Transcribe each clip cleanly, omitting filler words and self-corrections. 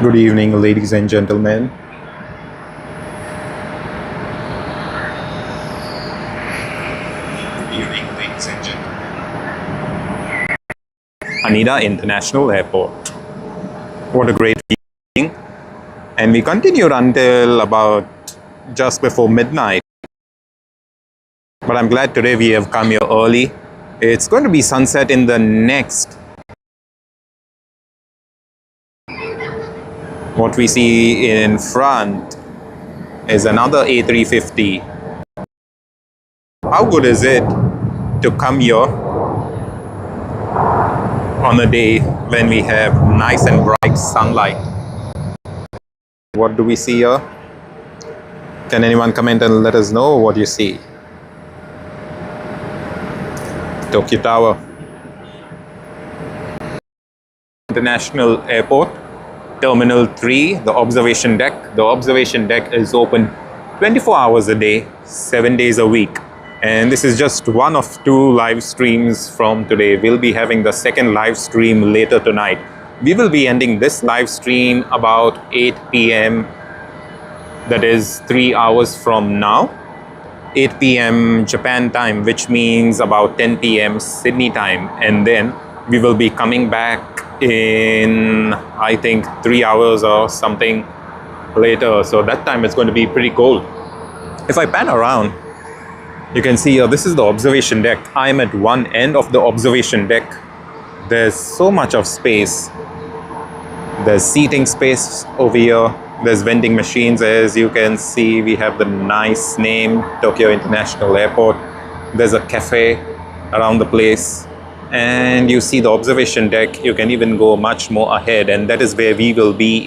Good evening, ladies and gentlemen. Good evening, ladies and gentlemen. Haneda International Airport. What a great evening. And we continued until about just before midnight. But I'm glad today we have come here early. It's going to be sunset in the next. What we see in front is another A350. How good is it to come here on a day when we have nice and bright sunlight? What do we see here? Can anyone comment and let us know what you see? Tokyo Tower. International Airport. Terminal 3, the observation deck. The observation deck is open 24 hours a day, 7 days a week. And this is just one of two live streams from today. We'll be having the second live stream later tonight. We will be ending this live stream about 8 p.m. That is 3 hours from now. 8 p.m. Japan time, which means about 10 p.m. Sydney time. And then we will be coming back in, I think, 3 hours or something later. So that time it's going to be pretty cold. If I pan around, you can see this is the observation deck. I'm at one end of the observation deck. There's so much of space. There's seating space over here. There's vending machines. As you can see, we have the nice name, Tokyo International Airport. There's a cafe around the place. And you see the observation deck. You can even go much more ahead, and that is where we will be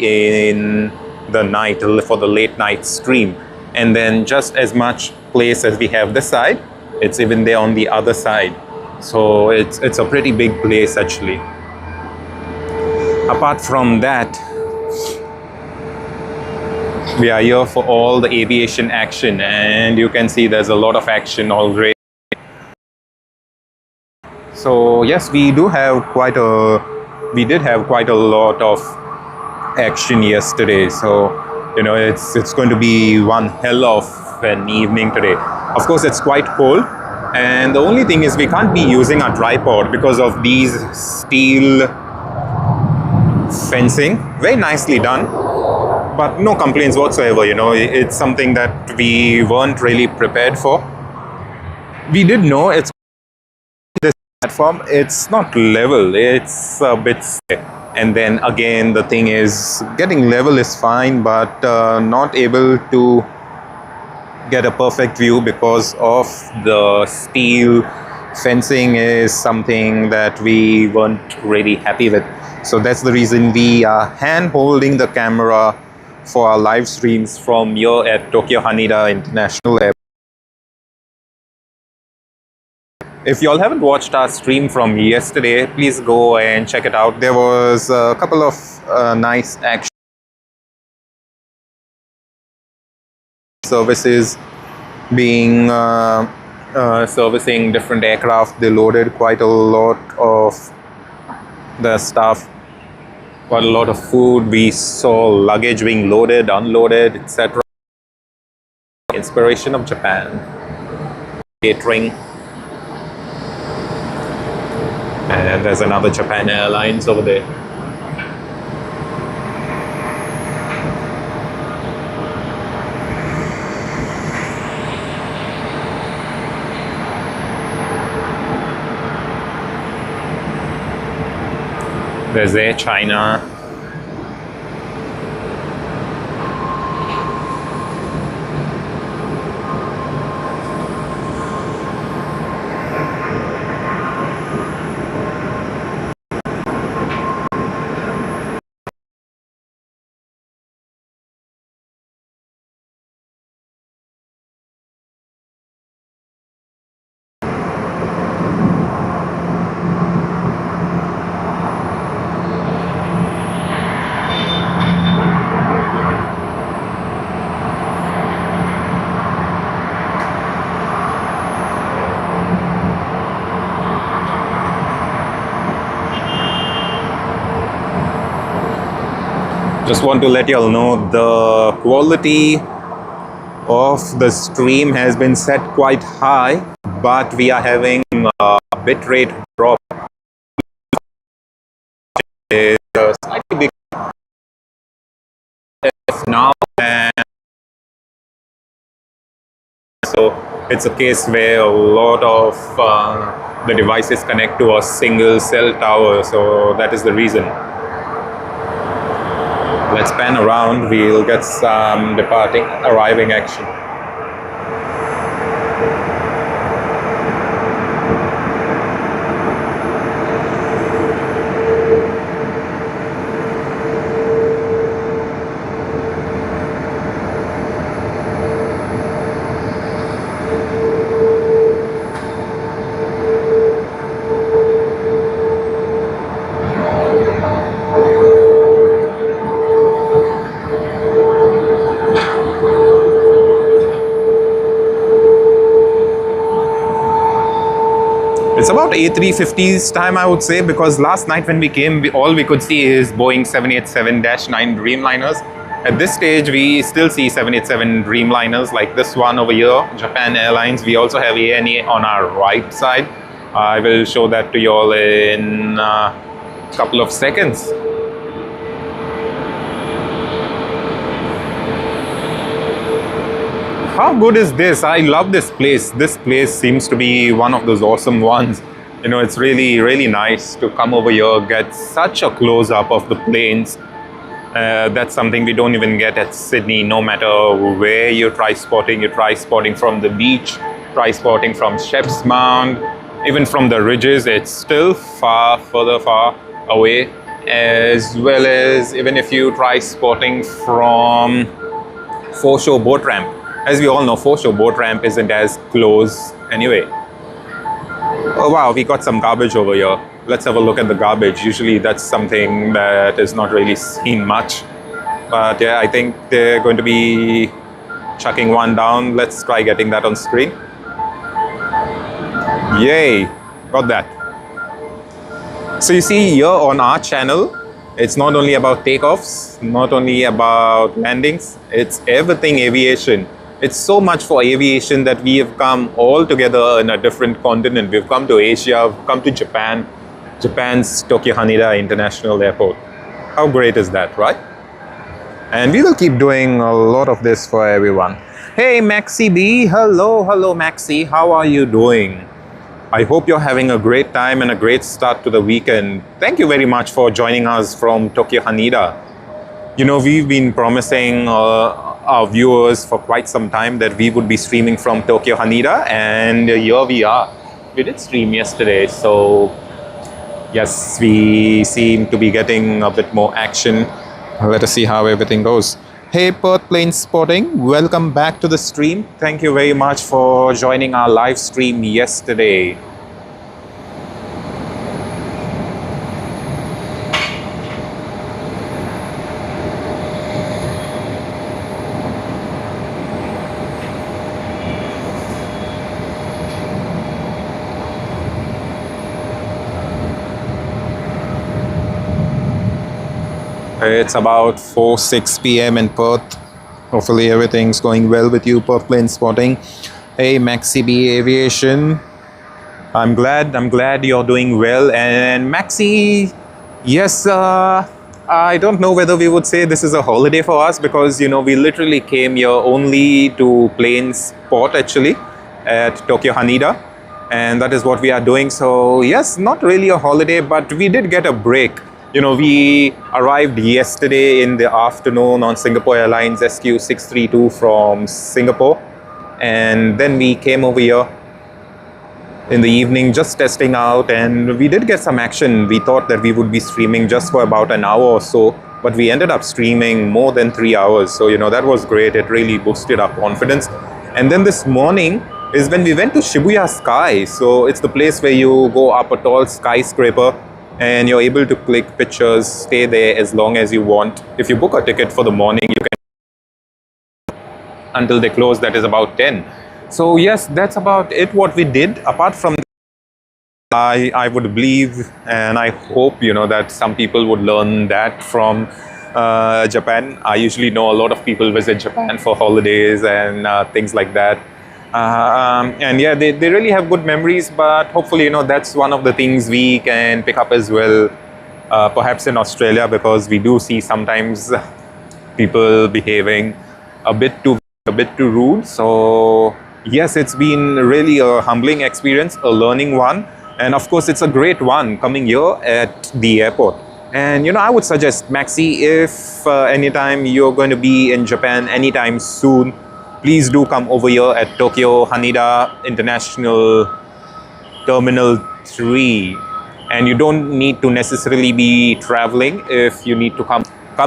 in the night for the late night stream. And then just as much place as we have this side, it's even there on the other side. So it's a pretty big place actually. Apart from that, we are here for all the aviation action, and you can see there's a lot of action already. So yes, we did have quite a lot of action yesterday. So it's going to be one hell of an evening today. Of course, it's quite cold, and the only thing is we can't be using our tripod because of these steel fencing. Very nicely done, but no complaints whatsoever. It's something that we weren't really prepared for. We did know it's platform, it's not level, it's a bit steep. And then again, the thing is, getting level is fine, but not able to get a perfect view because of the steel fencing is something that we weren't really happy with. So that's the reason we are hand holding the camera for our live streams from here at Tokyo Haneda International Airport. If you all haven't watched our stream from yesterday, please go and check it out. There was a couple of nice action services being servicing different aircraft. They loaded quite a lot of the stuff, quite a lot of food. We saw luggage being loaded, unloaded, etc. Inspiration of Japan. Catering. And there's another Japan Airlines over there. There's Air China. Just want to let you all know the quality of the stream has been set quite high, but we are having a bitrate drop is slightly big now, and so it's a case where a lot of the devices connect to a single cell tower, so that is the reason. Let's pan around, we'll get some arriving action. It's about A350's time, I would say, because last night when we came, all we could see is Boeing 787-9 Dreamliners. At this stage, we still see 787 Dreamliners like this one over here, Japan Airlines. We also have ANA on our right side. I will show that to you all in a couple of seconds. How good is this? I love this place. This place seems to be one of those awesome ones. You know, it's really, really nice to come over here, get such a close-up of the planes. That's something we don't even get at Sydney, no matter where you try spotting. You try spotting from the beach, try spotting from Sheph's Mound, even from the ridges, it's still far away. As well as even if you try spotting from Foreshore Boat Ramp. As we all know, Foreshore Boat Ramp isn't as close anyway. Oh wow, we got some garbage over here. Let's have a look at the garbage. Usually that's something that is not really seen much. But yeah, I think they're going to be chucking one down. Let's try getting that on screen. Yay, got that. So you see here on our channel, it's not only about takeoffs, not only about landings, it's everything aviation. It's so much for aviation that we have come all together in a different continent. We've come to Asia, we've come to Japan, Japan's Tokyo Haneda International Airport. How great is that, right? And we will keep doing a lot of this for everyone. Hey Maxi B, hello Maxi, how are you doing? I hope you're having a great time and a great start to the weekend. Thank you very much for joining us from Tokyo Haneda. You know, we've been promising our viewers for quite some time that we would be streaming from Tokyo Haneda, and here we are. We did stream yesterday, so yes, we seem to be getting a bit more action. Let us see how everything goes. Hey Perth Plane Spotting, welcome back to the stream. Thank you very much for joining our live stream yesterday. It's about 4-6 p.m. in Perth. Hopefully everything's going well with you, Perth Plane Spotting. Hey Maxi B Aviation, I'm glad you're doing well. And Maxi, yes, I don't know whether we would say this is a holiday for us, because you know we literally came here only to plane spot actually at Tokyo Haneda, and that is what we are doing. So yes, not really a holiday, but we did get a break. You know, we arrived yesterday in the afternoon on Singapore Airlines SQ632 from Singapore, and then we came over here in the evening just testing out, and we did get some action. We thought that we would be streaming just for about an hour or so, but we ended up streaming more than 3 hours. So, you know, that was great. It really boosted our confidence. And then this morning is when we went to Shibuya Sky. So it's the place where you go up a tall skyscraper and you're able to click pictures, stay there as long as you want. If you book a ticket for the morning, you can until they close, that is about 10. So yes, that's about it what we did. Apart from that, I would believe and I hope, you know, that some people would learn that from Japan. I usually know a lot of people visit Japan for holidays and things like that. And yeah, they really have good memories, but hopefully, that's one of the things we can pick up as well, perhaps in Australia, because we do see sometimes people behaving a bit too rude. So yes, it's been really a humbling experience, a learning one, and of course it's a great one coming here at the airport. And I would suggest, Maxi, if anytime you're going to be in Japan anytime soon, please do come over here at Tokyo Haneda International Terminal 3. And you don't need to necessarily be traveling. If you need to come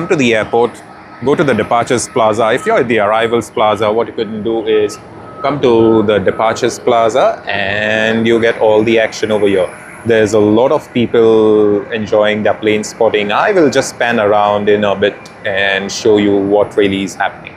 to the airport, go to the departures plaza. If you're at the arrivals plaza, what you can do is come to the departures plaza and you get all the action over here. There's a lot of people enjoying their plane spotting. I will just pan around in a bit and show you what really is happening.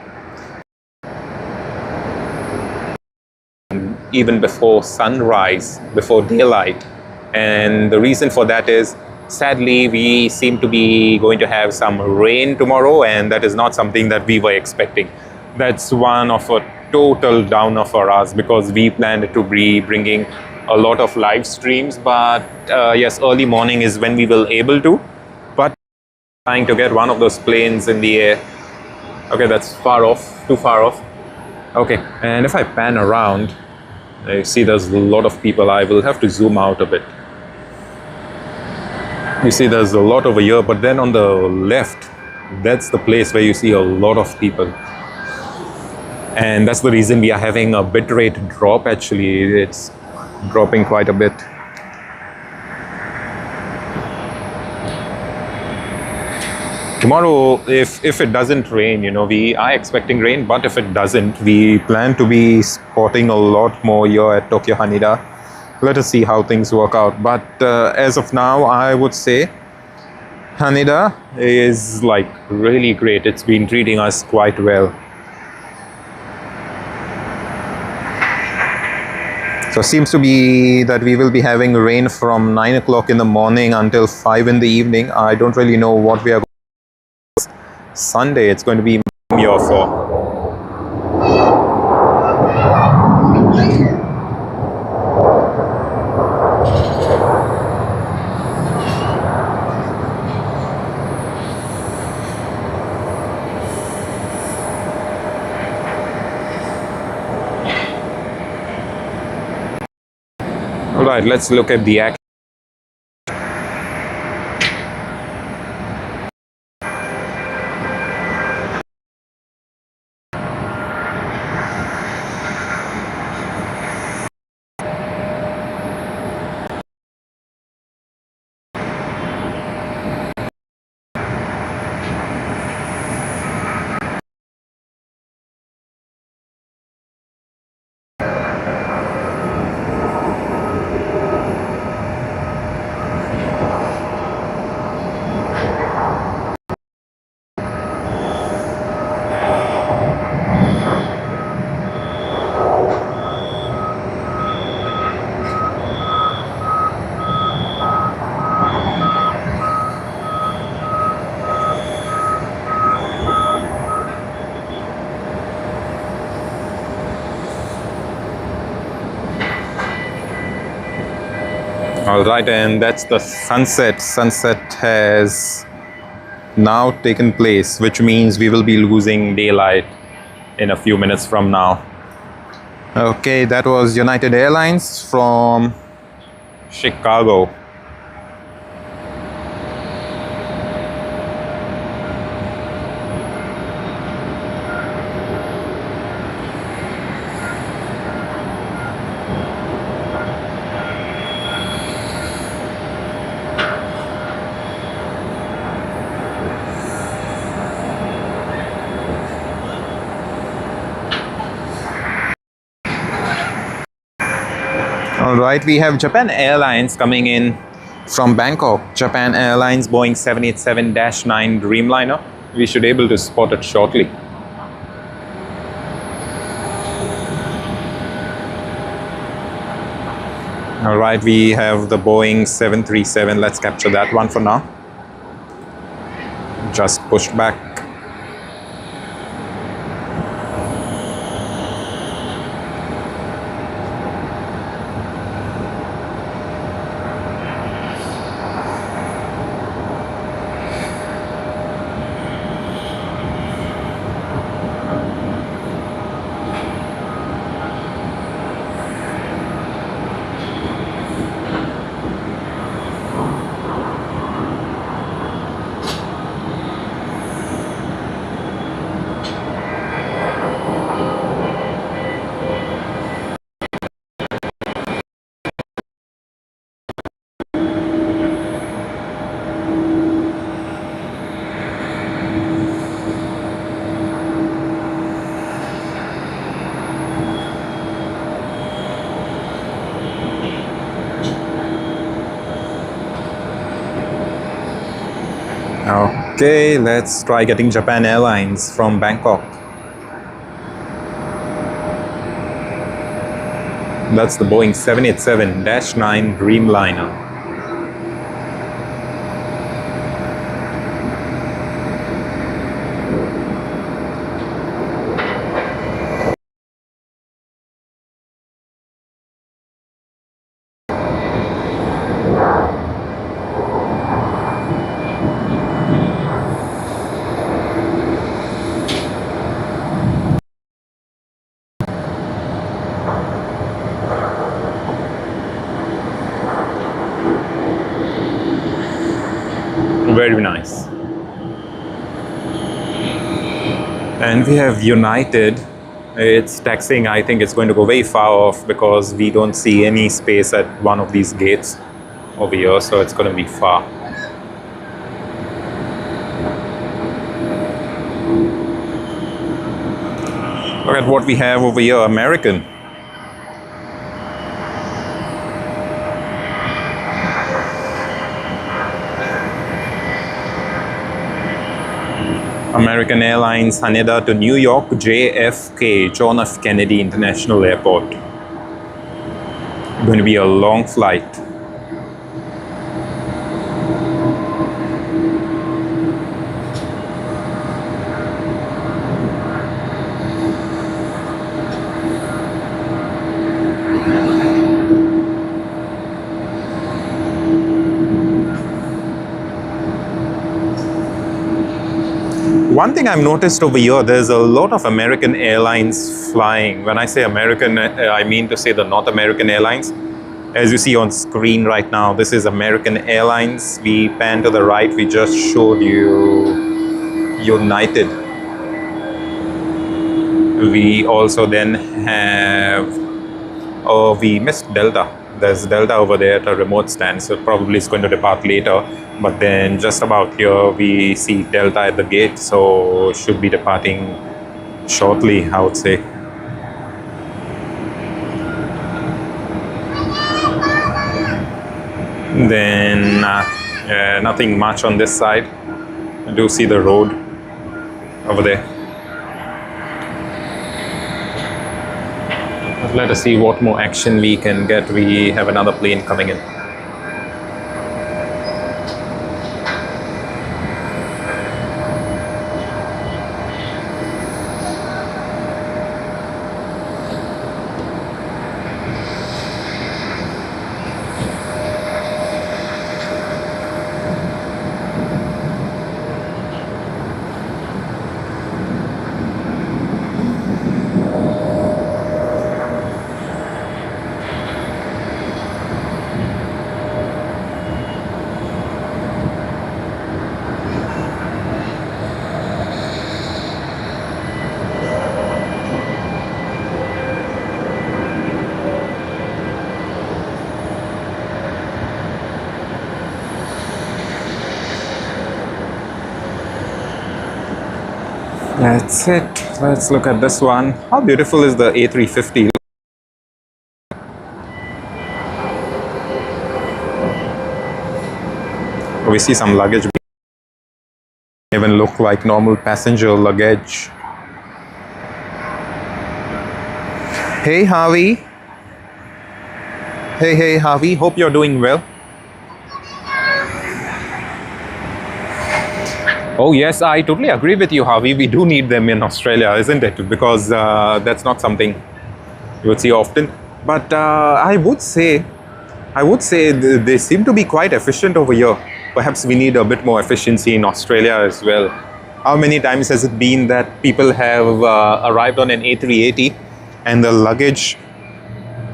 Even before sunrise, before daylight. And the reason for that is, sadly, we seem to be going to have some rain tomorrow, and that is not something that we were expecting. That's one of a total downer for us, because we planned to be bringing a lot of live streams, but yes, early morning is when we will able to. But trying to get one of those planes in the air. Okay, that's far off, too far off. Okay, and if I pan around, you see there's a lot of people. I will have to zoom out a bit. You see there's a lot over here, but then on the left, that's the place where you see a lot of people. And that's the reason we are having a bitrate drop. Actually, it's dropping quite a bit. Tomorrow, if it doesn't rain, we are expecting rain, but if it doesn't, we plan to be spotting a lot more here at Tokyo Haneda. Let us see how things work out. But as of now, I would say Haneda is like really great. It's been treating us quite well. So it seems to be that we will be having rain from 9 o'clock in the morning until 5 in the evening. I don't really know what we are going to do. Sunday, it's going to be here for. Alright, let's look at the action. Alright, and that's the sunset. Sunset has now taken place, which means we will be losing daylight in a few minutes from now. Okay, that was United Airlines from Chicago. Alright, we have Japan Airlines coming in from Bangkok. Japan Airlines Boeing 787-9 Dreamliner. We should be able to spot it shortly. Alright, we have the Boeing 737. Let's capture that one for now. just pushed back. Okay, let's try getting Japan Airlines from Bangkok. That's the Boeing 787-9 Dreamliner. Very nice. And we have United. It's taxiing. I think it's going to go very far off because we don't see any space at one of these gates over here, so it's going to be far. Look at what we have over here, American. American Airlines Haneda to New York JFK, John F. Kennedy International Airport. Going to be a long flight. One thing I've noticed over here, there's a lot of American Airlines flying. When I say American, I mean to say the North American Airlines. As you see on screen right now, this is American Airlines. We pan to the right, we just showed you United. We also then have, oh, we missed Delta. There's Delta over there at a remote stand, so probably it's going to depart later. But then just about here, we see Delta at the gate, so should be departing shortly, I would say. Then nothing much on this side. I do see the road over there. Let us see what more action we can get. We have another plane coming in. That's it. Let's look at this one. How beautiful is the A350? We see some luggage. Even look like normal passenger luggage. Hey Harvey. Hey Harvey. Hope you're doing well. Oh yes, I totally agree with you, Harvey. We do need them in Australia, isn't it? Because that's not something you would see often. But I would say they seem to be quite efficient over here. Perhaps we need a bit more efficiency in Australia as well. How many times has it been that people have arrived on an A380 and the luggage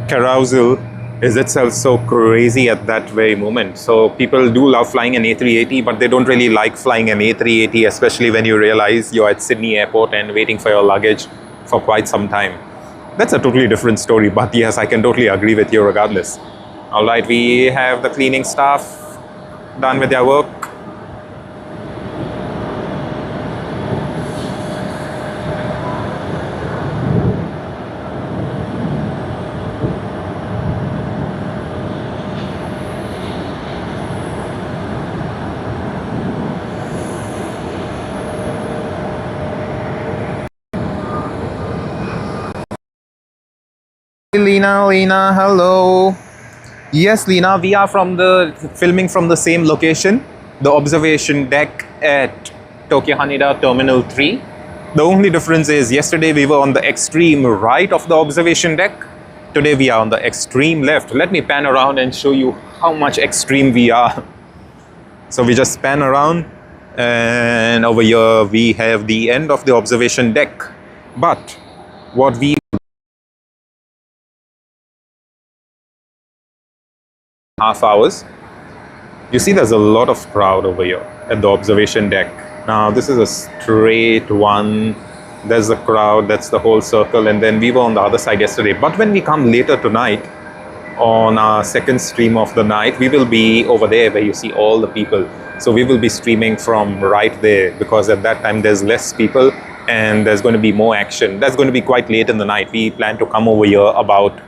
carousel is itself so crazy at that very moment? So people do love flying an A380, but they don't really like flying an A380, especially when you realize you're at Sydney Airport and waiting for your luggage for quite some time. That's a totally different story, but yes, I can totally agree with you regardless. All right, we have the cleaning staff done with their work. Lena, hello. Yes, Lena, we are filming from the same location, the observation deck at Tokyo Haneda Terminal 3. The only difference is yesterday we were on the extreme right of the observation deck. Today we are on the extreme left. Let me pan around and show you how much extreme we are. So we just pan around and over here we have the end of the observation deck. But what we half hours. You see there's a lot of crowd over here at the observation deck. Now this is a straight one. There's the crowd, that's the whole circle, and then we were on the other side yesterday. But when we come later tonight, on our second stream of the night, we will be over there where you see all the people. So we will be streaming from right there because at that time there's less people and there's going to be more action. That's going to be quite late in the night. We plan to come over here about,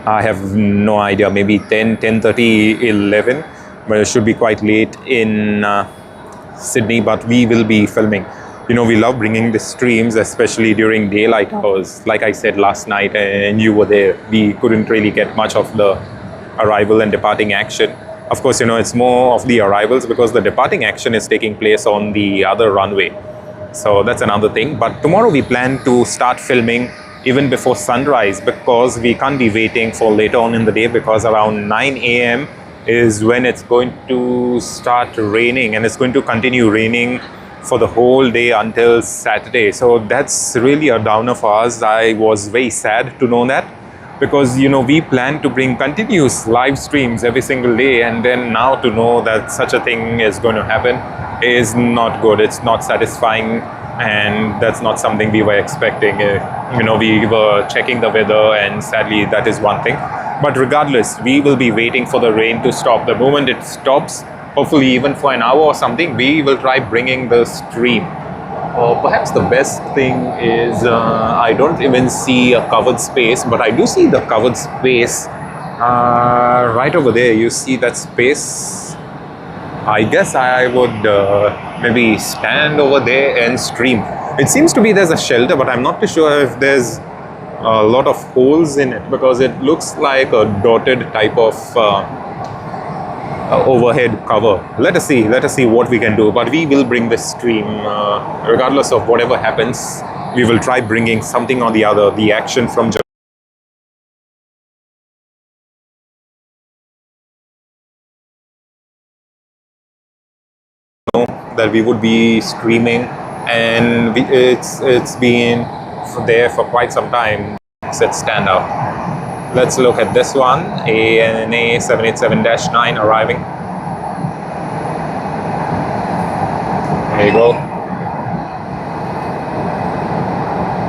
I have no idea, maybe 10, 10:30, 11, but it should be quite late in Sydney, but we will be filming. You know, we love bringing the streams, especially during daylight hours. Like I said last night, and you were there, we couldn't really get much of the arrival and departing action. Of course, you know, it's more of the arrivals because the departing action is taking place on the other runway. So that's another thing. But tomorrow we plan to start filming even before sunrise because we can't be waiting for later on in the day because around 9 a.m. is when it's going to start raining and it's going to continue raining for the whole day until Saturday. So that's really a downer for us. I was very sad to know that because, you know, we plan to bring continuous live streams every single day, and then now to know that such a thing is going to happen is not good. It's not satisfying, and that's not something we were expecting. You know, we were checking the weather and sadly that is one thing. But regardless, we will be waiting for the rain to stop. The moment it stops, hopefully even for an hour or something, we will try bringing the stream. Perhaps the best thing is I don't even see a covered space, but I do see the covered space right over there. You see that space? I guess I would maybe stand over there and stream. It seems to be there's a shelter, but I'm not too sure if there's a lot of holes in it because it looks like a dotted type of overhead cover. Let us see what we can do, but we will bring the stream regardless of whatever happens. We will try bringing something or the other, the action from Japan, that we would be streaming, and it's been there for quite some time. Let's stand out. Let's look at this one, ANA 787-9 arriving. There you go.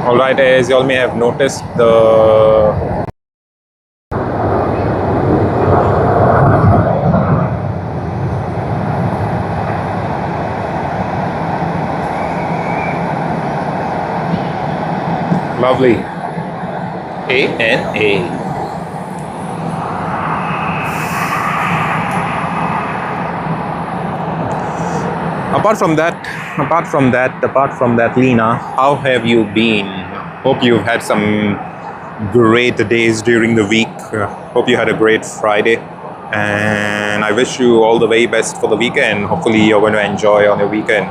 Alright, as you all may have noticed, the lovely ANA. Apart from that, Lena, how have you been? Hope you've had some great days during the week. Hope you had a great Friday. And I wish you all the very best for the weekend. Hopefully you're going to enjoy on your weekend.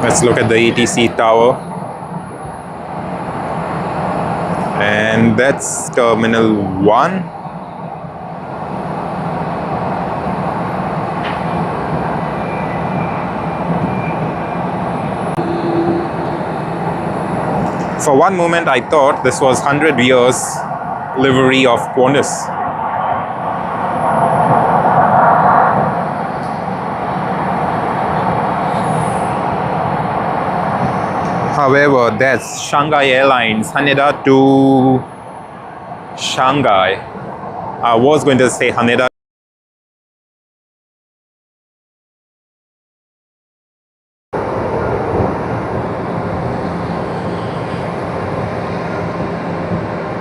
Let's look at the ATC tower. And that's Terminal 1. For one moment, I thought this was 100 years livery of Qantas. However, that's Shanghai Airlines, Haneda to Shanghai. I was going to say Haneda.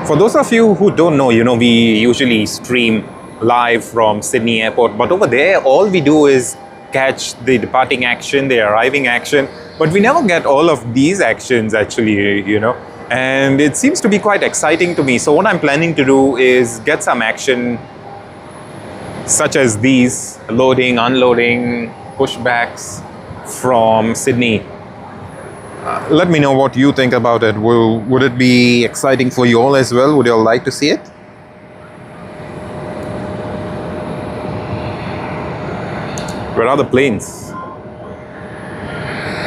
For those of you who don't know, we usually stream live from Sydney Airport, but over there, all we do is catch the departing action, the arriving action, but we never get all of these actions actually, and it seems to be quite exciting to me. So what I'm planning to do is get some action such as these, loading, unloading, pushbacks from Sydney. Let me know what you think about it. Would it be exciting for you all as well? Would you all like to see it? Where are the planes?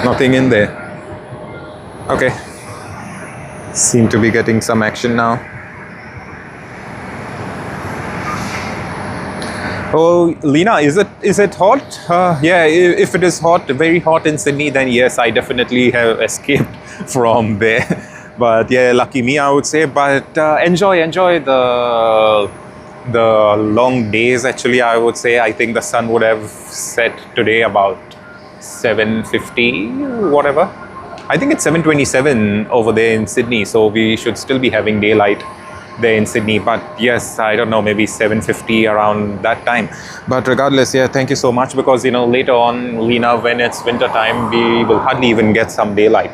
Nothing in there. Okay. Seem to be getting some action now. Oh, Lena, is it hot? Yeah, if it is hot, very hot in Sydney, then yes, I definitely have escaped from there. But yeah, lucky me, I would say. But enjoy the long days. Actually, I would say. I think the sun would have set today about 7:50, whatever. I think it's 7:27 over there in Sydney, so we should still be having daylight there in Sydney. But yes, I don't know, maybe 7:50 around that time. But regardless, yeah, thank you so much, because later on, Lena, when it's winter time, we will hardly even get some daylight.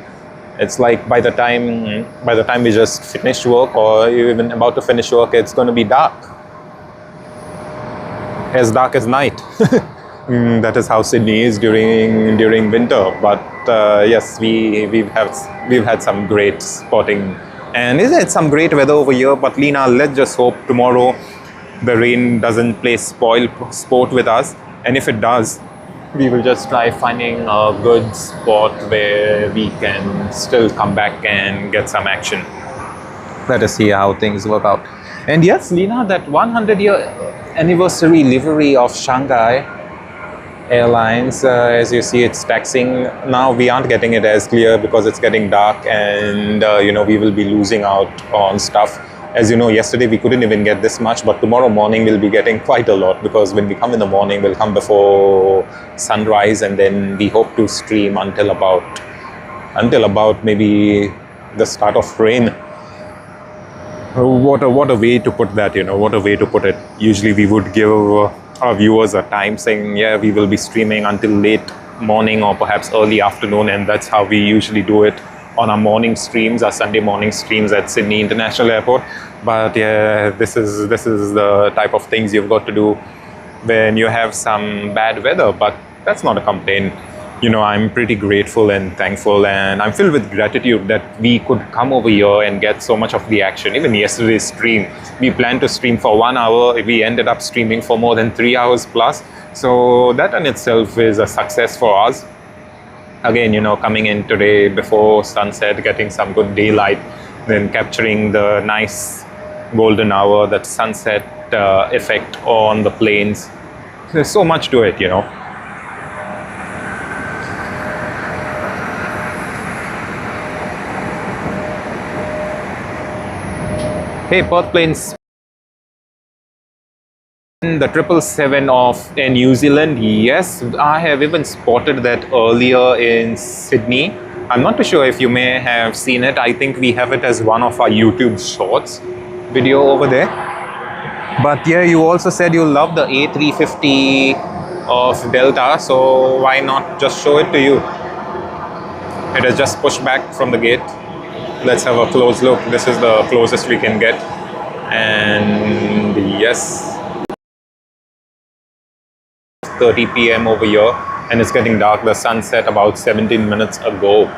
It's like by the time we just finish work or even about to finish work, it's going to be dark as night. That is how Sydney is during winter. But yes, we've had some great spotting. And isn't it some great weather over here? But Lena, let's just hope tomorrow the rain doesn't play spoil sport with us. And if it does, we will just try finding a good spot where we can still come back and get some action. Let us see how things work out. And yes, Lena, that 100-year anniversary livery of Shanghai Airlines, as you see, it's taxing. Now we aren't getting it as clear because it's getting dark, and we will be losing out on stuff. As you know, yesterday we couldn't even get this much, but tomorrow morning we'll be getting quite a lot, because when we come in the morning, we'll come before sunrise, and then we hope to stream until about maybe the start of rain. What a way to put that, what a way to put it. Usually we would give our viewers a time saying, yeah, we will be streaming until late morning or perhaps early afternoon, and that's how we usually do it on our morning streams, our Sunday morning streams at Sydney International Airport. But yeah, this is the type of things you've got to do when you have some bad weather. But that's not a complaint. I'm pretty grateful and thankful, and I'm filled with gratitude that we could come over here and get so much of the action. Even yesterday's stream, we planned to stream for 1 hour. We ended up streaming for more than 3 hours plus. So that in itself is a success for us. Again, coming in today before sunset, getting some good daylight, then capturing the nice golden hour, that sunset effect on the planes. There's so much to it, Hey, Perth planes. The 777 of Air New Zealand, yes, I have even spotted that earlier in Sydney. I'm not too sure if you may have seen it. I think we have it as one of our YouTube shorts video over there. But yeah, you also said you love the A350 of Delta, so why not just show it to you? It is just pushed back from the gate. Let's have a close look. This is the closest we can get. And yes, 30 p.m. over here, and it's getting dark. The sun set about 17 minutes ago.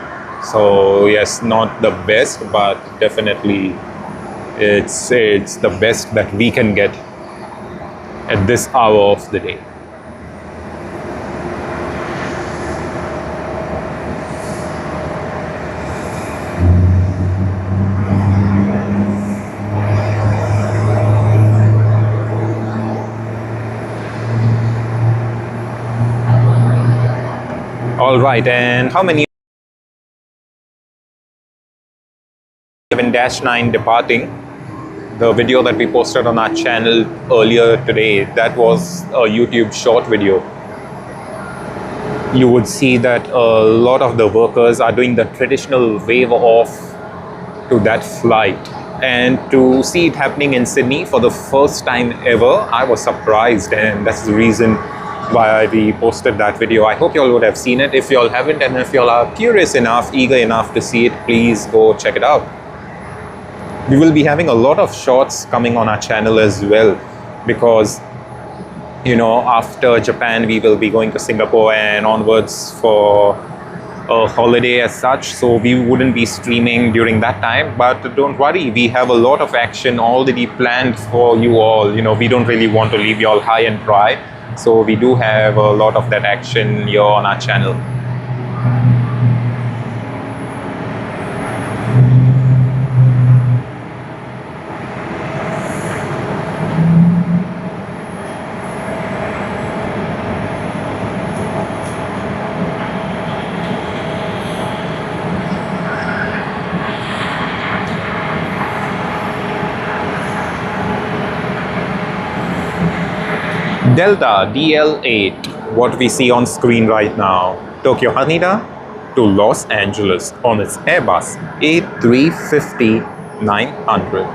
So yes, not the best, but definitely it's the best that we can get at this hour of the day. All right, and how many 7-9 departing? The video that we posted on our channel earlier today, that was a YouTube short video. You would see that a lot of the workers are doing the traditional wave off to that flight. And to see it happening in Sydney for the first time ever, I was surprised, and that's the reason why we posted that video. I hope you all would have seen it. If you all haven't, and if you all are curious enough, eager enough to see it, please go check it out. We will be having a lot of shorts coming on our channel as well, because you know, after Japan we will be going to Singapore and onwards for a holiday as such, so we wouldn't be streaming during that time. But don't worry, we have a lot of action already planned for you all. You know, we don't really want to leave you all high and dry, so we do have a lot of that action here on our channel. Delta DL8, what we see on screen right now, Tokyo Haneda to Los Angeles on its Airbus A350-900.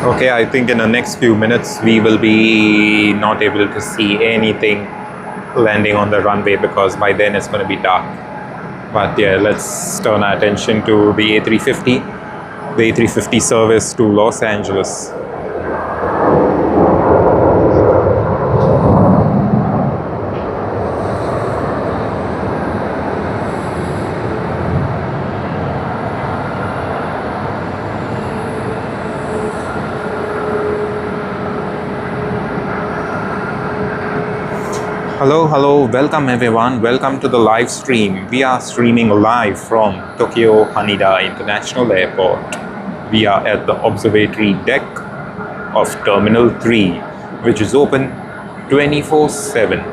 Okay, I think in the next few minutes we will be not able to see anything landing on the runway, because by then it's going to be dark. But yeah, let's turn our attention to the A350, the A350 service to Los Angeles. Hello, welcome everyone, welcome to the live stream. We are streaming live from Tokyo Haneda International Airport. We are at the observatory deck of Terminal 3, which is open 24/7.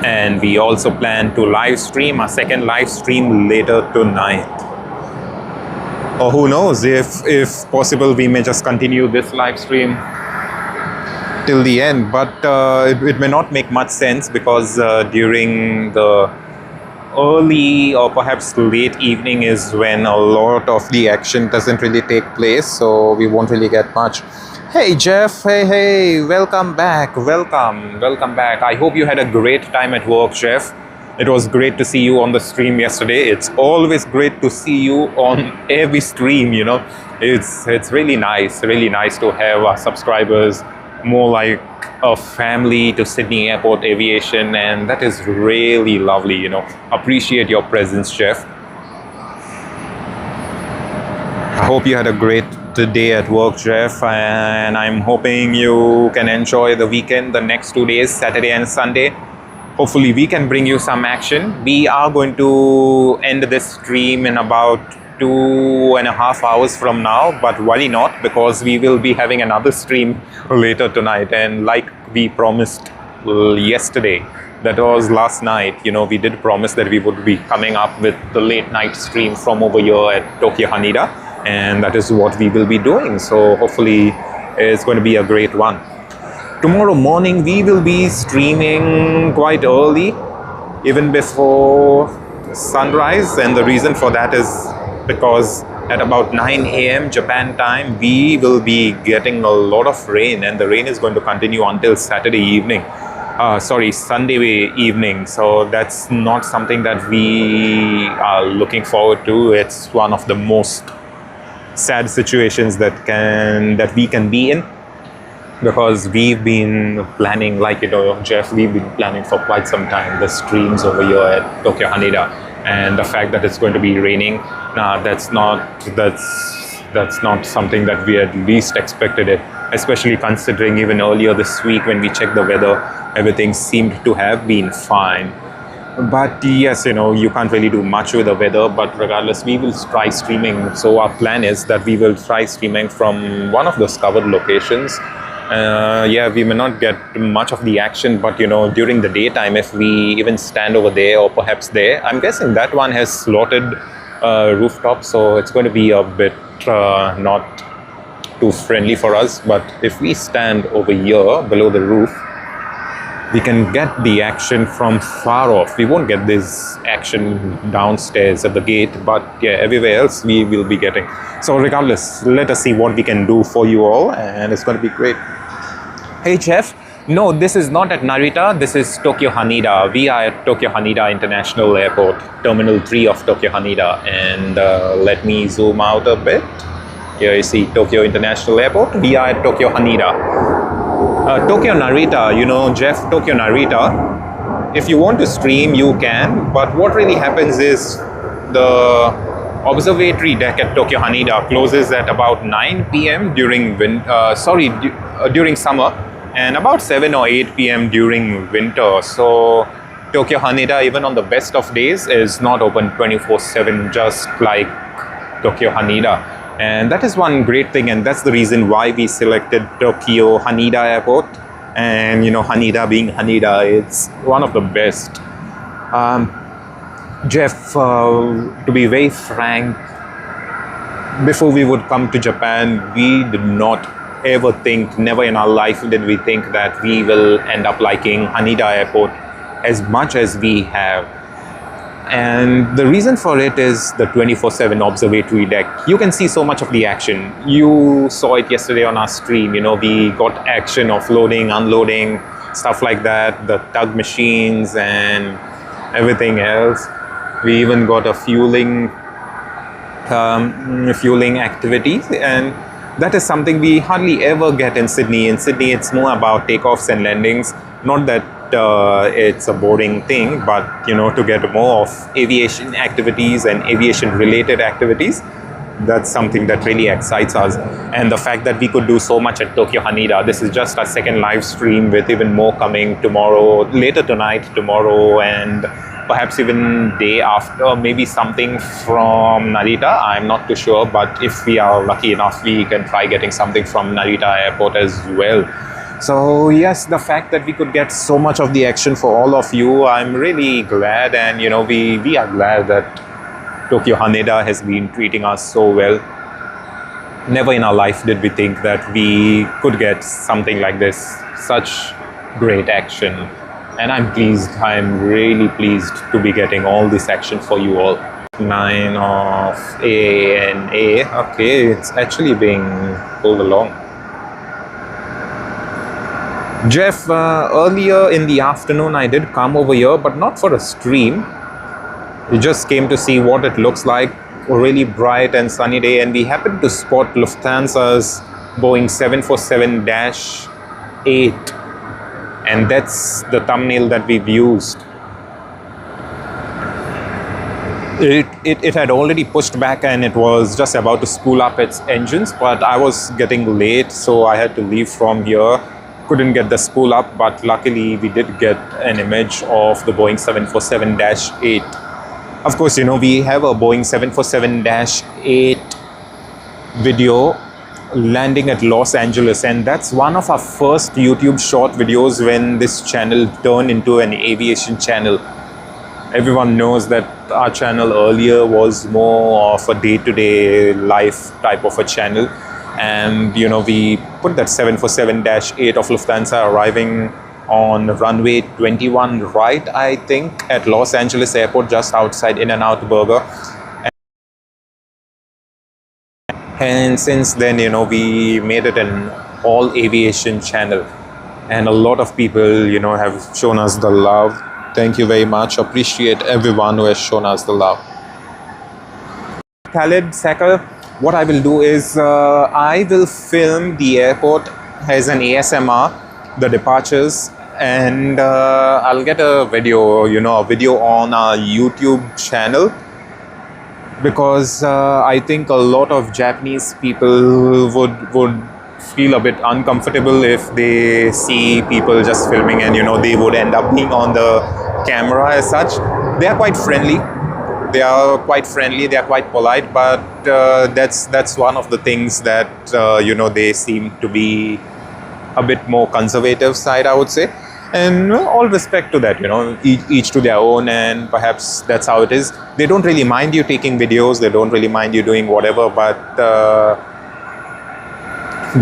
And we also plan to live stream a second live stream later tonight. Or who knows, if possible, we may just continue this live stream till the end. But it may not make much sense, because during the early or perhaps late evening is when a lot of the action doesn't really take place, so we won't really get much. Hey Jeff, hey, welcome back, welcome back. I hope you had a great time at work, Jeff. It was great to see you on the stream yesterday. It's always great to see you on every stream, you know. It's really nice to have our subscribers more like a family to Sydney Airport Aviation, and that is really lovely, you know. Appreciate your presence, Jeff. I hope you had a great day at work, Jeff, and I'm hoping you can enjoy the weekend, the next 2 days, Saturday and Sunday. Hopefully we can bring you some action. We are going to end this stream in about 2.5 hours from now, but worry not, because we will be having another stream later tonight. And like we promised yesterday, that was last night, you know, we did promise that we would be coming up with the late night stream from over here at Tokyo Haneda, and that is what we will be doing. So hopefully it's going to be a great one. Tomorrow morning we will be streaming quite early, even before sunrise, and the reason for that is because at about 9 a.m. Japan time we will be getting a lot of rain, and the rain is going to continue until Sunday evening. So that's not something that we are looking forward to. It's one of the most sad situations that we can be in, because we've been planning, like, you know, Jeff, we've been planning for quite some time the streams over here at Tokyo Haneda, and the fact that it's going to be raining, that's not something that we had least expected it, especially considering even earlier this week when we checked the weather, everything seemed to have been fine. But yes, you know, you can't really do much with the weather, but regardless, we will try streaming. So our plan is that we will try streaming from one of those covered locations. We may not get much of the action, but you know, during the daytime, if we even stand over there or perhaps there, I'm guessing that one has slotted rooftop, so it's going to be a bit not too friendly for us. But if we stand over here below the roof, we can get the action from far off. We won't get this action downstairs at the gate, but yeah, everywhere else we will be getting. So regardless, let us see what we can do for you all, and it's going to be great. Hey Jeff, no, this is not at Narita, this is Tokyo Haneda. We are at Tokyo Haneda International Airport, Terminal 3 of Tokyo Haneda, and let me zoom out a bit. Here you see Tokyo International Airport. We are at Tokyo Haneda. Tokyo Narita, you know, Jeff, Tokyo Narita, if you want to stream, you can, but what really happens is the observatory deck at Tokyo Haneda closes at about 9 p.m. during during summer, and about 7 or 8 p.m. during winter. So Tokyo Haneda, even on the best of days, is not open 24/7, just like Tokyo Haneda. And that is one great thing, and that's the reason why we selected Tokyo Haneda Airport. And you know, Haneda being Haneda, it's one of the best. Jeff, to be very frank, before we would come to Japan, we did not ever think, never in our life did we think that we will end up liking Haneda Airport as much as we have. And the reason for it is the 24/7 observatory deck. You can see so much of the action. You saw it yesterday on our stream. You know, we got action of loading, unloading, stuff like that, the tug machines and everything else. We even got a fueling activities, and that is something we hardly ever get in Sydney. In Sydney, it's more about takeoffs and landings. Not that it's a boring thing, but you know, to get more of aviation activities and aviation related activities, that's something that really excites us. And the fact that we could do so much at Tokyo Haneda, this is just our second live stream with even more coming tomorrow, later tonight, tomorrow, and perhaps even day after, maybe something from Narita. I'm not too sure, but if we are lucky enough, we can try getting something from Narita Airport as well. So yes, the fact that we could get so much of the action for all of you, I'm really glad. And you know, we are glad that Tokyo Haneda has been treating us so well. Never in our life did we think that we could get something like this, such great action. And I'm pleased, I'm really pleased to be getting all this action for you all. 9 of ANA, okay, it's actually being pulled along. Jeff, earlier in the afternoon I did come over here, but not for a stream. We just came to see what it looks like. A really bright and sunny day, and we happened to spot Lufthansa's Boeing 747-1000 8, and that's the thumbnail that we've used. It had already pushed back and it was just about to spool up its engines, but I was getting late, so I had to leave from here. Couldn't get the spool up, but luckily we did get an image of the Boeing 747-8. Of course, you know, we have a Boeing 747-8 video landing at Los Angeles, and that's one of our first YouTube short videos when this channel turned into an aviation channel. Everyone knows that our channel earlier was more of a day-to-day life type of a channel, and you know, we put that 747-8 of Lufthansa arriving on runway 21 right, I think, at Los Angeles Airport, just outside In-N-Out Burger. And since then, you know, we made it an all aviation channel, and a lot of people, you know, have shown us the love. Thank you very much. Appreciate everyone who has shown us the love. Khaled Sakal, what I will do is I will film the airport as an ASMR, the departures, and I'll get a video, you know, a video on our YouTube channel, because I think a lot of Japanese people would feel a bit uncomfortable if they see people just filming, and you know, they would end up being on the camera as such. They are quite friendly, they are quite polite, but that's one of the things that you know, they seem to be a bit more conservative side, I would say. And all respect to that, you know, each to their own, and perhaps that's how it is. They don't really mind you taking videos, they don't really mind you doing whatever, but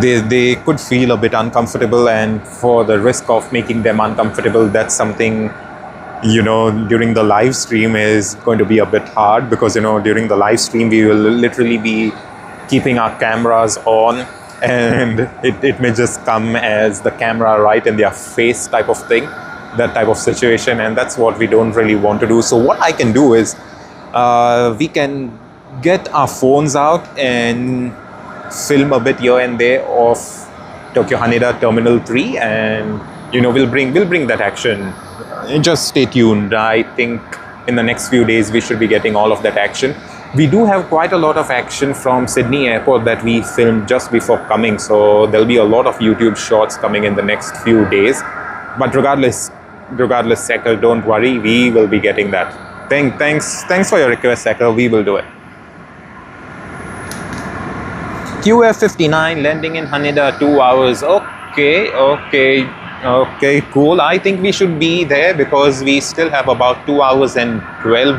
they could feel a bit uncomfortable, and for the risk of making them uncomfortable, that's something, you know, during the live stream is going to be a bit hard, because, you know, during the live stream we will literally be keeping our cameras on, and it may just come as the camera right in their face type of thing, that type of situation, and that's what we don't really want to do. So what I can do is we can get our phones out and film a bit here and there of Tokyo Haneda Terminal 3, and you know, we'll bring that action. Just stay tuned. I think in the next few days we should be getting all of that action. We do have quite a lot of action from Sydney Airport that we filmed just before coming, so there'll be a lot of YouTube shots coming in the next few days. But regardless, Sekar, don't worry, we will be getting that. Thanks for your request, Sekar. We will do it. QF59 landing in Haneda, 2 hours. Okay, cool. I think we should be there because we still have about 2 hours and 12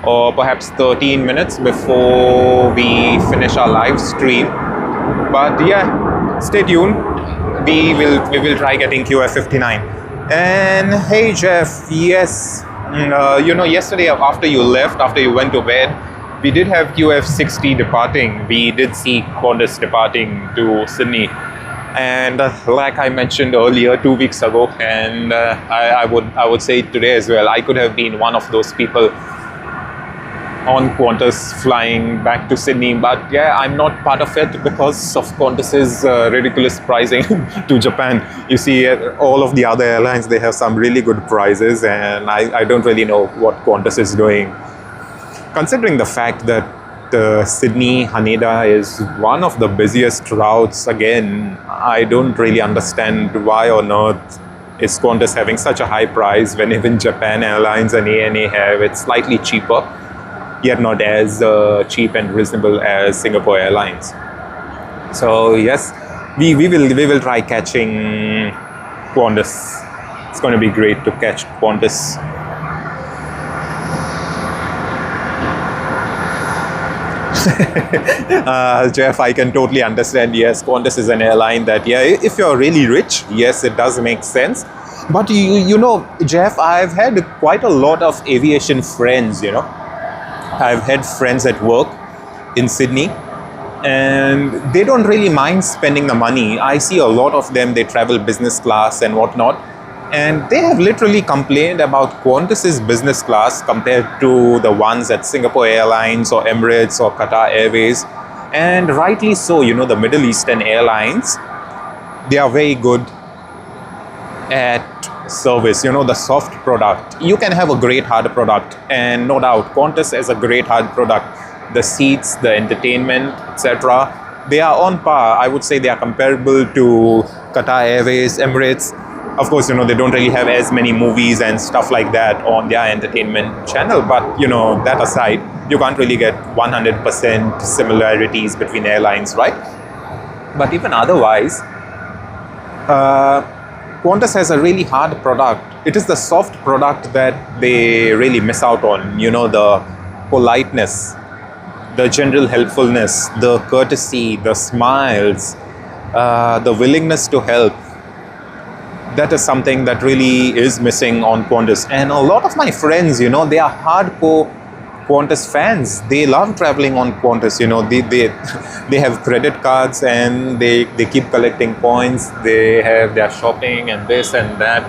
or perhaps 13 minutes before we finish our live stream. But yeah, stay tuned. We will try getting QF59. And hey Jeff, yes, you know, yesterday after you went to bed, we did have QF60 departing. We did see Qantas departing to Sydney. And like I mentioned earlier, 2 weeks ago, and I would say today as well, I could have been one of those people on Qantas flying back to Sydney, but yeah, I'm not part of it because of Qantas's ridiculous pricing to Japan. You see, all of the other airlines, they have some really good prices, and I don't really know what Qantas is doing. Considering the fact that Sydney Haneda is one of the busiest routes, again, I don't really understand why on earth is Qantas having such a high price when even Japan Airlines and ANA have it slightly cheaper, yet not as cheap and reasonable as Singapore Airlines. So yes, we will try catching Qantas. It's going to be great to catch Qantas. Jeff, I can totally understand. Yes, Qantas is an airline that, yeah, if you're really rich, yes, it does make sense. But you know, Jeff, I've had quite a lot of aviation friends, you know. I've had friends at work in Sydney, and they don't really mind spending the money. I see a lot of them, they travel business class and whatnot, and they have literally complained about Qantas's business class compared to the ones at Singapore Airlines or Emirates or Qatar Airways. And rightly so, you know, the Middle Eastern airlines, they are very good at service, the soft product. You can have a great hard product, and no doubt Qantas has a great hard product. The seats, the entertainment, etc., they are on par. I would say they are comparable to Cathay Airways, Emirates. Of course, they don't really have as many movies and stuff like that on their entertainment channel, but that aside, you can't really get 100% similarities between airlines, right? But even otherwise, Qantas has a really hard product. It is the soft product that they really miss out on. The politeness, the general helpfulness, the courtesy, the smiles, the willingness to help. That is something that really is missing on Qantas. And a lot of my friends, they are hardcore Qantas fans. They love traveling on Qantas. They have credit cards and they keep collecting points. They have their shopping and this and that,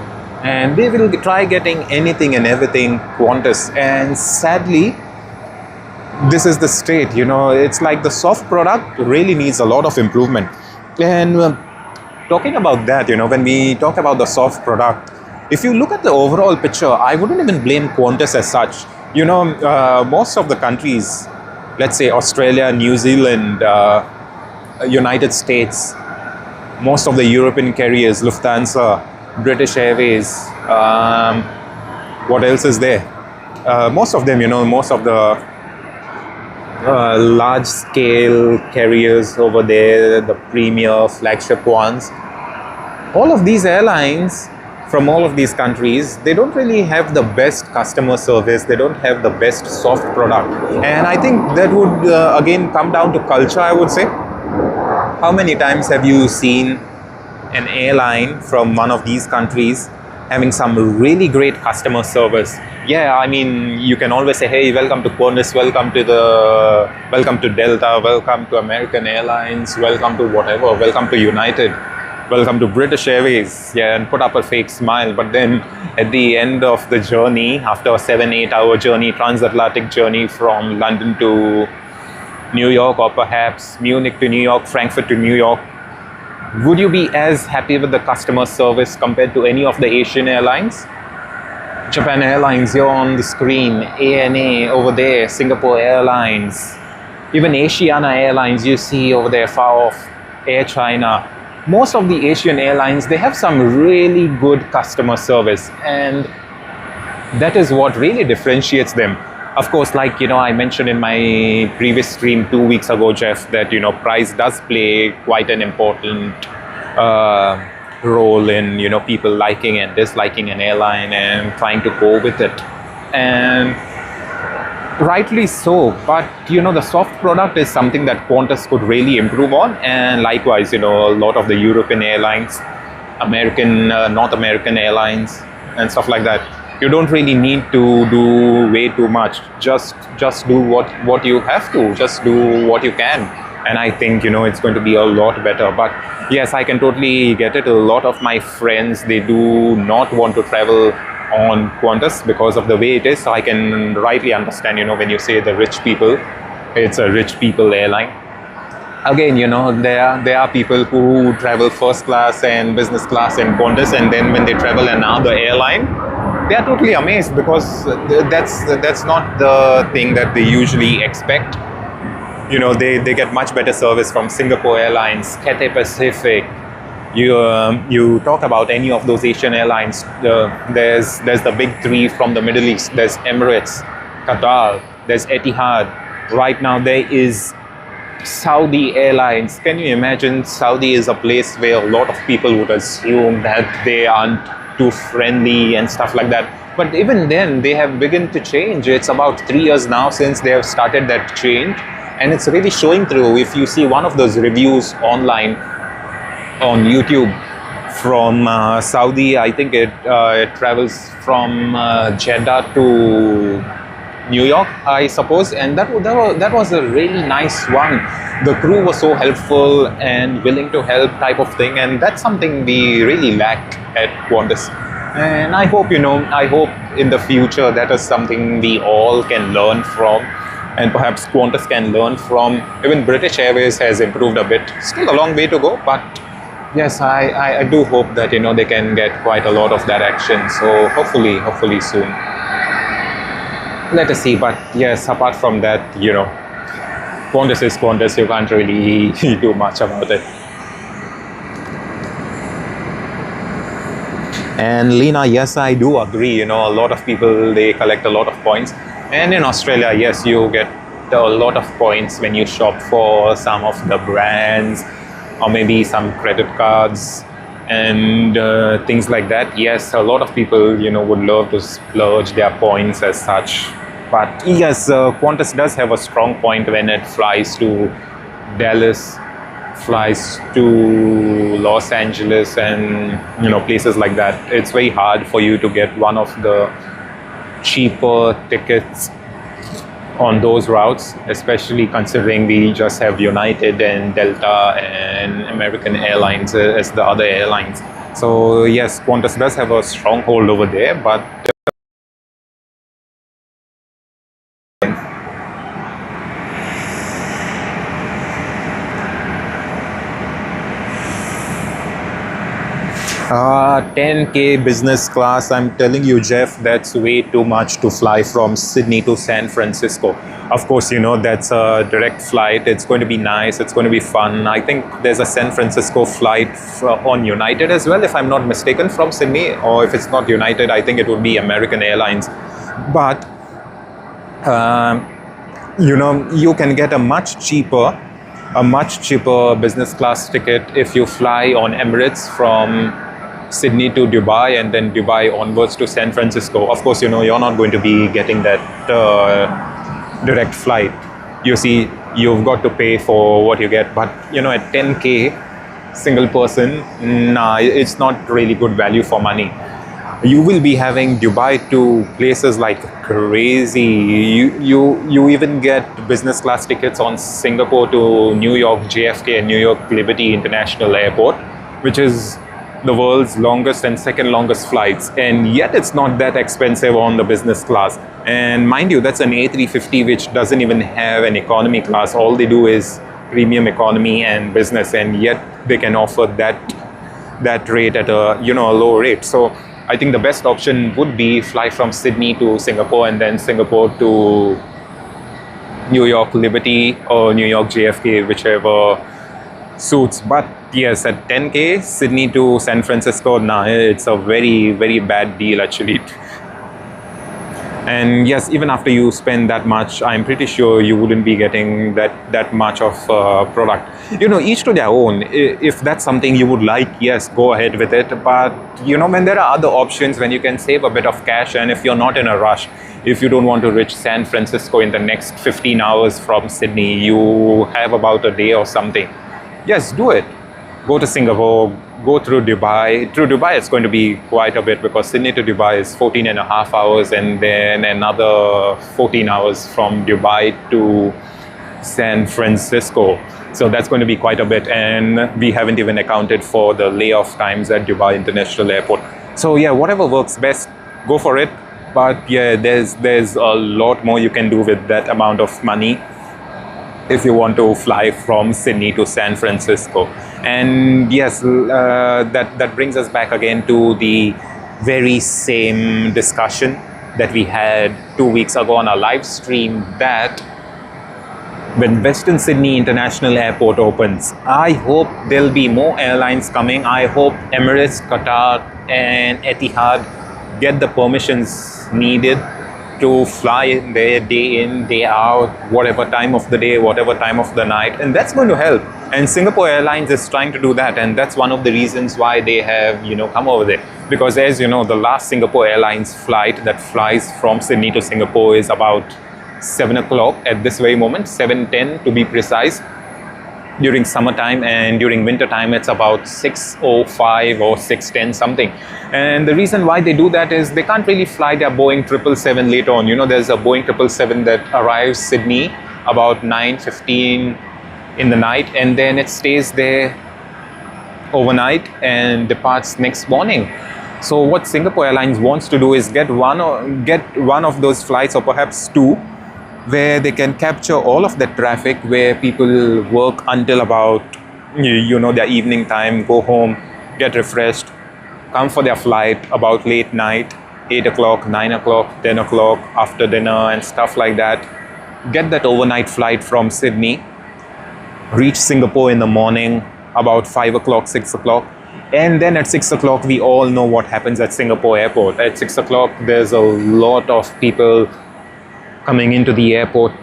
and they will try getting anything and everything Qantas. And sadly, this is the state. It's like the soft product really needs a lot of improvement. And talking about that, when we talk about the soft product, if you look at the overall picture, I wouldn't even blame Qantas as such. Most of the countries, let's say Australia, New Zealand, United States, most of the European carriers, Lufthansa, British Airways, what else is there? Most of them, most of the large scale carriers over there, the premier flagship ones, all of these airlines from all of these countries, they don't really have the best customer service. They don't have the best soft product. And I think that would again come down to culture, I would say. How many times have you seen an airline from one of these countries having some really great customer service? Yeah, I mean, you can always say, hey, welcome to Qantas, welcome to Delta, welcome to American Airlines, welcome to whatever, welcome to United, welcome to British Airways, yeah, and put up a fake smile. But then at the end of the journey, after a 7-8 hour journey, transatlantic journey from London to New York, or perhaps Munich to New York, Frankfurt to New York, would you be as happy with the customer service compared to any of the Asian airlines? Japan Airlines, you're on the screen, ANA over there, Singapore Airlines, even Asiana Airlines you see over there far off, Air China. Most of the Asian airlines, they have some really good customer service, and that is what really differentiates them. Of course, like I mentioned in my previous stream 2 weeks ago, Jeff, that price does play quite an important role in people liking and disliking an airline and trying to go with it, and rightly so. But the soft product is something that Qantas could really improve on, and likewise a lot of the European airlines, North American airlines and stuff like that. You don't really need to do way too much. Just do what you have to. Just do what you can. And I think, it's going to be a lot better. But yes, I can totally get it. A lot of my friends, they do not want to travel on Qantas because of the way it is. So I can rightly understand, when you say the rich people, it's a rich people airline. Again, there are people who travel first class and business class in Qantas, and then when they travel another airline, they are totally amazed because that's not the thing that they usually expect. They get much better service from Singapore Airlines, Cathay Pacific. You talk about any of those Asian airlines, there's the big three from the Middle East. There's Emirates, Qatar, there's Etihad. Right now there is Saudi Airlines. Can you imagine? Saudi is a place where a lot of people would assume that they aren't too friendly and stuff like that. But even then, they have begun to change. It's about 3 years now since they have started that change, and it's really showing through. If you see one of those reviews online on YouTube from Saudi, I think it travels from Jeddah to New York, I suppose, and that was a really nice one. The crew was so helpful and willing to help, type of thing, and that's something we really lacked at Qantas. And I hope in the future that is something we all can learn from, and perhaps Qantas can learn from. Even British Airways has improved a bit. Still a long way to go, but yes, I do hope that, you know, they can get quite a lot of that action. So hopefully soon. Let us see. But yes, apart from that, you know, Qantas is Qantas. You can't really do much about it. And Lena, yes, I do agree. You know, a lot of people, they collect a lot of points. And in Australia, yes, you get a lot of points when you shop for some of the brands or maybe some credit cards and things like that. Yes, a lot of people, you know, would love to splurge their points as such. But yes, Qantas does have a strong point when it flies to Dallas, flies to Los Angeles, and, you know, places like that. It's very hard for you to get one of the cheaper tickets on those routes, especially considering we just have United and Delta and American Airlines as the other airlines. So yes, Qantas does have a stronghold over there, but $10K business class, I'm telling you, Jeff, that's way too much to fly from Sydney to San Francisco. Of course, you know, that's a direct flight. It's going to be nice. It's going to be fun. I think there's a San Francisco flight on United as well, if I'm not mistaken, from Sydney. Or if it's not United, I think it would be American Airlines. But, you know, you can get a much cheaper business class ticket if you fly on Emirates from Sydney to Dubai and then Dubai onwards to San Francisco. Of course, you know, you're not going to be getting that direct flight. You see, you've got to pay for what you get. But, you know, at 10K single person, nah, it's not really good value for money. You will be having Dubai to places like crazy. You even get business class tickets on Singapore to New York JFK and New York Liberty International Airport, which is the world's longest and second longest flights, and yet it's not that expensive on the business class. And mind you, that's an A350 which doesn't even have an economy class. All they do is premium economy and business, and yet they can offer that rate at a, you know, a low rate. So I think the best option would be fly from Sydney to Singapore and then Singapore to New York Liberty or New York JFK, whichever suits. But yes, at 10K, Sydney to San Francisco, nah, it's a very, very bad deal actually. And yes, even after you spend that much, I'm pretty sure you wouldn't be getting that much of product. You know, each to their own. If that's something you would like, yes, go ahead with it. But, you know, when there are other options, when you can save a bit of cash, and if you're not in a rush, if you don't want to reach San Francisco in the next 15 hours from Sydney, you have about a day or something, yes, do it. Go to Singapore, go through Dubai. Through Dubai, it's going to be quite a bit because Sydney to Dubai is 14 and a half hours, and then another 14 hours from Dubai to San Francisco. So that's going to be quite a bit, and we haven't even accounted for the layoff times at Dubai International Airport. So yeah, whatever works best, go for it. But yeah, there's a lot more you can do with that amount of money if you want to fly from Sydney to San Francisco. And yes, that brings us back again to the very same discussion that we had 2 weeks ago on our live stream, that when Western Sydney International Airport opens, I hope there'll be more airlines coming. I hope Emirates, Qatar and Etihad get the permissions needed to fly in there day in, day out, whatever time of the day, whatever time of the night, and that's going to help. And Singapore Airlines is trying to do that, and that's one of the reasons why they have, you know, come over there. Because as you know, the last Singapore Airlines flight that flies from Sydney to Singapore is about 7 o'clock at this very moment, 7:10 to be precise, during summertime, and during winter time it's about 6:05 or 6:10 something. And the reason why they do that is they can't really fly their Boeing 777 later on. You know, there's a Boeing 777 that arrives Sydney about 9:15 in the night, and then it stays there overnight and departs next morning. So what Singapore Airlines wants to do is get one of those flights, or perhaps two, where they can capture all of that traffic, where people work until about their evening time, go home, get refreshed, come for their flight about late night, 8 o'clock, 9 o'clock, 10 o'clock, after dinner and stuff like that. Get that overnight flight from Sydney, reach Singapore in the morning about 5 o'clock, 6 o'clock. And then at 6 o'clock, we all know what happens at Singapore Airport. At 6 o'clock, there's a lot of people coming into the airport,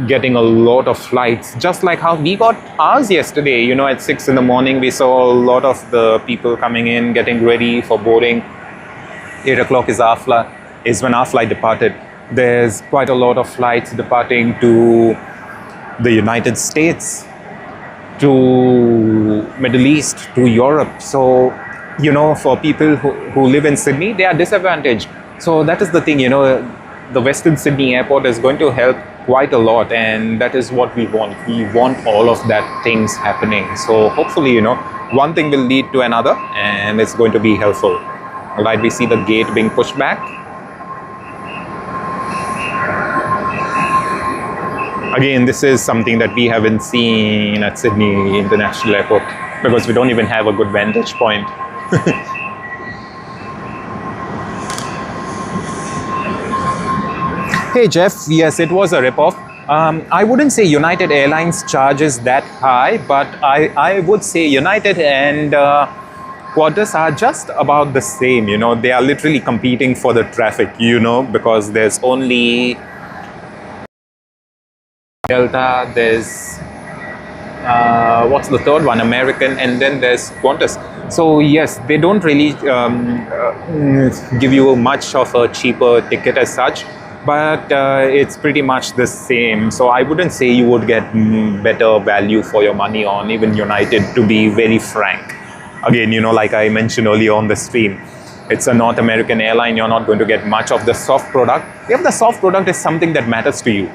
getting a lot of flights, just like how we got ours yesterday. At 6 in the morning, we saw a lot of the people coming in, getting ready for boarding. 8 o'clock is when our flight departed. There's quite a lot of flights departing to the United States, to Middle East, to Europe. So, for people who live in Sydney, they are disadvantaged. So that is the thing, the Western Sydney Airport is going to help quite a lot, and that is what we want. We want all of that things happening. So hopefully, one thing will lead to another, and it's going to be helpful. All right, we see the gate being pushed back. Again, this is something that we haven't seen at Sydney International Airport because we don't even have a good vantage point. Hey Jeff, yes, it was a ripoff. I wouldn't say United Airlines charges that high, but I would say United and Qantas are just about the same. They are literally competing for the traffic, because there's only Delta, there's what's the third one? American, and then there's Qantas. So yes, they don't really give you much of a cheaper ticket as such, but it's pretty much the same. So I wouldn't say you would get better value for your money on even United, to be very frank. Again, like I mentioned earlier on the stream, it's a North American airline. You're not going to get much of the soft product. If the soft product is something that matters to you,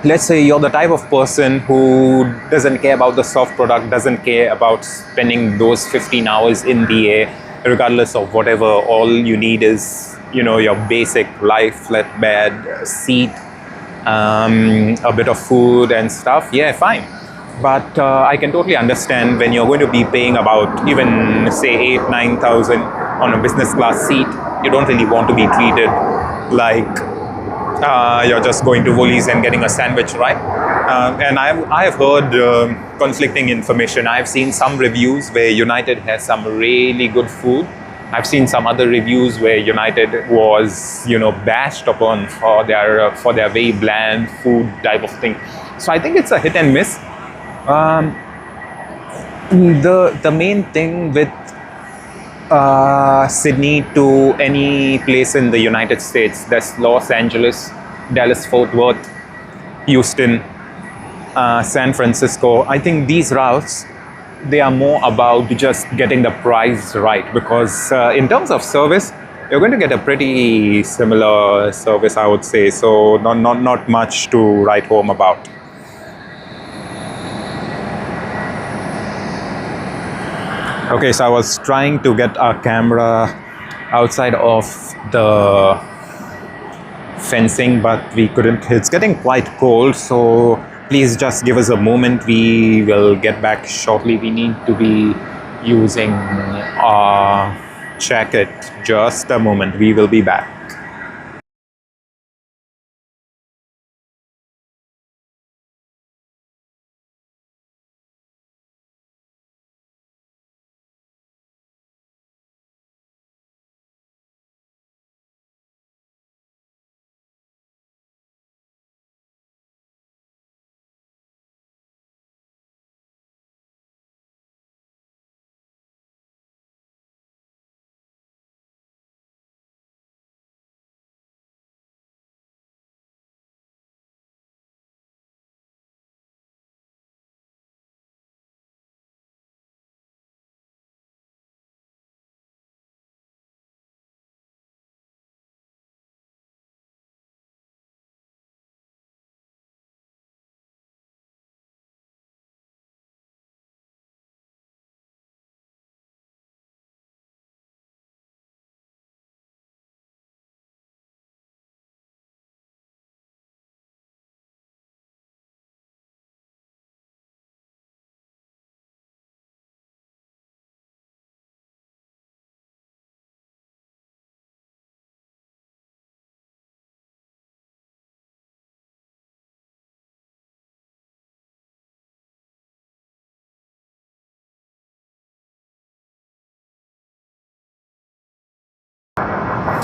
let's say you're the type of person who doesn't care about the soft product, doesn't care about spending those 15 hours in the air, regardless of whatever. All you need is, your basic lie flat bed, seat, a bit of food and stuff. Yeah, fine. But I can totally understand when you're going to be paying about even say 8,000-9,000 on a business class seat, you don't really want to be treated like you're just going to Woolies and getting a sandwich, right? And I've heard conflicting information. I've seen some reviews where United has some really good food. I've seen some other reviews where United was, bashed upon for their very bland food type of thing. So I think it's a hit and miss. The main thing with Sydney to any place in the United States, that's Los Angeles, Dallas, Fort Worth, Houston, San Francisco. I think these routes, they are more about just getting the price right, because in terms of service, you're going to get a pretty similar service, I would say. So not much to write home about. Okay, so I was trying to get our camera outside of the fencing, but we couldn't. It's getting quite cold, so please just give us a moment. We will get back shortly. We need to be using our jacket. Just a moment. We will be back.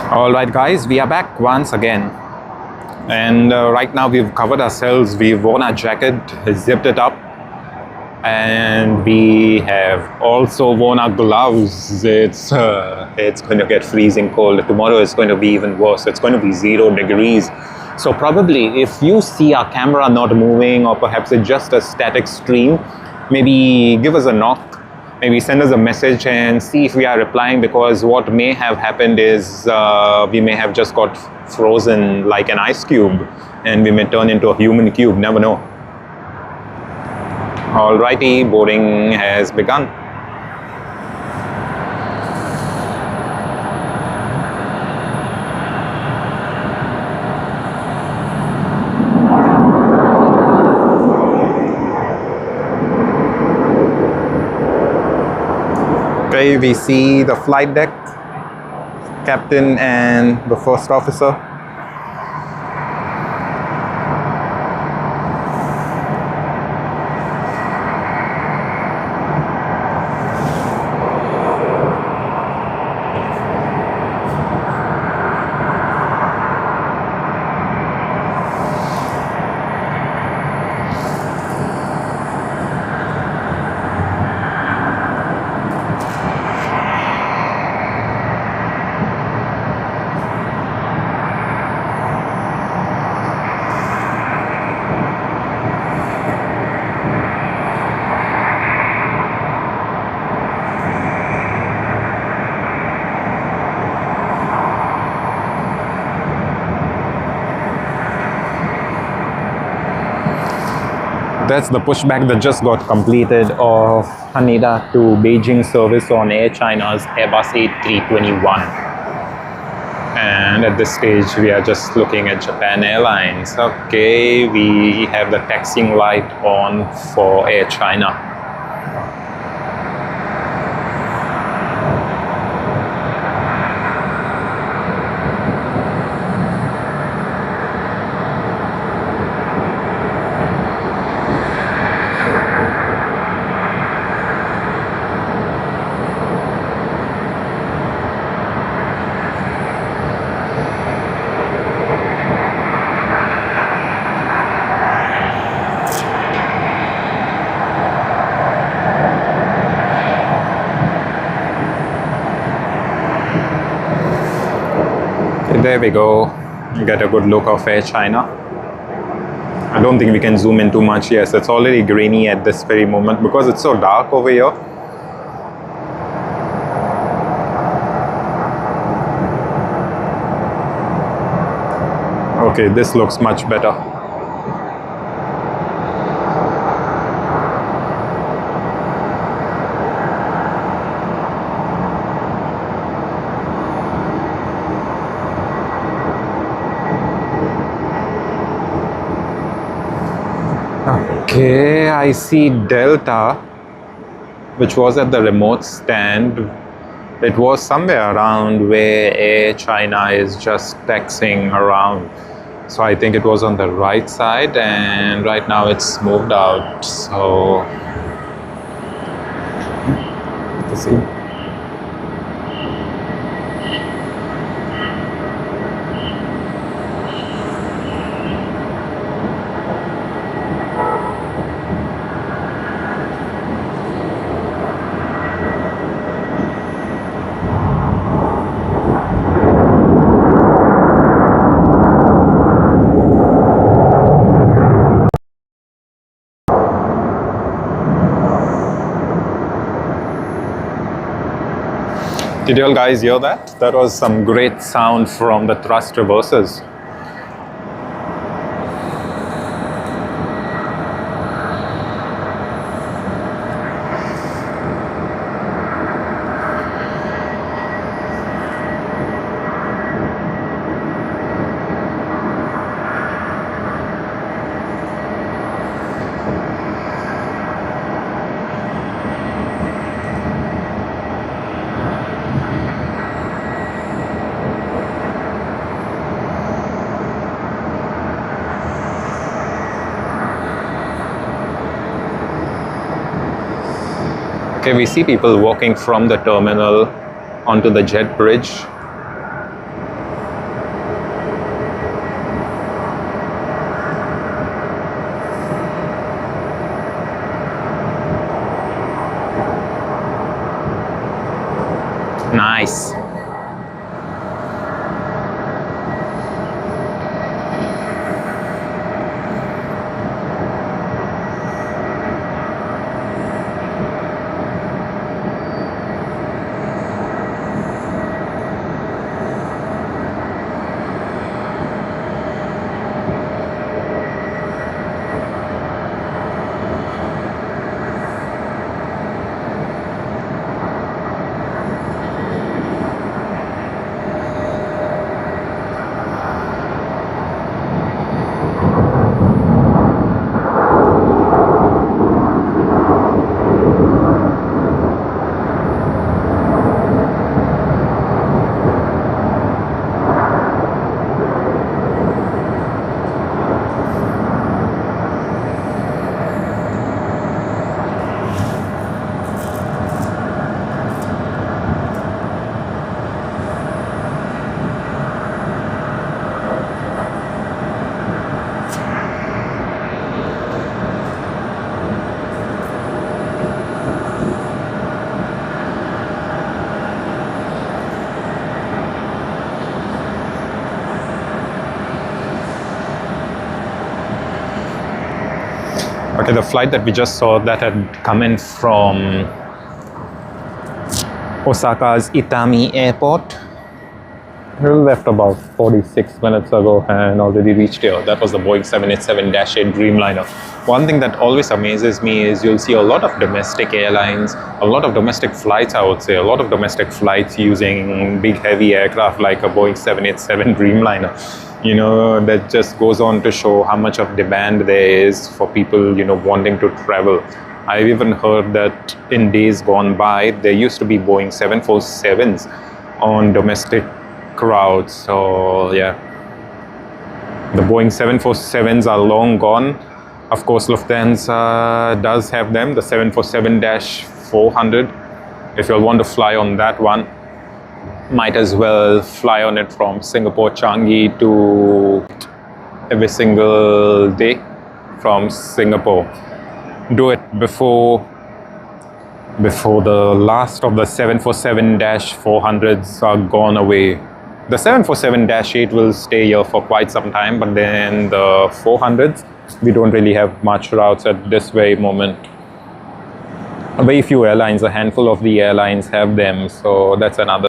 Alright guys, we are back once again, and right now we've covered ourselves, we've worn our jacket, zipped it up, and we have also worn our gloves. It's going to get freezing cold. Tomorrow is going to be even worse. It's going to be 0 degrees. So probably if you see our camera not moving, or perhaps it's just a static stream, maybe give us a knock. Maybe send us a message and see if we are replying, because what may have happened is we may have just got frozen like an ice cube and we may turn into a human cube, never know. Alrighty, boarding has begun. Okay, we see the flight deck, captain and the first officer. That's the pushback that just got completed of Haneda to Beijing service on Air China's Airbus A321. And at this stage, we are just looking at Japan Airlines. Okay, we have the taxiing light on for Air China. There we go. Get a good look of Air China. I don't think we can zoom in too much. Yes, it's already grainy at this very moment because it's so dark over here. Okay, this looks much better. Okay, I see Delta, which was at the remote stand. It was somewhere around where Air China is just taxiing around. So I think it was on the right side, and right now it's moved out. So let's see. Did you all guys hear that? That was some great sound from the thrust reversers. Okay, we see people walking from the terminal onto the jet bridge. Nice. Okay, the flight that we just saw that had come in from Osaka's Itami Airport. We left about 46 minutes ago and already reached here. That was the Boeing 787-8 Dreamliner. One thing that always amazes me is you'll see a lot of domestic airlines, a lot of domestic flights, I would say, a lot of domestic flights using big heavy aircraft like a Boeing 787 Dreamliner. You know, that just goes on to show how much of demand there is for people, you know, wanting to travel. I've even heard that in days gone by, there used to be Boeing 747s on domestic routes. So yeah, the Boeing 747s are long gone. Of course, Lufthansa does have them, the 747-400. If you'll want to fly on that one, might as well fly on it from Singapore Changi to every single day from Singapore. Do it before the last of the 747-400s are gone away. The 747-8 will stay here for quite some time, but then the 400s, we don't really have much routes at this very moment. Very few airlines, a handful of the airlines have them, so that's another.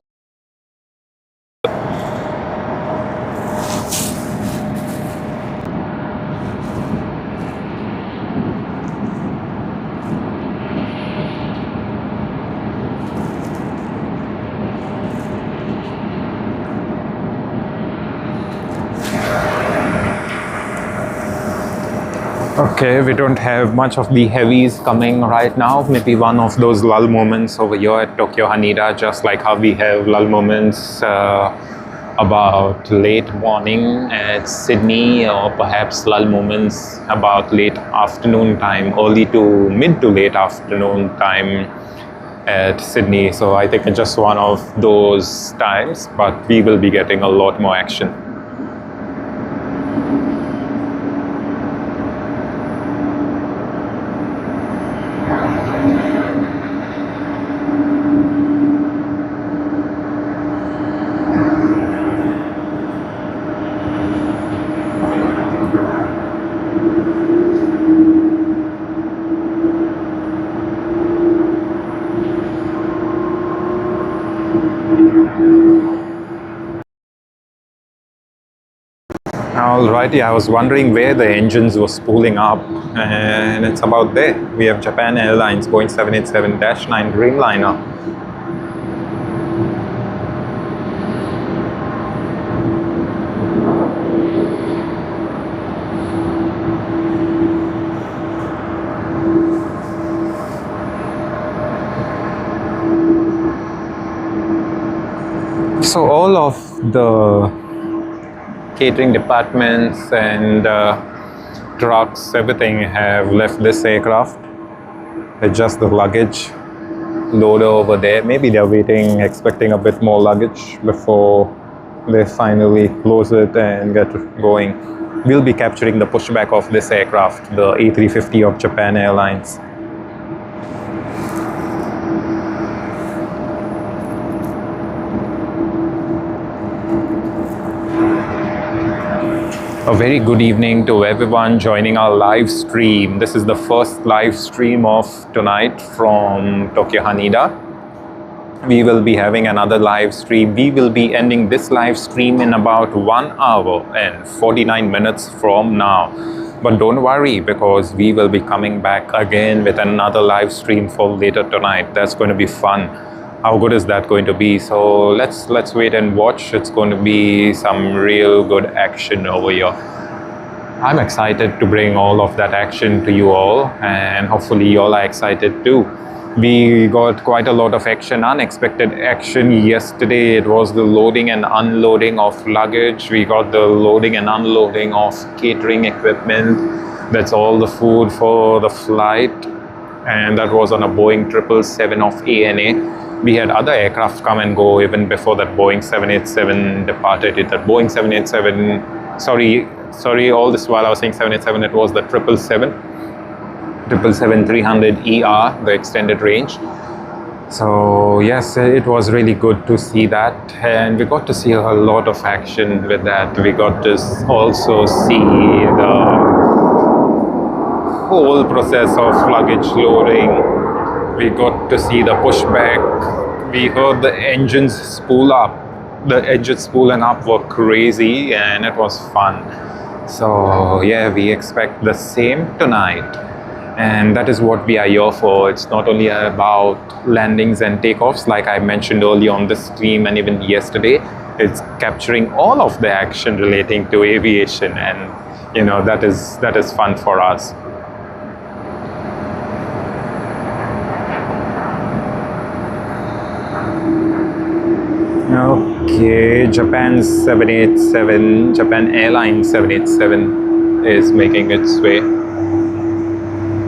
Okay, we don't have much of the heavies coming right now. Maybe one of those lull moments over here at Tokyo Haneda, just like how we have lull moments about late morning at Sydney, or perhaps lull moments about late afternoon time, early to mid to late afternoon time at Sydney. So I think it's just one of those times, but we will be getting a lot more action. Alrighty, I was wondering where the engines were spooling up, and it's about there. We have Japan Airlines Boeing 787-9 Dreamliner. So all of the catering departments and trucks, everything have left this aircraft. It's just the luggage loader over there. Maybe they're waiting, expecting a bit more luggage before they finally close it and get going. We'll be capturing the pushback of this aircraft, the A350 of Japan Airlines. A very good evening to everyone joining our live stream. This is the first live stream of tonight from Tokyo Haneda. We will be having another live stream. We will be ending this live stream in about 1 hour and 49 minutes from now. But don't worry, because we will be coming back again with another live stream for later tonight. That's going to be fun. How good is that going to be? So let's wait and watch. It's going to be some real good action over here. I'm excited to bring all of that action to you all, and hopefully you all are excited too. We got quite a lot of action, unexpected action yesterday. It was the loading and unloading of luggage. We got the loading and unloading of catering equipment. That's all the food for the flight, and that was on a Boeing 777 of ANA. We had other aircraft come and go even before that Boeing 787 departed. That Boeing 787, sorry, all this while I was saying 787, it was the 777-300ER, the extended range. So yes, it was really good to see that, and we got to see a lot of action with that. We got to also see the whole process of luggage loading. We got to see the pushback. We heard the engines spool up. The engines spooling up were crazy, and it was fun. So yeah, we expect the same tonight. And that is what we are here for. It's not only about landings and takeoffs, like I mentioned earlier on the stream and even yesterday. It's capturing all of the action relating to aviation, and you know, that is fun for us. Okay, Japan Airlines 787 is making its way.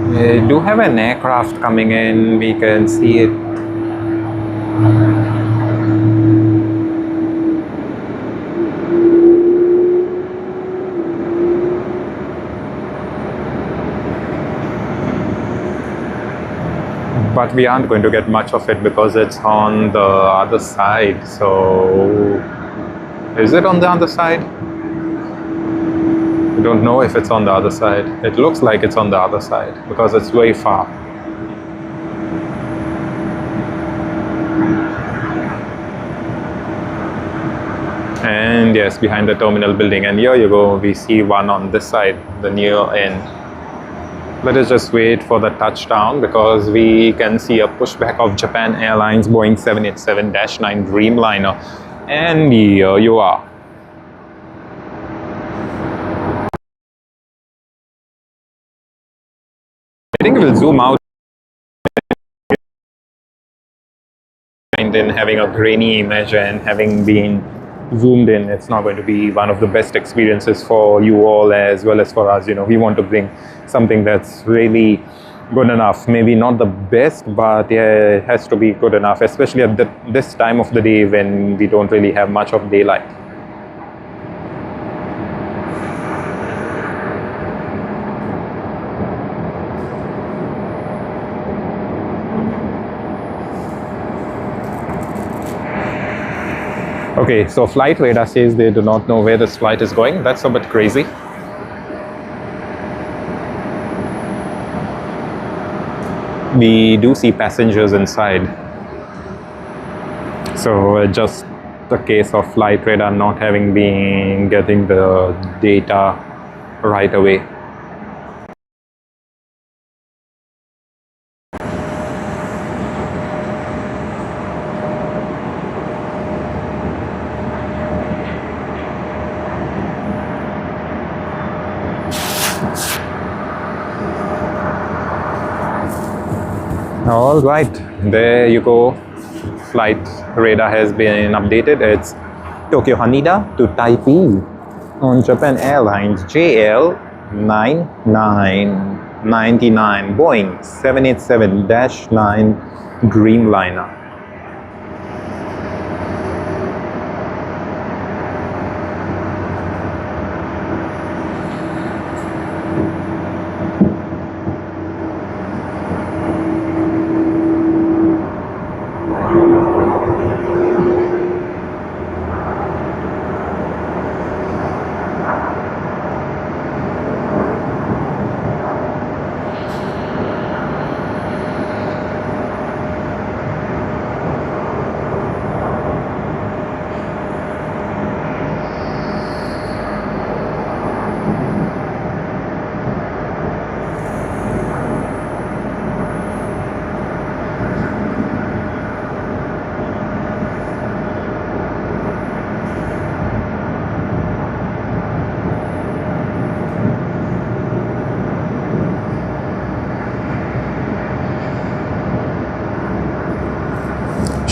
We do have an aircraft coming in, we can see it. But we aren't going to get much of it because it's on the other side. So, is it on the other side? I don't know if it's on the other side. It looks like it's on the other side because it's very far. And yes, behind the terminal building. And here you go, we see one on this side, the near end. Let us just wait for the touchdown, because we can see a pushback of Japan Airlines Boeing 787-9 Dreamliner. And here you are. I think we'll zoom out and then having a grainy image and having been zoomed in, it's not going to be one of the best experiences for you all as well as for us. You know, we want to bring something that's really good enough. Maybe not the best, but yeah, it has to be good enough, especially at this time of the day when we don't really have much of daylight. Okay, so flight radar says they do not know where this flight is going. That's a bit crazy. We do see passengers inside. So just the case of flight radar not having been getting the data right away. All right, there you go. Flight radar has been updated. It's Tokyo Haneda to Taipei on Japan Airlines JL9999 Boeing 787-9 Dreamliner.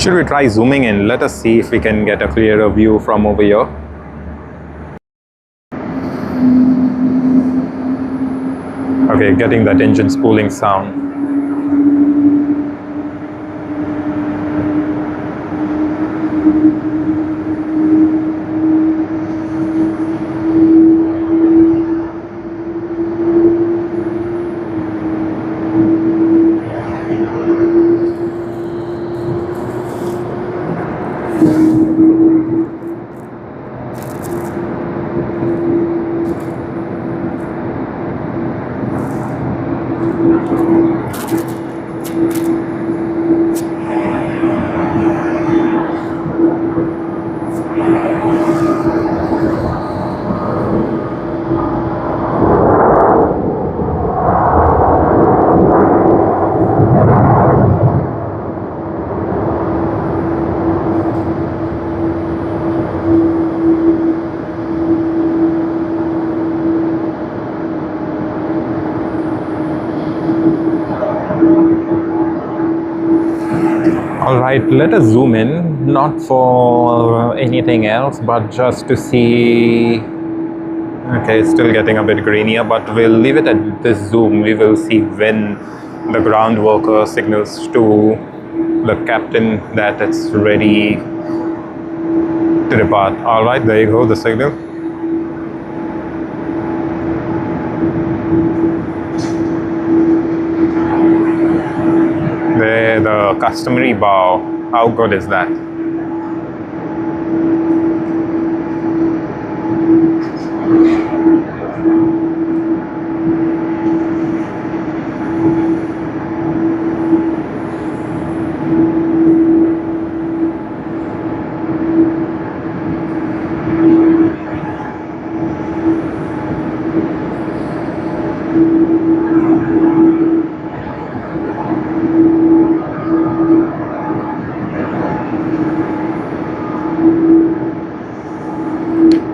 Should we try zooming in? Let us see if we can get a clearer view from over here. Okay, getting that engine spooling sound. Alright, let us zoom in, not for anything else, but just to see. Okay, it's still getting a bit grainier, but we'll leave it at this zoom. We will see when the ground worker signals to the captain that it's ready to depart. Alright, there you go, the signal. There, the customary bow. How good is that?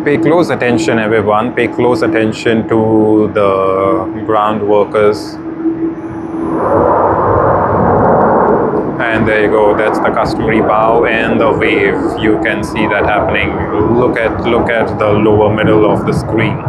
Pay close attention, everyone. Pay close attention to the ground workers. And there you go. That's the customary bow and the wave. You can see that happening. Look at the lower middle of the screen.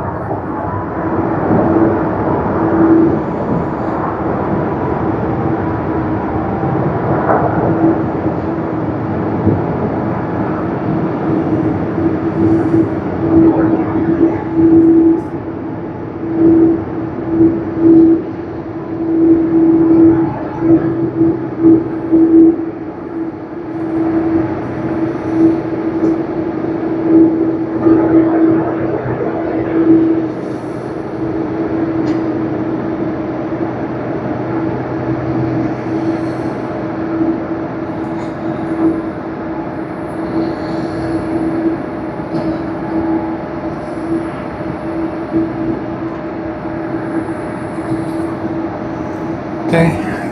Okay,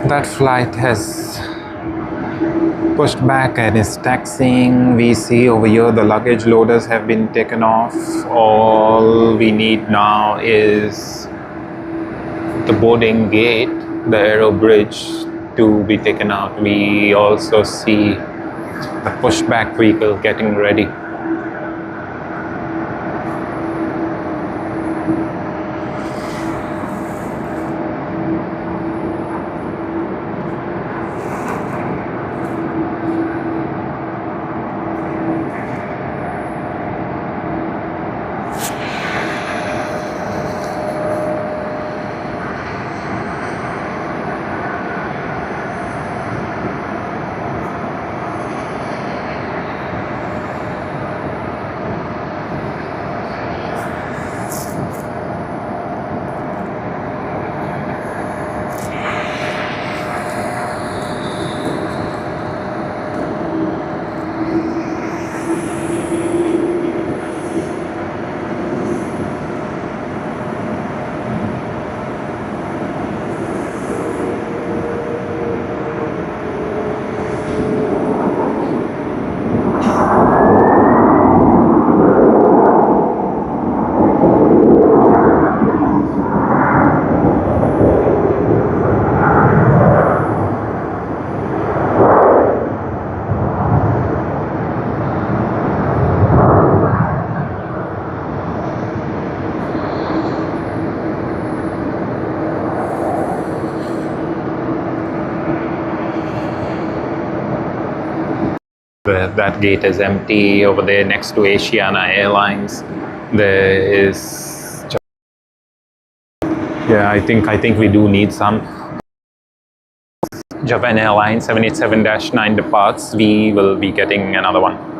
that flight has pushed back and is taxiing. We see over here the luggage loaders have been taken off. All we need now is the boarding gate, the aero bridge, to be taken out. We also see the pushback vehicle getting ready. that gate is empty. Over there next to Asiana Airlines, there is... Yeah, I think we do need some. Japan Airlines 787-9 departs. We will be getting another one.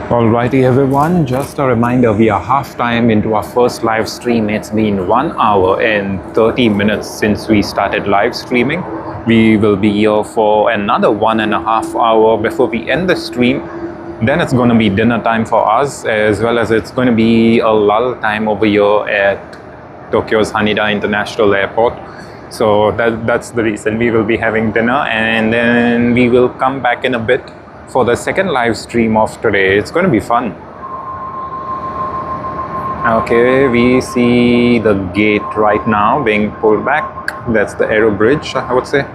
Alrighty everyone, just a reminder, we are half time into our first live stream. It's been 1 hour and 30 minutes since we started live streaming. We will be here for another 1.5 hours before we end the stream. Then it's going to be dinner time for us, as well as it's going to be a lull time over here at Tokyo's Haneda International Airport. So that's the reason. We will be having dinner and then we will come back in a bit for the second live stream of today. It's going to be fun. Okay, we see the gate right now being pulled back. That's the aero bridge, I would say.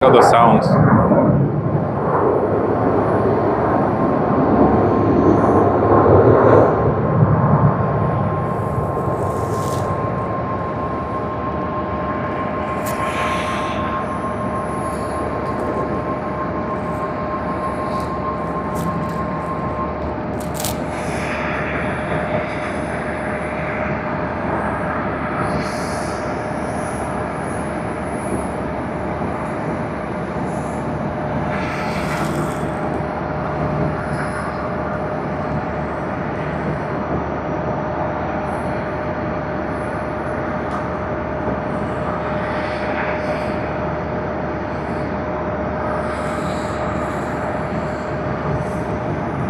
The sounds.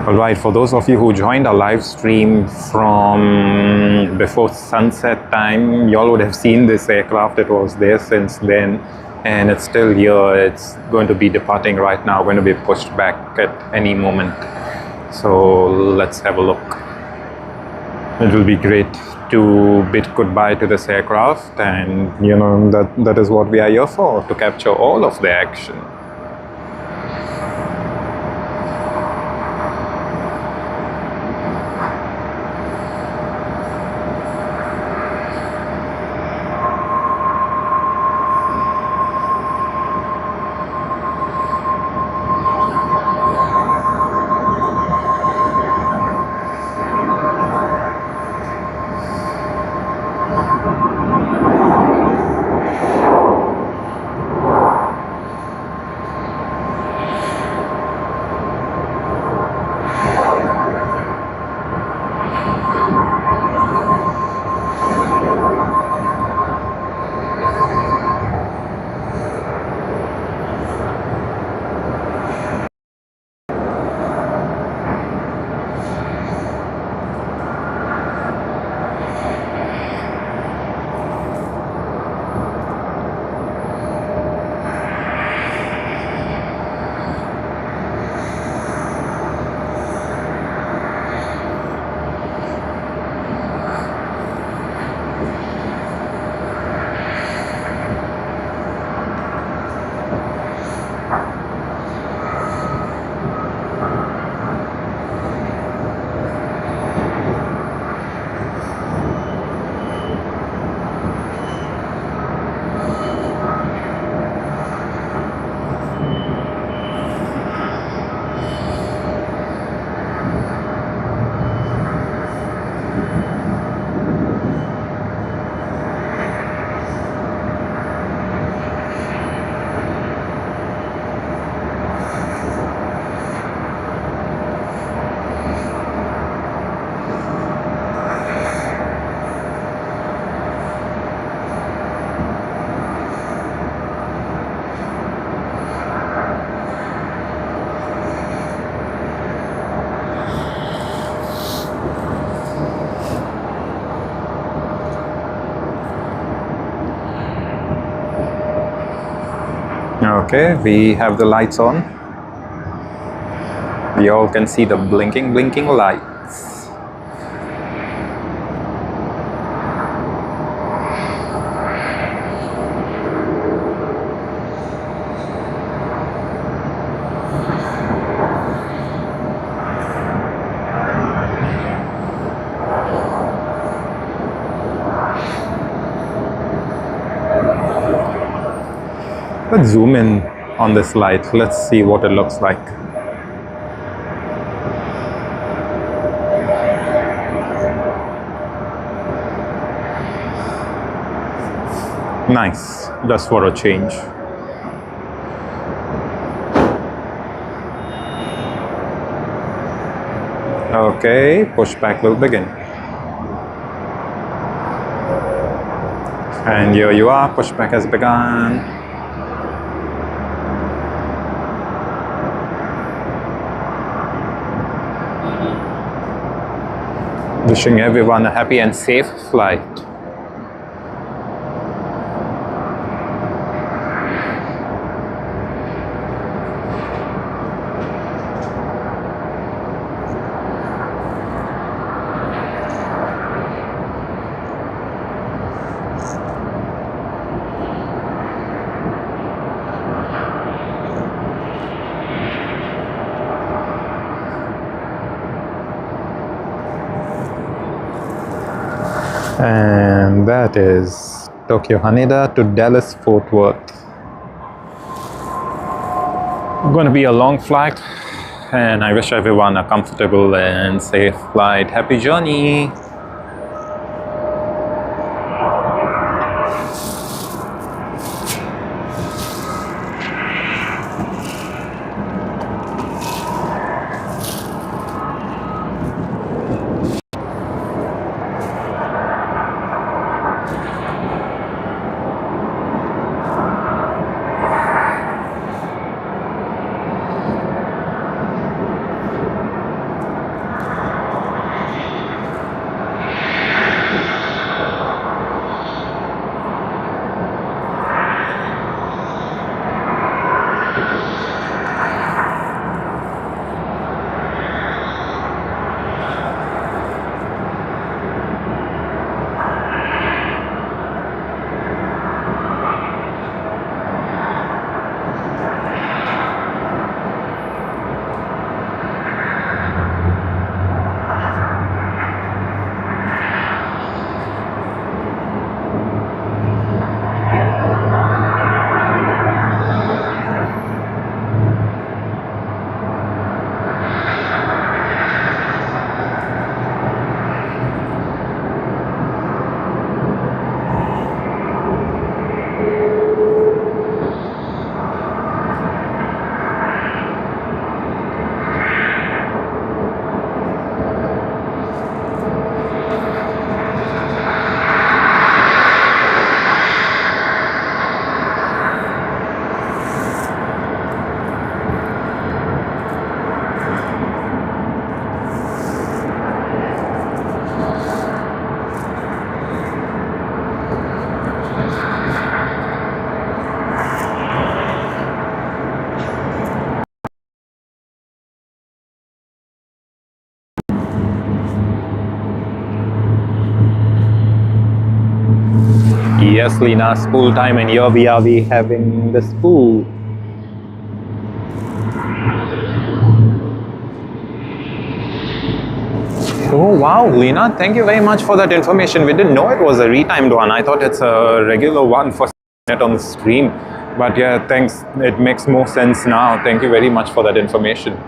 Alright, for those of you who joined our live stream from before sunset time, y'all would have seen this aircraft. It was there since then, and it's still here. It's going to be departing right now, going to be pushed back at any moment. So let's have a look. It will be great to bid goodbye to this aircraft, and you know that is what we are here for, to capture all of the action. Okay, we have the lights on. We all can see the blinking lights. Let's zoom in on this light. Let's see what it looks like. Nice, just for a change. Okay, pushback will begin. And here you are, pushback has begun. Wishing everyone a happy and safe flight. And that is Tokyo Haneda to Dallas Fort Worth. Going to be a long flight, and I wish everyone a comfortable and safe flight. Happy journey! Yes, Lena, spool time, and here we are having the spool. Oh wow, Lena, thank you very much for that information. We didn't know it was a retimed one. I thought it's a regular one for it on the stream. But yeah, thanks. It makes more sense now. Thank you very much for that information.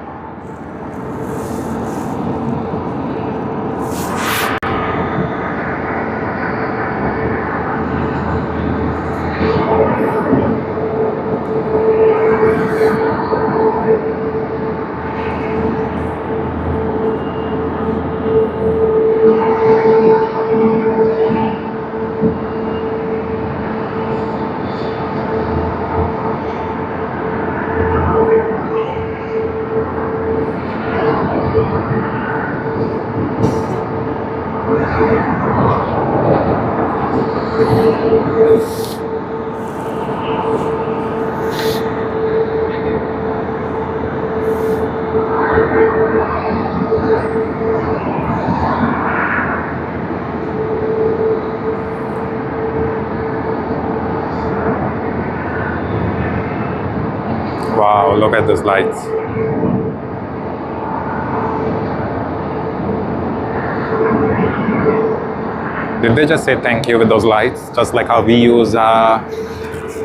Wow, look at those lights. Did they just say thank you with those lights? Just like how we use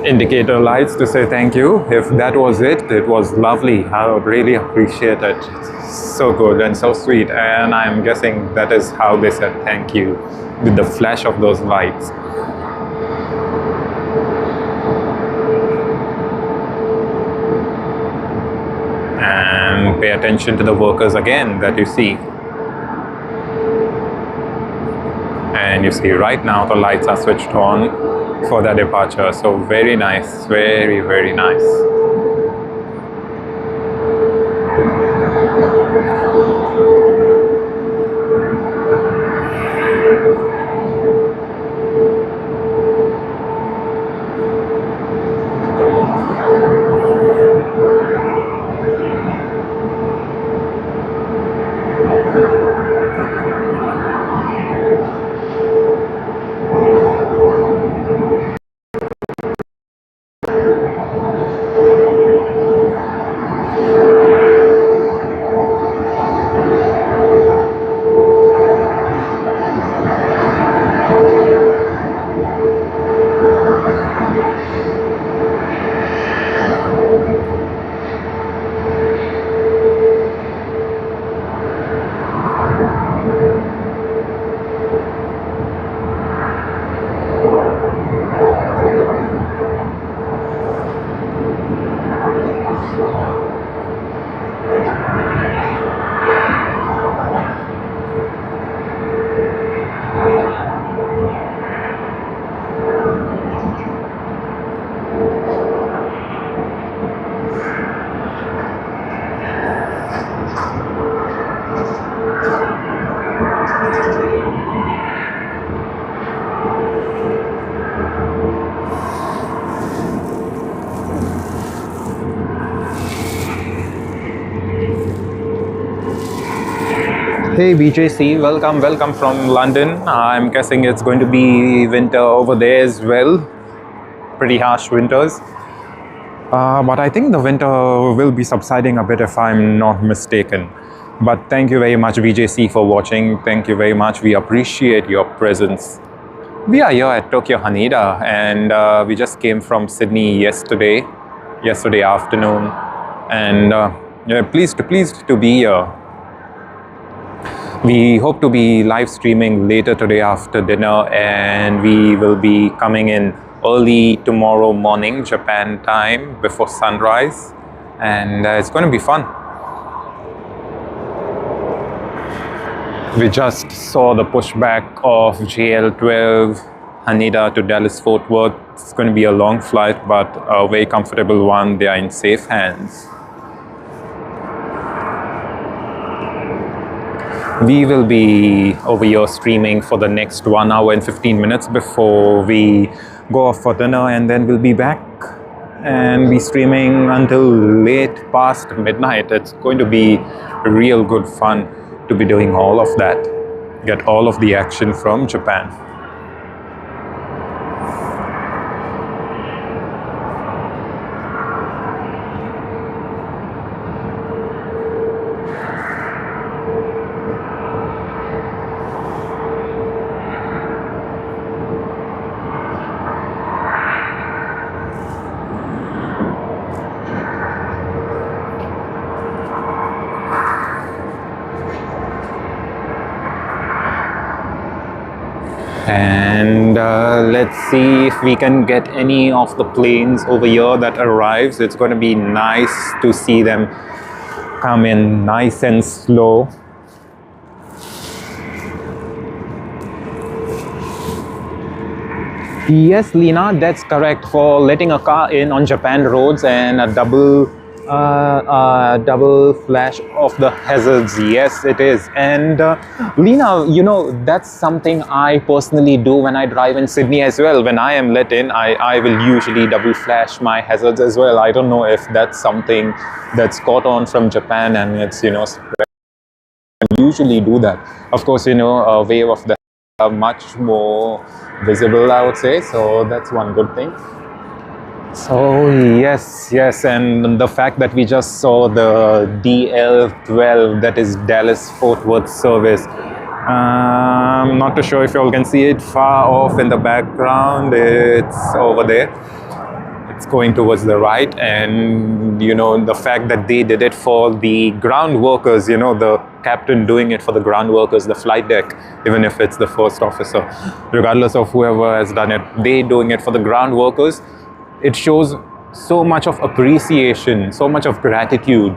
indicator lights to say thank you. If that was it, it was lovely. I would really appreciate it. It's so good and so sweet. And I'm guessing that is how they said thank you, with the flash of those lights. And pay attention to the workers again that you see. And you see right now the lights are switched on for the departure. So very nice, very, very nice. Hey BJC, welcome from London. I'm guessing it's going to be winter over there as well. Pretty harsh winters. But I think the winter will be subsiding a bit if I'm not mistaken. But thank you very much BJC for watching. Thank you very much. We appreciate your presence. We are here at Tokyo Haneda, and we just came from Sydney yesterday afternoon. And yeah, pleased to be here. We hope to be live streaming later today after dinner, and we will be coming in early tomorrow morning, Japan time, before sunrise, and it's going to be fun. We just saw the pushback of JL12 Haneda to Dallas Fort Worth. It's going to be a long flight, but a very comfortable one. They are in safe hands. We will be over here streaming for the next 1 hour and 15 minutes before we go off for dinner, and then we'll be back and be streaming until late past midnight. It's going to be real good fun to be doing all of that, get all of the action from Japan. And let's see if we can get any of the planes over here that arrives. It's going to be nice to see them come in nice and slow. Yes, Lena, that's correct. For letting a car in on Japan roads and a double flash of the hazards. Yes, it is. And Lena, you know, that's something I personally do when I drive in Sydney as well. When I am let in, I will usually double flash my hazards as well. I don't know if that's something that's caught on from Japan and it's, you know, I usually do that. Of course, you know, a wave of the are much more visible, I would say. So that's one good thing. So yes, and the fact that we just saw the DL12, that is Dallas Fort Worth service. I'm not too sure if you all can see it far off in the background. It's over there. It's going towards the right, and you know, the fact that they did it for the ground workers, you know, the captain doing it for the ground workers, the flight deck, even if it's the first officer, regardless of whoever has done it, they doing it for the ground workers. It shows so much of appreciation, so much of gratitude.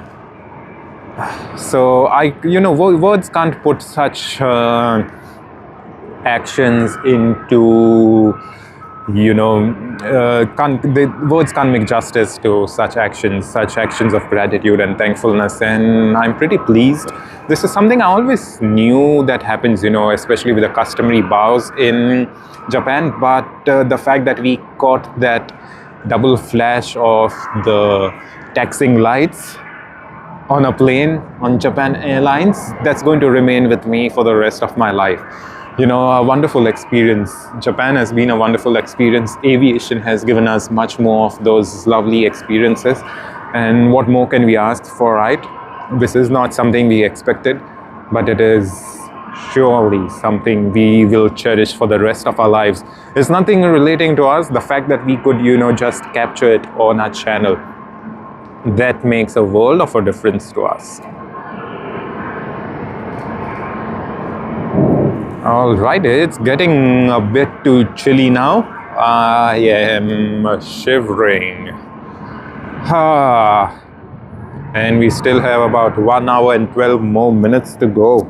So you know, words can't put such actions into, you know, words can't make justice to such actions of gratitude and thankfulness. And I'm pretty pleased. This is something I always knew that happens, you know, especially with the customary bows in Japan. But the fact that we caught that double flash of the taxiing lights on a plane on Japan Airlines, that's going to remain with me for the rest of my life. You know, a wonderful experience. Japan has been a wonderful experience. Aviation has given us much more of those lovely experiences. And what more can we ask for, right? This is not something we expected, but it is surely something we will cherish for the rest of our lives. It's nothing relating to us. The fact that we could, you know, just capture it on our channel, that makes a world of a difference to us. All right, it's getting a bit too chilly now. I am shivering. And we still have about 1 hour and 12 more minutes to go.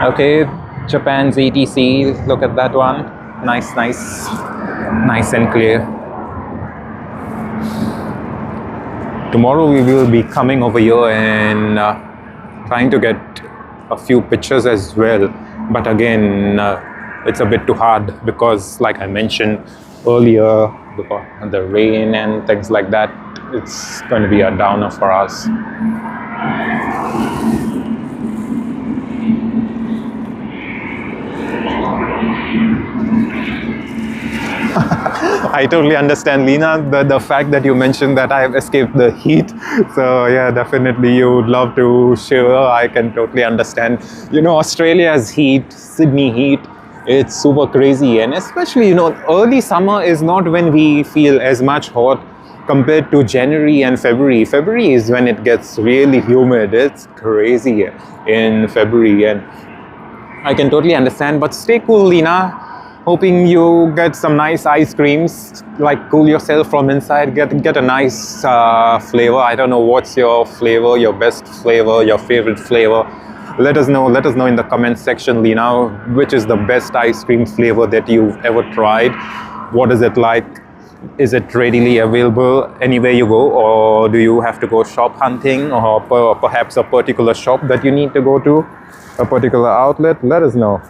Okay, Japan's ATC, look at that one. Nice and clear. Tomorrow we will be coming over here and trying to get a few pictures as well, but again, it's a bit too hard because, like I mentioned earlier, because of the rain and things like that, it's going to be a downer for us. I totally understand, Lena, the fact that you mentioned that I have escaped the heat. So yeah, definitely you would love to shiver. I can totally understand. You know, Australia's heat, Sydney heat, it's super crazy. And especially, you know, early summer is not when we feel as much hot compared to January and February. February is when it gets really humid. It's crazy in February. And I can totally understand. But stay cool, Lena. Hoping you get some nice ice creams, like cool yourself from inside, get a nice flavor. I don't know what's your flavor, your best flavor, your favorite flavor. Let us know in the comment section, Lena, which is the best ice cream flavor that you've ever tried. What is it like? Is it readily available anywhere you go, or do you have to go shop hunting, or perhaps a particular shop that you need to go to, a particular outlet? Let us know.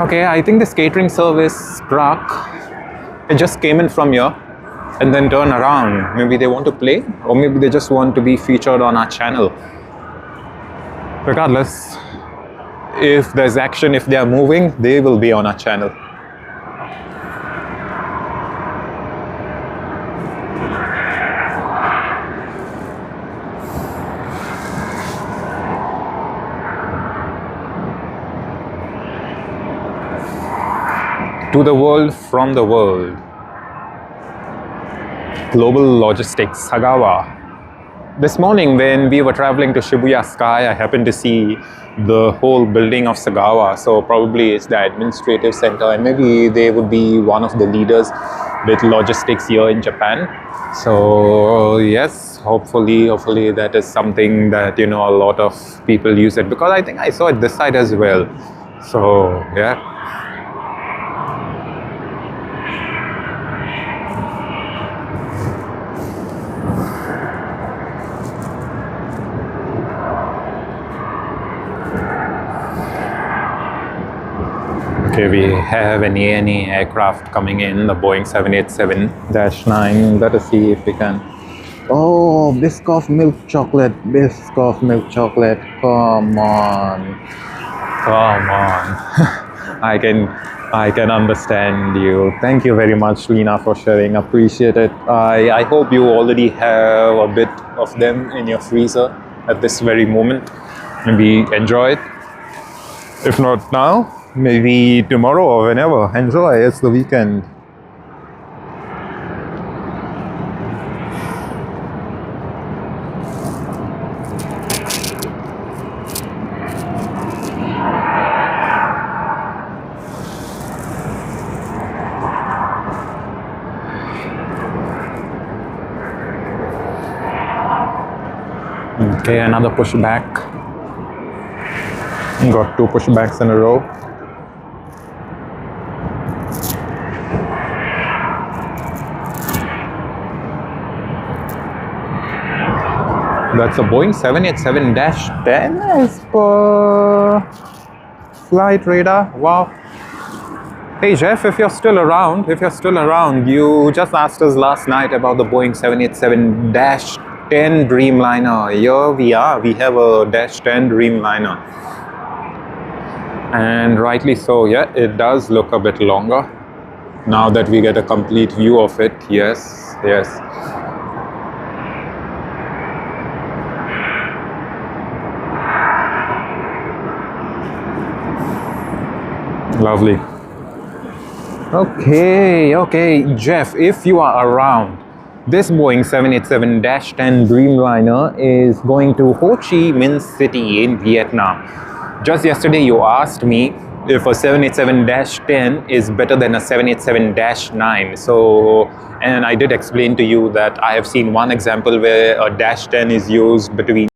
Okay, I think this catering service truck, it just came in from here and then turned around. Maybe they want to play, or maybe they just want to be featured on our channel. Regardless, if there's action, if they are moving, they will be on our channel. To the world from the world. Global Logistics, Sagawa. This morning when we were traveling to Shibuya Sky, I happened to see the whole building of Sagawa. So probably it's the administrative center, and maybe they would be one of the leaders with logistics here in Japan. So yes, hopefully that is something that, you know, a lot of people use it, because I think I saw it this side as well. So yeah. Okay, we have an A&E aircraft coming in, the Boeing 787-9. Let us see if we can. Oh, Biscoff milk chocolate, Biscoff milk chocolate. Come on, come on. I can understand you. Thank you very much, Lena, for sharing. Appreciate it. I hope you already have a bit of them in your freezer at this very moment. Maybe enjoy it. If not now, maybe tomorrow or whenever. Enjoy, it's the weekend. Okay, another pushback. Got 2 pushbacks in a row. That's a Boeing 787-10 as per flight radar. Wow. Hey Jeff, if you're still around, you just asked us last night about the Boeing 787-10 Dreamliner. Here we are. We have a -10 Dreamliner. And rightly so, yeah, it does look a bit longer now that we get a complete view of it. Yes, yes. Lovely. Okay, Jeff, if you are around, this Boeing 787-10 Dreamliner is going to Ho Chi Minh City in Vietnam. Just yesterday you asked me if a 787-10 is better than a 787-9. So, and I did explain to you that I have seen one example where a -10 is used between,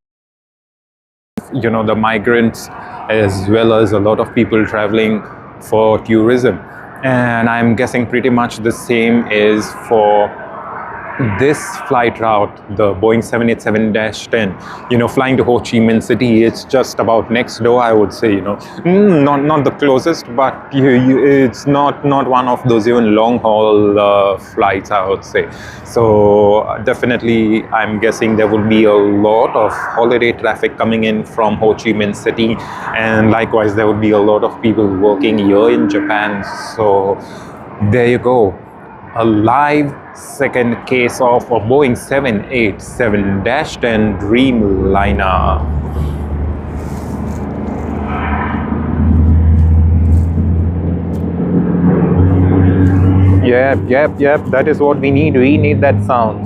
you know, the migrants as well as a lot of people traveling for tourism. And I'm guessing pretty much the same is for this flight route, the Boeing 787-10, you know, flying to Ho Chi Minh City. It's just about next door, I would say, you know, not the closest, but it's not one of those even long haul flights, I would say. So definitely I'm guessing there will be a lot of holiday traffic coming in from Ho Chi Minh City, and likewise there will be a lot of people working here in Japan. So there you go, a live second case of a Boeing 787-10 Dreamliner. Yep, that is what we need. We need that sound.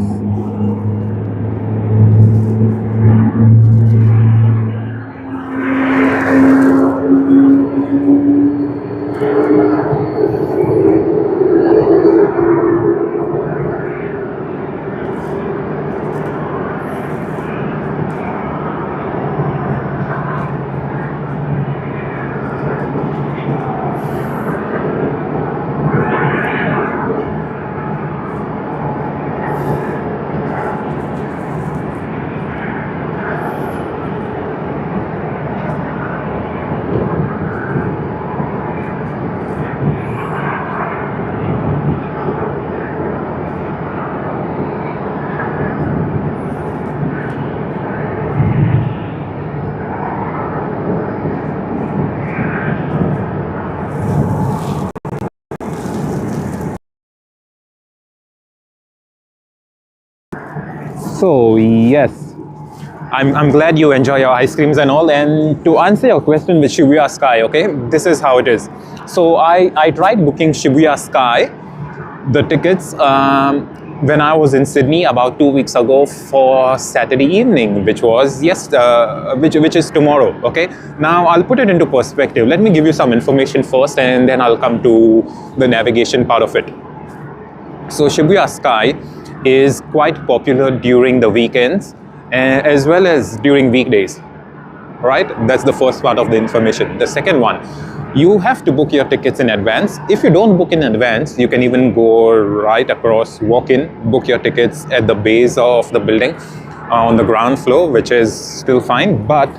So yes, I'm glad you enjoy your ice creams and all. And to answer your question with Shibuya Sky, okay, this is how it is. So I tried booking Shibuya Sky, the tickets, when I was in Sydney about 2 weeks ago for Saturday evening, which was which is tomorrow. Okay, now I'll put it into perspective. Let me give you some information first, and then I'll come to the navigation part of it. So Shibuya Sky is quite popular during the weekends as well as during weekdays, right? That's the first part of the information. The second one, you have to book your tickets in advance. If you don't book in advance, you can even go right across, walk in, book your tickets at the base of the building on the ground floor, which is still fine. But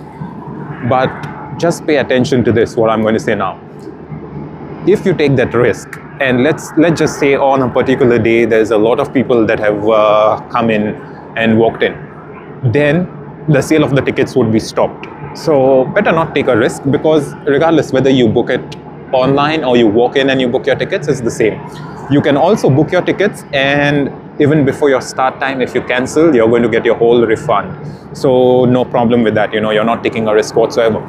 just pay attention to this, what I'm going to say now. If you take that risk, and let's just say on a particular day there's a lot of people that have come in and walked in, then the sale of the tickets would be stopped. So better not take a risk, because regardless whether you book it online or you walk in and you book your tickets, it's the same. You can also book your tickets, and even before your start time, if you cancel, you're going to get your whole refund. So no problem with that, you're not taking a risk whatsoever.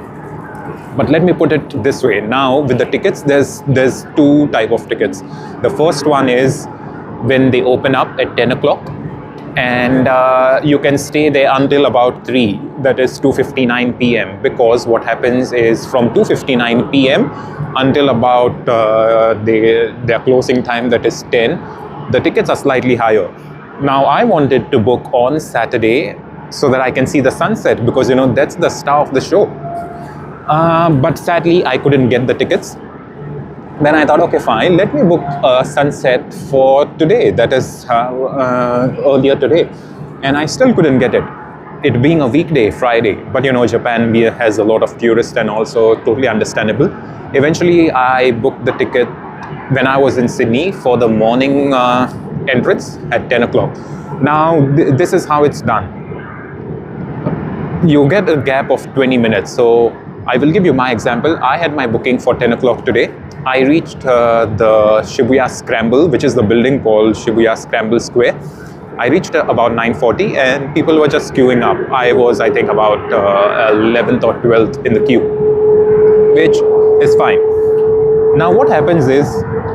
But let me put it this way. Now with the tickets, there's two type of tickets. The first one is when they open up at 10 o'clock, and you can stay there until about 3, that is 2:59 p.m. because what happens is from 2:59 p.m. until about their closing time, that is 10, the tickets are slightly higher. Now I wanted to book on Saturday so that I can see the sunset, because that's the star of the show. But sadly I couldn't get the tickets. Then I thought, okay, fine, let me book a sunset for today, that is earlier today. And I still couldn't get it. It being a weekday, Friday. But Japan has a lot of tourists, and also totally understandable. Eventually, I booked the ticket when I was in Sydney for the morning entrance at 10 o'clock. Now, this is how it's done. You get a gap of 20 minutes. So I will give you my example. I had my booking for 10 o'clock today. I reached the Shibuya Scramble, which is the building called Shibuya Scramble Square. I reached about 9:40, and people were just queuing up. I was, I think, about 11th or 12th in the queue, which is fine. Now what happens is,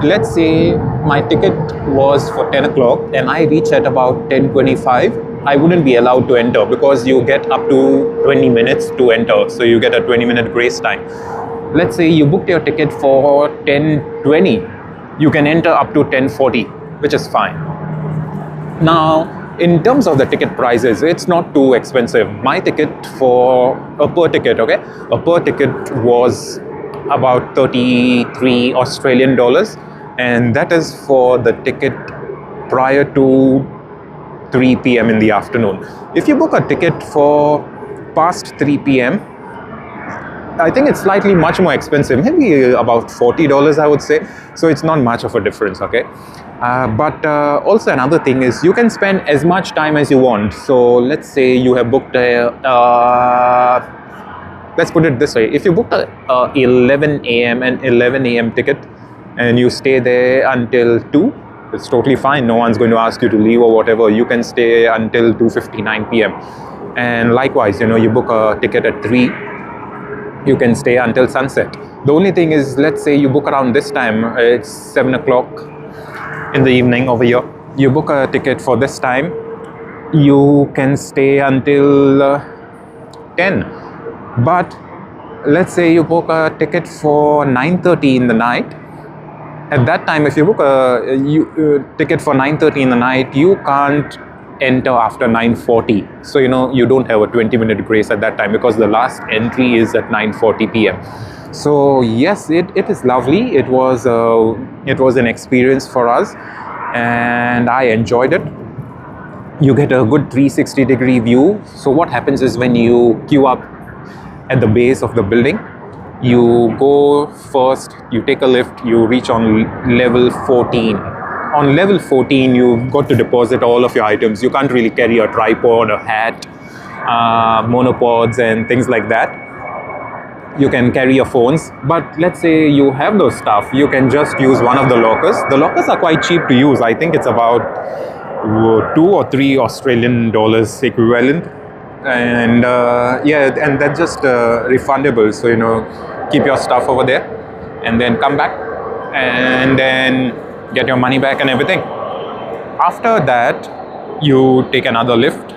let's say my ticket was for 10 o'clock and I reach at about 10:25. I wouldn't be allowed to enter, because you get up to 20 minutes to enter. So you get a 20-minute grace time. Let's say you booked your ticket for 10:20. You can enter up to 10:40, which is fine. Now, in terms of the ticket prices, it's not too expensive. My ticket a per ticket was about 33 Australian dollars, and that is for the ticket prior to 3 p.m. in the afternoon. If you book a ticket for past 3 p.m., I think it's slightly much more expensive, maybe about $40, I would say. So it's not much of a difference, okay? But also another thing is, you can spend as much time as you want. So let's say you have booked let's put it this way. If you booked a 11 a.m. and 11 a.m. ticket, and you stay there until 2, it's totally fine. No one's going to ask you to leave or whatever. You can stay until 2:59 p.m. And likewise, you book a ticket at 3, you can stay until sunset. The only thing is, let's say you book around this time, it's 7 o'clock in the evening over here. You book a ticket for this time, you can stay until 10. But let's say you book a ticket for 9:30 in the night. At that time, if you book a ticket for 9:30 in the night, you can't enter after 9:40. So you don't have a 20-minute grace at that time, because the last entry is at 9:40 p.m. So yes, it is lovely. It was an experience for us, and I enjoyed it. You get a good 360-degree view. So what happens is, when you queue up at the base of the building, you go first, you take a lift, you reach on level 14. On level 14, you've got to deposit all of your items. You can't really carry a tripod, a hat, monopods and things like that. You can carry your phones, but let's say you have those stuff, you can just use one of the lockers. The lockers are quite cheap to use. I think it's about 2 or 3 Australian dollars equivalent. and yeah, and that's just refundable. So keep your stuff over there, and then come back, and then get your money back and everything. After that, you take another lift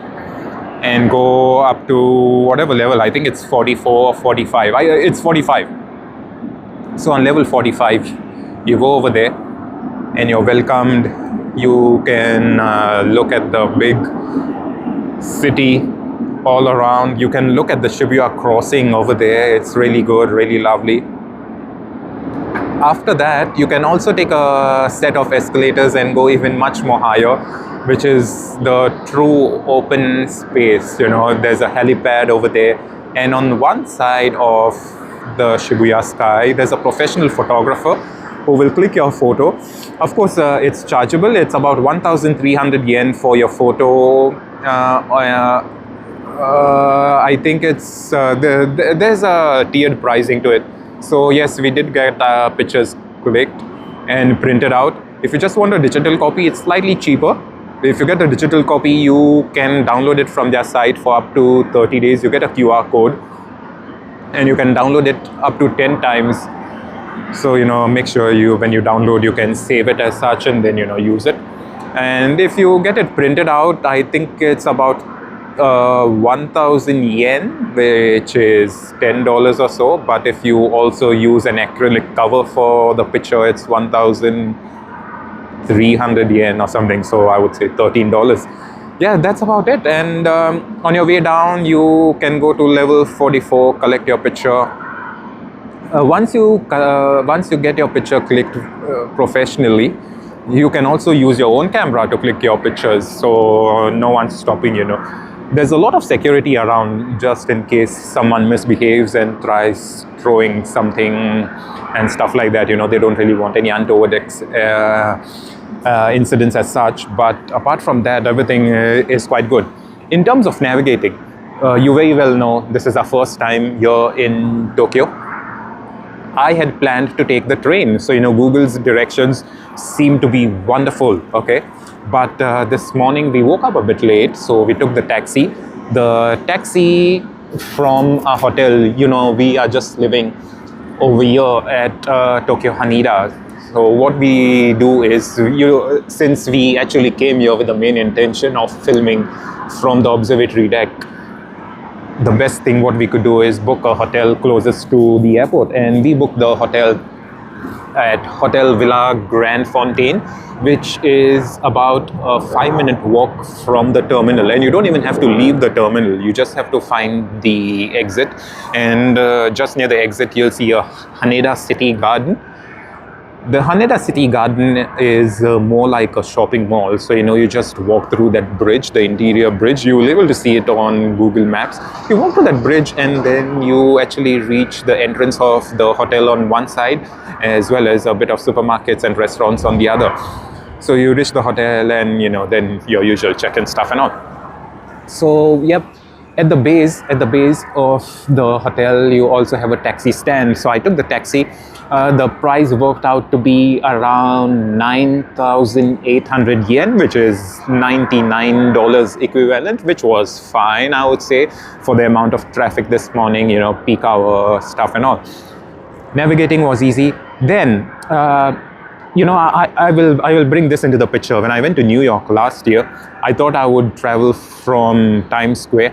and go up to whatever level. I think it's 44 or 45. It's 45. So on level 45, you go over there and you're welcomed. You can look at the big city all around. You can look at the Shibuya crossing over there. It's really good, really lovely. After that, you can also take a set of escalators and go even much more higher, which is the true open space. There's a helipad over there, and on one side of the Shibuya sky, there's a professional photographer who will click your photo. Of course, it's chargeable. It's about 1,300 yen for your photo. I think it's there's a tiered pricing to it. So yes, we did get pictures clicked and printed out. If you just want a digital copy, it's slightly cheaper. If you get a digital copy, you can download it from their site for up to 30 days. You get a QR code and you can download it up to 10 times. So, make sure when you download, you can save it as such and then, use it. And if you get it printed out, I think it's about 1,000 yen, which is $10 or so. But if you also use an acrylic cover for the picture, it's 1,300 yen or something. So I would say $13. Yeah, that's about it. And on your way down, you can go to level 44, collect your picture. Once you get your picture clicked professionally, you can also use your own camera to click your pictures. So no one's stopping, There's a lot of security around just in case someone misbehaves and tries throwing something and stuff like that. They don't really want any untoward incidents as such. But apart from that, everything is quite good. In terms of navigating, you very well know this is our first time here in Tokyo. I had planned to take the train. So, Google's directions seem to be wonderful, okay? But this morning we woke up a bit late, so we took the taxi. The taxi from our hotel, we are just living over here at Tokyo Haneda. So what we do is, since we actually came here with the main intention of filming from the observatory deck, the best thing what we could do is book a hotel closest to the airport, and we booked the hotel at Hotel Villa Grand Fontaine, which is about a 5-minute walk from the terminal, and you don't even have to leave the terminal. You just have to find the exit, and just near the exit you'll see a Haneda City Garden. The Haneda City Garden is more like a shopping mall. So, you just walk through that bridge, the interior bridge. You will be able to see it on Google Maps. You walk through that bridge and then you actually reach the entrance of the hotel on one side, as well as a bit of supermarkets and restaurants on the other. So you reach the hotel and, then your usual check-in stuff and all. So, yep. At the base of the hotel, you also have a taxi stand. So I took the taxi. The price worked out to be around 9,800 yen, which is $99 equivalent, which was fine, I would say, for the amount of traffic this morning, peak hour stuff and all. Navigating was easy. Then, I will bring this into the picture. When I went to New York last year, I thought I would travel from Times Square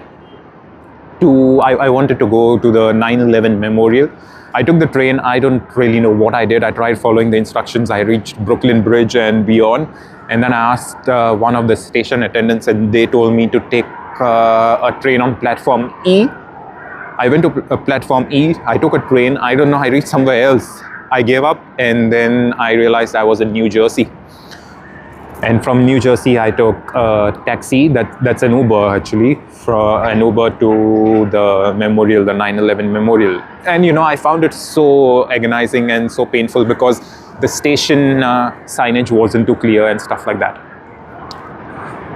I wanted to go to the 9/11 memorial. I took the train. I don't really know what I did. I tried following the instructions. I reached Brooklyn Bridge and beyond. And then I asked one of the station attendants, and they told me to take a train on platform E. I went to platform E. I took a train. I don't know. I reached somewhere else. I gave up, and then I realized I was in New Jersey. And from New Jersey, I took a taxi. That's an Uber, actually, an Uber to the memorial, the 9/11 memorial. And, I found it so agonizing and so painful because the station signage wasn't too clear and stuff like that.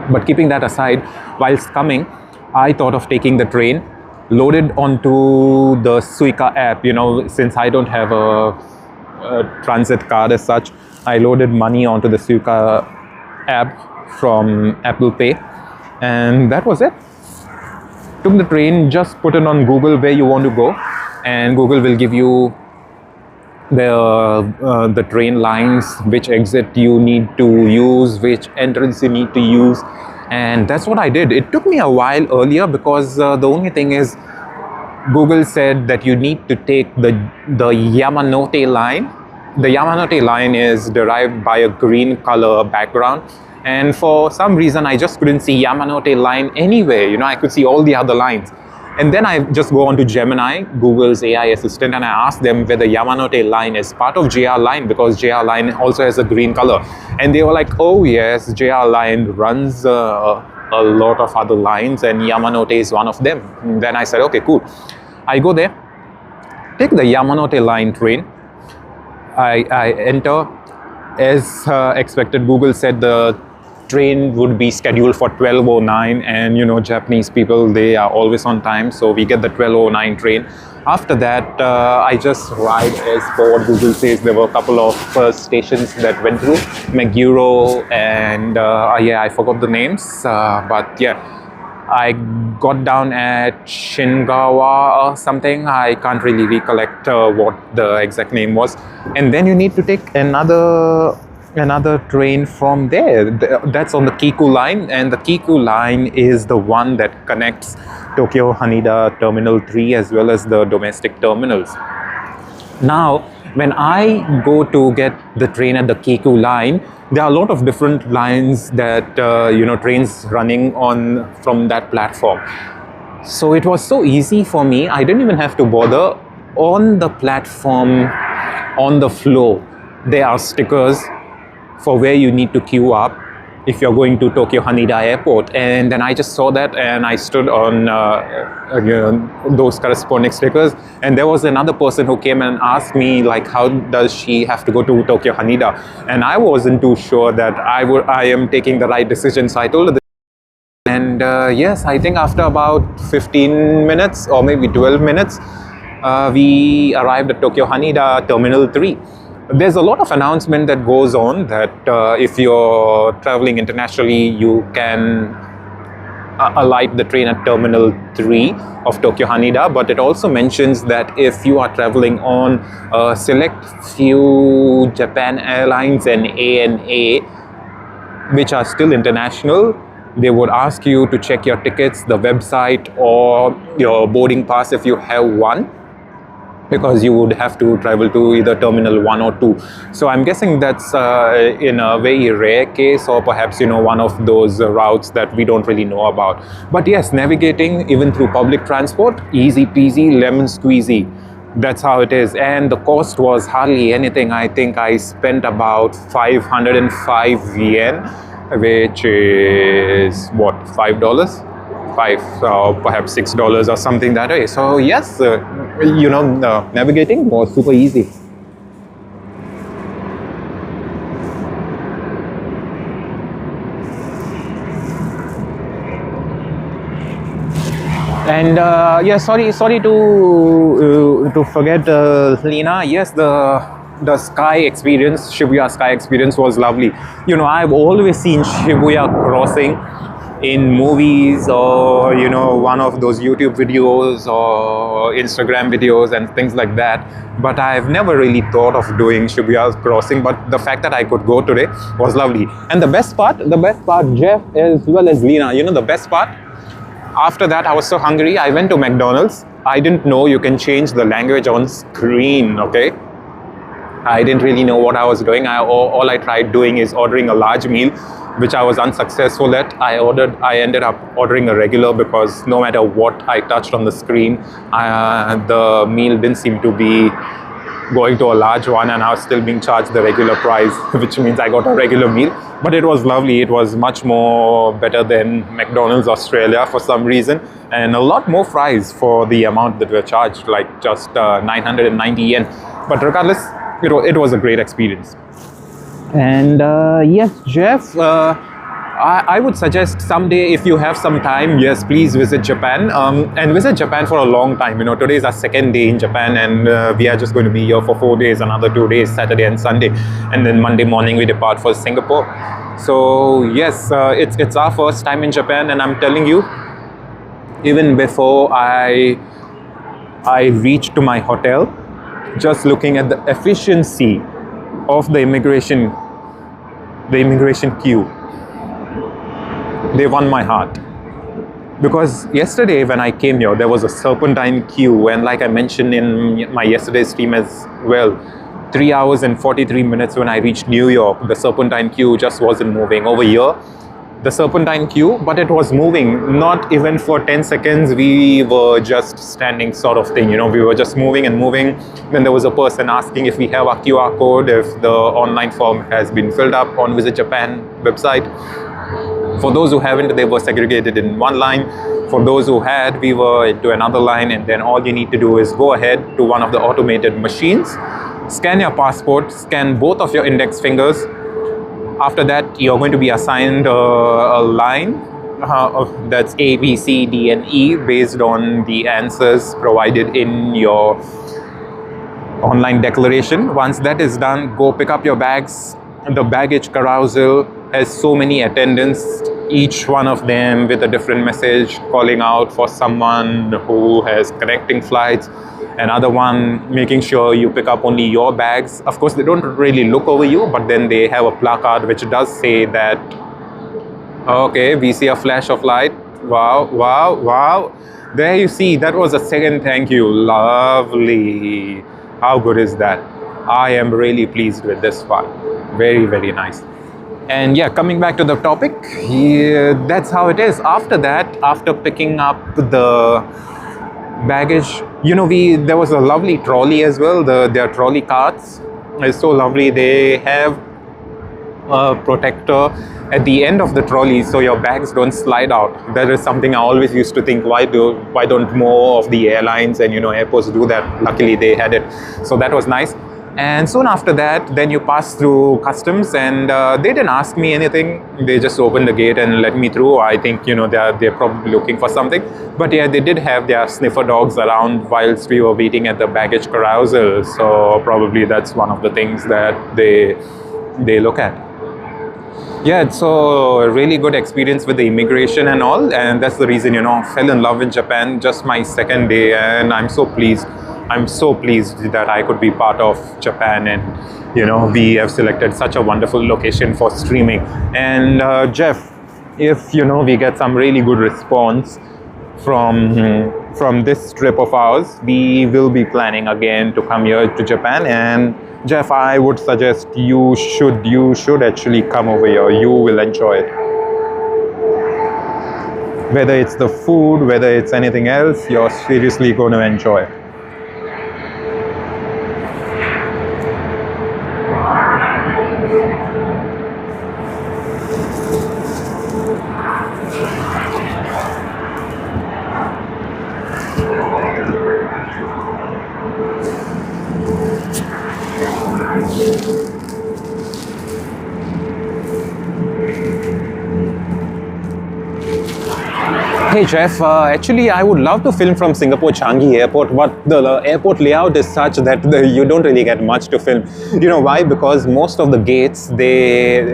But keeping that aside, whilst coming, I thought of taking the train, loaded onto the Suica app. Since I don't have a transit card as such, I loaded money onto the Suica app from Apple Pay, and that was it. took the train, just put it on Google where you want to go, and Google will give you the train lines, which exit you need to use, which entrance you need to use. And that's what I did. It took me a while earlier because the only thing is Google said that you need to take the Yamanote line. The Yamanote line is derived by a green color background, and for some reason I just couldn't see Yamanote line anywhere. You know, I could see all the other lines. And then I just go on to Gemini, Google's AI assistant, and I ask them whether Yamanote line is part of JR line, because JR line also has a green color. And they were like, oh yes, JR line runs a lot of other lines and Yamanote is one of them. And then I said, okay, cool. I go there, take the Yamanote line train. I enter. As expected, Google said the train would be scheduled for 12:09, and you know, Japanese people, they are always on time, so we get the 12:09 train. After that, I just ride as per what Google says. There were a couple of stations that went through, Meguro and yeah, I forgot the names, but yeah, I got down at Shingawa or something. I can't really recollect what the exact name was. And then you need to take another train from there. That's on the Kiku line, and the Kiku line is the one that connects Tokyo Haneda Terminal 3 as well as the domestic terminals. Now, when I go to get the train at the Kiku line, there are a lot of different lines that, you know, trains running on from that platform. So it was so easy for me. I didn't even have to bother. On the platform, on the floor, there are stickers for where you need to queue up if you're going to Tokyo Haneda Airport. And then I just saw that and I stood on those corresponding stickers. And there was another person who came and asked me, like, how does she have to go to Tokyo Haneda? And I wasn't too sure that I am taking the right decision. So I told her, and yes, I think after about 15 minutes or maybe 12 minutes, we arrived at Tokyo Haneda Terminal 3. There's a lot of announcement that goes on that if you're traveling internationally, you can alight the train at Terminal 3 of Tokyo Haneda, but it also mentions that if you are traveling on a select few Japan Airlines and ANA, which are still international, they would ask you to check your tickets, the website, or your boarding pass if you have one, because you would have to travel to either Terminal 1 or 2. So I'm guessing that's in a very rare case, or perhaps, you know, one of those routes that we don't really know about. But yes, navigating even through public transport, easy peasy, lemon squeezy. That's how it is. And the cost was hardly anything. I think I spent about 505 yen, which is what, $5? Perhaps $6 or something that way. So yes, you know, navigating was super easy. And yeah, sorry to forget Lena. Yes, the sky experience, Shibuya sky experience was lovely. You know, I've always seen Shibuya crossing in movies, or you know, one of those YouTube videos or Instagram videos and things like that, but I've never really thought of doing Shibuya crossing. But the fact that I could go today was lovely. And the best part, Jeff as well as Lena, you know, the best part, after that I was so hungry, I went to McDonald's. I didn't know you can change the language on screen. Okay, I didn't really know what I was doing. All I tried doing is ordering a large meal, which I was unsuccessful at. I ended up ordering a regular, because no matter what I touched on the screen, the meal didn't seem to be going to a large one, and I was still being charged the regular price, which means I got a regular meal. But it was lovely. It was much more better than McDonald's Australia for some reason, and a lot more fries for the amount that we're charged, like just 990 yen. But regardless, it was a great experience. And yes, Jeff, I would suggest someday, if you have some time, yes, please visit Japan, and visit Japan for a long time. You know, today is our second day in Japan, and we are just going to be here for 4 days, another 2 days, Saturday and Sunday, and then Monday morning we depart for Singapore. So yes, it's our first time in Japan, and I'm telling you, even before I reached to my hotel, just looking at the efficiency of the immigration queue, they won my heart. Because yesterday when I came here, there was a serpentine queue, and like I mentioned in my yesterday's stream as well, 3 hours and 43 minutes when I reached New York, the serpentine queue just wasn't moving. Over here, the serpentine queue, but it was moving. Not even for 10 seconds, we were just standing sort of thing, we were just moving and moving. Then there was a person asking if we have a QR code, if the online form has been filled up on Visit Japan website. For those who haven't, they were segregated in one line. For those who had, we were into another line, and then all you need to do is go ahead to one of the automated machines, scan your passport, scan both of your index fingers. After that, you're going to be assigned a line that's A, B, C, D, and E based on the answers provided in your online declaration. Once that is done, go pick up your bags. The baggage carousel has so many attendants, each one of them with a different message, calling out for someone who has connecting flights, another one making sure you pick up only your bags. Of course, they don't really look over you, but then they have a placard which does say that, okay, we see a flash of light. Wow, wow, wow. There you see, that was a second thank you. Lovely. How good is that? I am really pleased with this one. Very, very nice. And yeah, coming back to the topic, that's how it is. After that, after picking up the baggage, there was a lovely trolley as well. Their trolley carts is so lovely. They have a protector at the end of the trolley so your bags don't slide out. That is something I always used to think, why don't more of the airlines and airports do that? Luckily they had it, so that was nice. And soon after that, then you pass through customs, and they didn't ask me anything. They just opened the gate and let me through. I think they're probably looking for something. But yeah, they did have their sniffer dogs around whilst we were waiting at the baggage carousel. So probably that's one of the things that they look at. Yeah, it's a really good experience with the immigration and all, and that's the reason fell in love with Japan. Just my second day, and I'm so pleased that I could be part of Japan, and we have selected such a wonderful location for streaming. And Jeff, if we get some really good response from this trip of ours, we will be planning again to come here to Japan. And Jeff, I would suggest you should actually come over here. You will enjoy it. Whether it's the food, whether it's anything else, you're seriously going to enjoy it. Hey Jeff, actually I would love to film from Singapore Changi Airport, but the airport layout is such that you don't really get much to film. You know why? Because most of the gates, they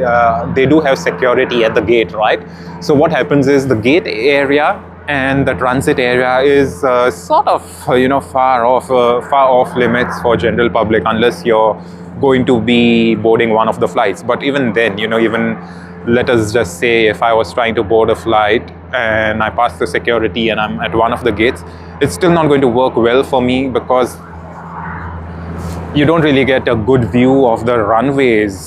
do have security at the gate, right? So what happens is the gate area and the transit area is sort of far off limits for general public, unless you're going to be boarding one of the flights. But even then, even let us just say if I was trying to board a flight and I pass the security and I'm at one of the gates, it's still not going to work well for me because you don't really get a good view of the runways.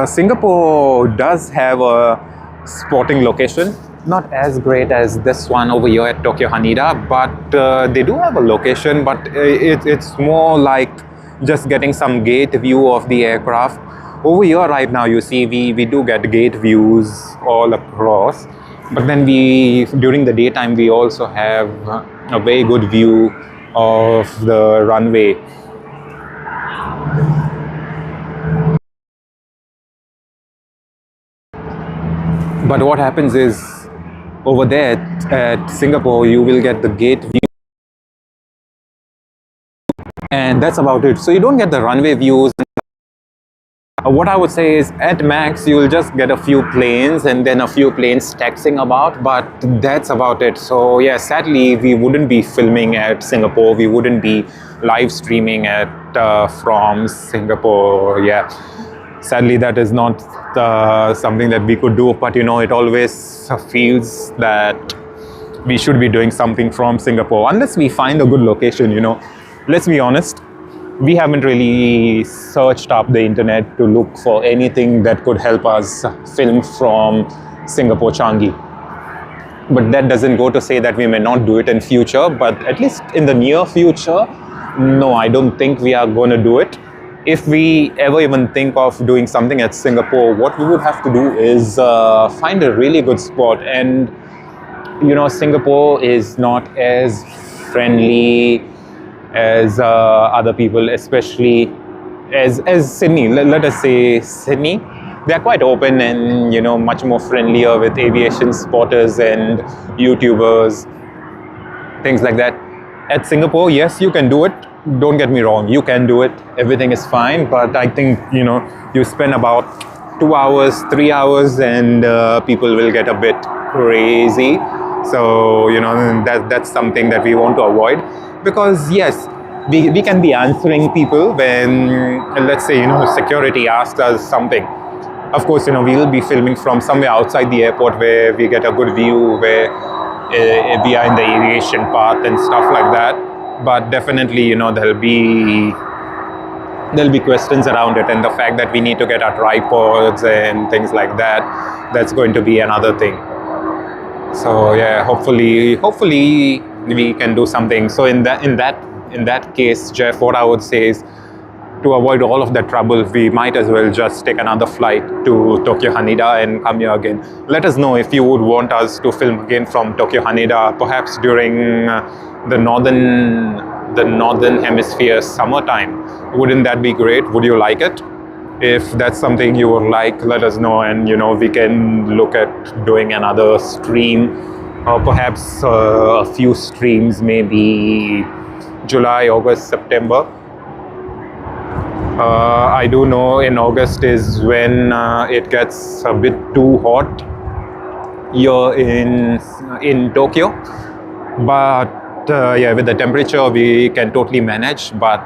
Singapore does have a spotting location, not as great as this one over here at Tokyo Haneda, but they do have a location, but it's more like just getting some gate view of the aircraft. Over here right now, you see we do get gate views all across, but then during the daytime we also have a very good view of the runway. But what happens is over there at Singapore, you will get the gate view, and that's about it. So you don't get the runway views What I would say is at max you'll just get a few planes and then a few planes taxiing about, but that's about it. So yeah, sadly we wouldn't be filming at Singapore, we wouldn't be live streaming at from Singapore. Yeah, sadly that is not something that we could do, but you know, it always feels that we should be doing something from Singapore unless we find a good location. You know, let's be honest, we haven't really searched up the internet to look for anything that could help us film from Singapore Changi. But that doesn't go to say that we may not do it in future, but at least in the near future, no, I don't think we are going to do it. If we ever even think of doing something at Singapore, what we would have to do is find a really good spot. And you know, Singapore is not as friendly as other people, especially as Sydney. Let us say Sydney. They're quite open and, you know, much more friendlier with aviation spotters and YouTubers, things like that. At Singapore, yes, you can do it. Don't get me wrong, you can do it. Everything is fine. But I think, you know, you spend about 2 hours, 3 hours, and people will get a bit crazy. So, you know, that's something that we want to avoid. Because yes, we can be answering people when, let's say, you know, security asks us something. Of course, you know, we will be filming from somewhere outside the airport where we get a good view, where we are in the aviation path and stuff like that. But definitely, you know, there'll be questions around it, and the fact that we need to get our tripods and things like that, that's going to be another thing. So yeah, hopefully we can do something. So in that case, Jeff, what I would say is, to avoid all of that trouble, we might as well just take another flight to Tokyo Haneda and come here again. Let us know if you would want us to film again from Tokyo Haneda, perhaps during the northern hemisphere summertime. Wouldn't that be great? Would you like it? If that's something you would like, let us know, and you know, we can look at doing another stream, or perhaps a few streams, maybe July, August, September. I do know in August is when it gets a bit too hot here in Tokyo, but yeah, with the temperature we can totally manage. But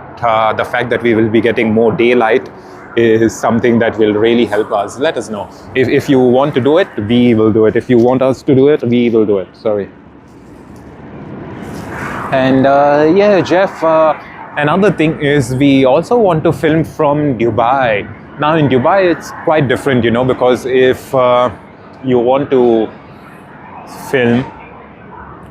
the fact that we will be getting more daylight is something that will really help us. Let us know. If you want to do it, we will do it. If you want us to do it, we will do it. Sorry. And yeah, Jeff, another thing is we also want to film from Dubai. Now in Dubai, it's quite different, you know, because if you want to film,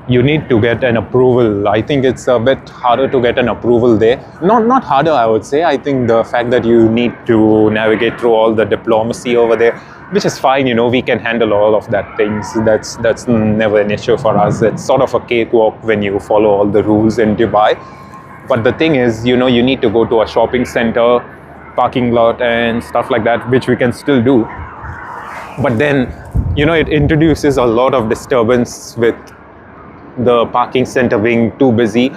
you need to get an approval. I think it's a bit harder to get an approval there. Not harder, I would say. I think the fact that you need to navigate through all the diplomacy over there, which is fine, you know, we can handle all of that things. That's never an issue for us. It's sort of a cakewalk when you follow all the rules in Dubai. But the thing is, you know, you need to go to a shopping center, parking lot and stuff like that, which we can still do. But then, you know, it introduces a lot of disturbance with the parking center being too busy.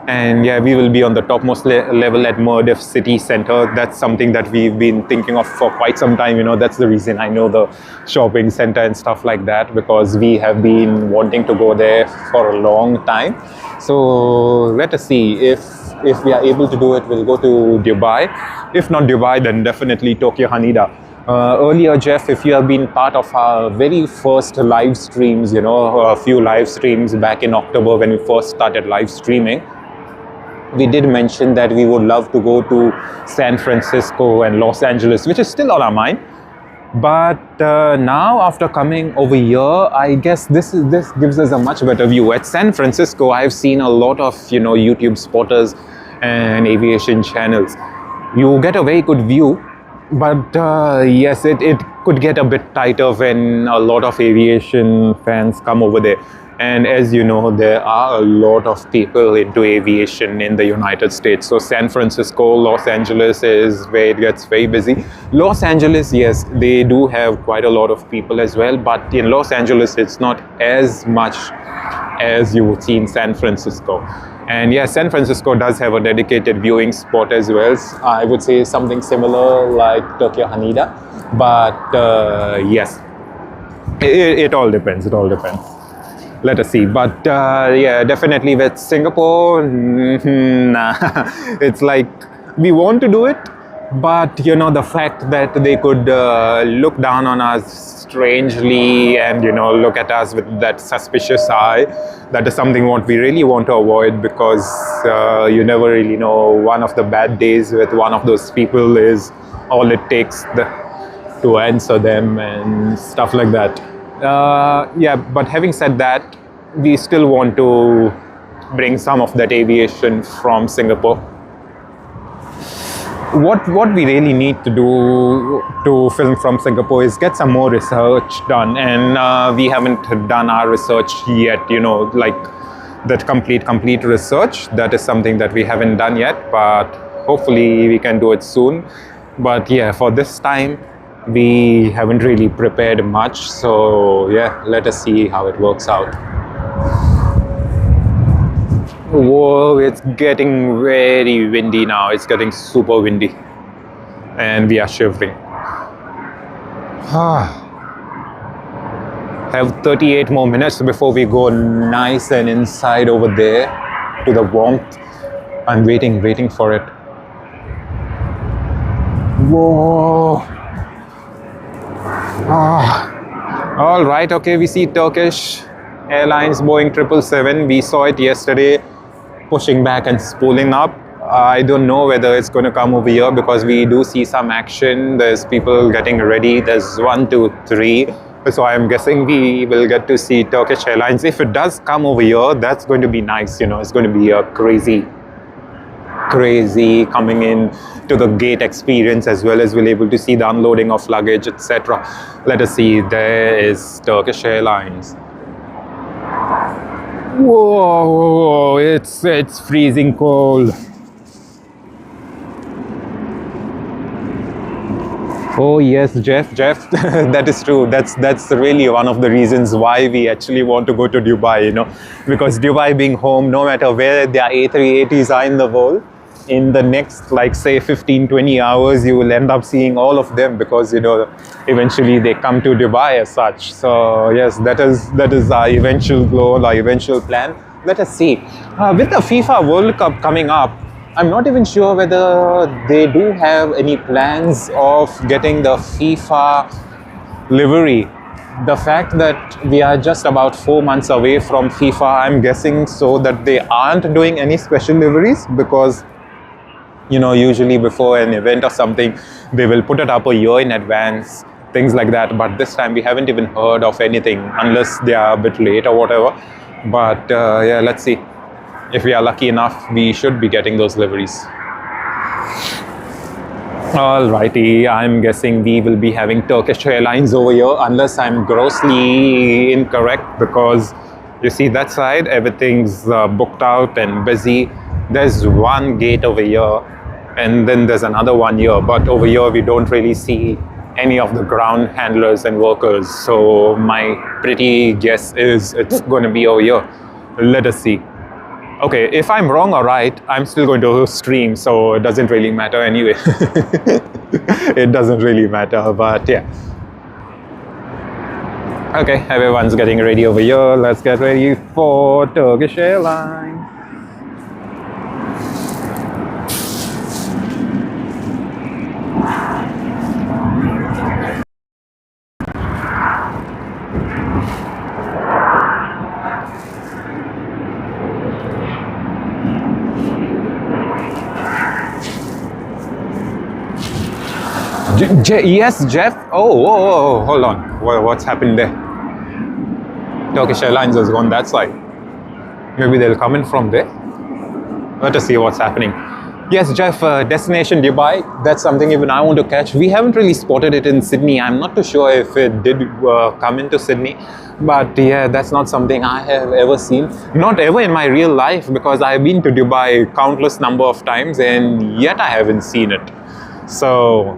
And yeah, we will be on the topmost level at Murdiff City Center. That's something that we've been thinking of for quite some time. You know, that's the reason I know the shopping center and stuff like that, because we have been wanting to go there for a long time. So let us see if we are able to do it. We'll go to Dubai. If not Dubai, then definitely Tokyo Haneda. Earlier, Jeff, if you have been part of our very first live streams, you know, a few live streams back in October when we first started live streaming, we did mention that we would love to go to San Francisco and Los Angeles, which is still on our mind. But now, after coming over here, I guess this gives us a much better view. At San Francisco, I've seen a lot of, you know, YouTube spotters and aviation channels. You get a very good view. But yes, it could get a bit tighter when a lot of aviation fans come over there. And as you know, there are a lot of people into aviation in the United States. So San Francisco, Los Angeles is where it gets very busy. Los Angeles, yes, they do have quite a lot of people as well. But in Los Angeles, it's not as much as you would see in San Francisco. And yeah, San Francisco does have a dedicated viewing spot as well. I would say something similar like Tokyo Haneda. But yes, it all depends. It all depends. Let us see. But yeah, definitely with Singapore, nah. It's like we want to do it, but you know, the fact that they could look down on us strangely and, you know, look at us with that suspicious eye, that is something what we really want to avoid, because you never really know, one of the bad days with one of those people is all it takes to answer them and stuff like that. Yeah, but having said that, we still want to bring some of that aviation from Singapore. What we really need to do to film from Singapore is get some more research done, and we haven't done our research yet, you know, like that complete research. That is something that we haven't done yet, but hopefully we can do it soon. But yeah, for this time we haven't really prepared much, so yeah, let us see how it works out. Whoa, it's getting very windy now. It's getting super windy and we are shivering. Have 38 more minutes before we go nice and inside over there to the warmth. I'm waiting for it. Whoa. All right, okay, we see Turkish Airlines Boeing 777. We saw it yesterday, pushing back and spooling up. I don't know whether it's going to come over here, because we do see some action. There's people getting ready. There's 1, 2, 3. So I'm guessing we will get to see Turkish Airlines. If it does come over here, that's going to be nice. You know, it's going to be a crazy coming in to the gate experience, as well as we'll able to see the unloading of luggage, etc. Let us see. There is Turkish Airlines. Whoa, it's freezing cold. Oh yes, Jeff, that is true. That's really one of the reasons why we actually want to go to Dubai, you know, because Dubai being home, no matter where their A380s are in the world, in the next, like, say 15-20 hours, you will end up seeing all of them, because, you know, eventually they come to Dubai as such. So yes, that is our eventual goal, our eventual plan. Let us see. With the FIFA World Cup coming up, I'm not even sure whether they do have any plans of getting the FIFA livery. The fact that we are just about 4 months away from FIFA, I'm guessing so that they aren't doing any special liveries, because, you know, usually before an event or something, they will put it up a year in advance, things like that. But this time we haven't even heard of anything, unless they are a bit late or whatever. But yeah, let's see. If we are lucky enough, we should be getting those liveries. Alrighty, I'm guessing we will be having Turkish Airlines over here, unless I'm grossly incorrect, because you see that side, everything's booked out and busy. There's one gate over here, and then there's another one here, but over here we don't really see any of the ground handlers and workers. So my pretty guess is it's going to be over here. Let us see. Okay, if I'm wrong or right, I'm still going to stream, so it doesn't really matter anyway. It doesn't really matter, but yeah. Okay, everyone's getting ready over here. Let's get ready for Turkish Airlines. Yes, Jeff. Oh, hold on. What's happened there? Turkish Airlines has gone that side. Maybe they'll come in from there. Let us see what's happening. Yes, Jeff, destination Dubai. That's something even I want to catch. We haven't really spotted it in Sydney. I'm not too sure if it did come into Sydney. But yeah, that's not something I have ever seen. Not ever in my real life, because I've been to Dubai countless number of times, and yet I haven't seen it. So,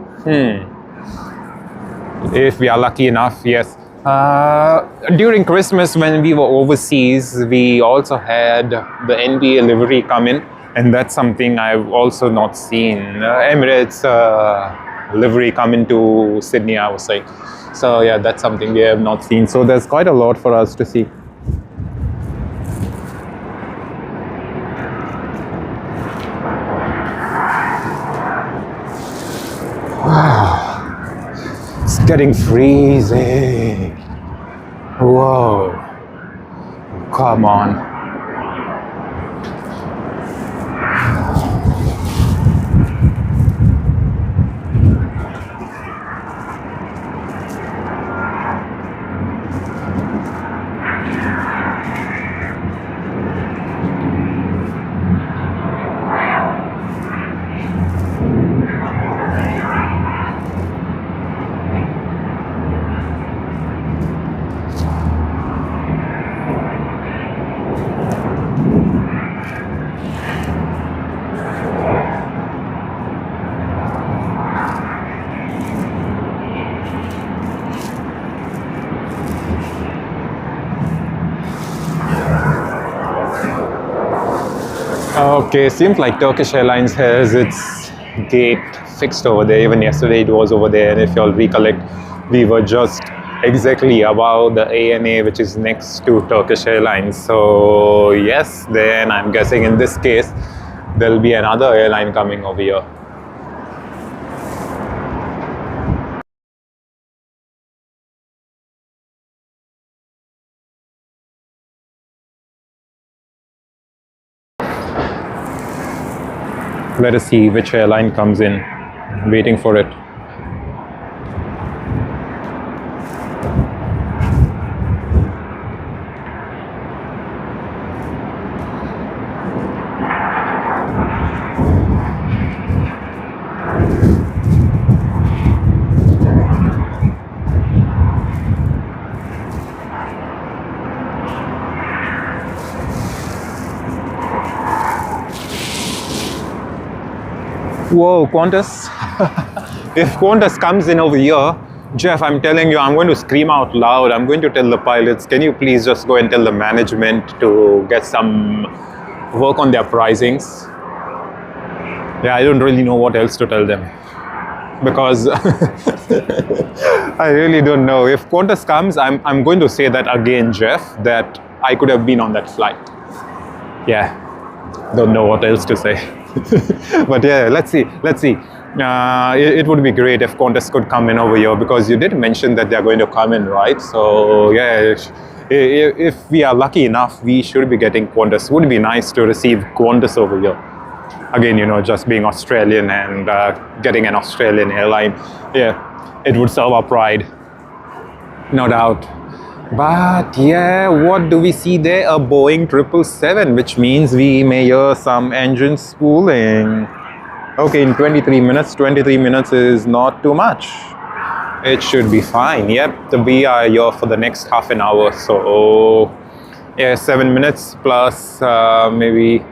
if we are lucky enough, yes. During Christmas, when we were overseas, we also had the NBA livery come in, and that's something I've also not seen. Emirates livery come into Sydney, I would say. So yeah, that's something we have not seen. So there's quite a lot for us to see. It's getting freezing. Whoa. Come on. Okay, seems like Turkish Airlines has its gate fixed over there. Even yesterday it was over there, and if you all recollect, we were just exactly above the ANA, which is next to Turkish Airlines. So yes, then I'm guessing in this case there'll be another airline coming over here. Let us see which airline comes in. Waiting for it. Whoa, Qantas. If Qantas comes in over here, Jeff, I'm telling you, I'm going to scream out loud. I'm going to tell the pilots, can you please just go and tell the management to get some work on their pricings? Yeah, I don't really know what else to tell them. Because I really don't know. If Qantas comes, I'm going to say that again, Jeff, that I could have been on that flight. Yeah, don't know what else to say. But yeah, let's see. It would be great if Qantas could come in over here, because you did mention that they're going to come in, right? So yeah, if we are lucky enough, we should be getting Qantas. Would be nice to receive Qantas over here. Again, you know, just being Australian and getting an Australian airline, yeah, it would serve our pride, no doubt. But yeah, what do we see there? A Boeing 777, which means we may hear some engine spooling. Okay, in 23 minutes. 23 minutes is not too much. It should be fine. Yep, we are here for the next half an hour. So yeah, 7 minutes plus maybe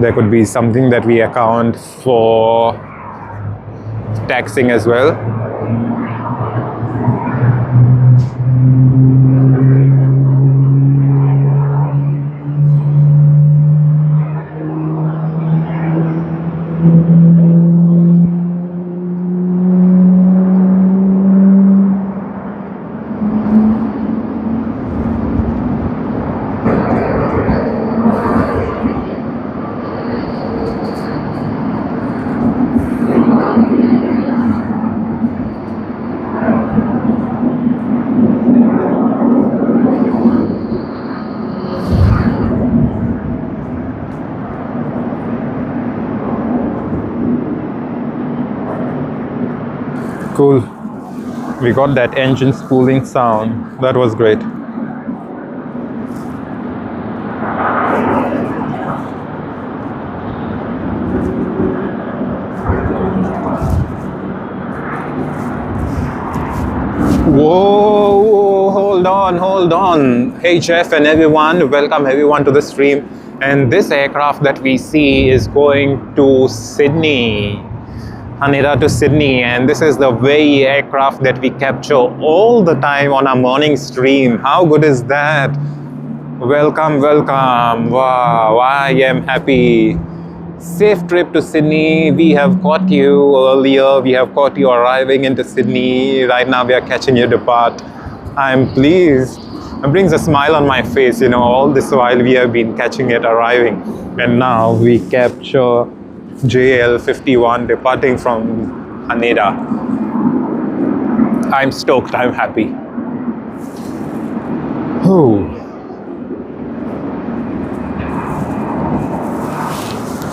there could be something that we account for taxing as well. Cool. We got that engine spooling sound. That was great. Whoa, hold on. Hey Jeff and everyone, welcome everyone to the stream. And this aircraft that we see is going to Sydney. Haneda to Sydney, and this is the very aircraft that we capture all the time on our morning stream. How good is that? Welcome, welcome. Wow, I am happy. Safe trip to Sydney. We have caught you earlier. We have caught you arriving into Sydney. Right now we are catching you depart. I'm pleased. It brings a smile on my face, you know, all this while we have been catching it arriving. And now we capture JL51 departing from Haneda. I'm stoked, I'm happy. Whew.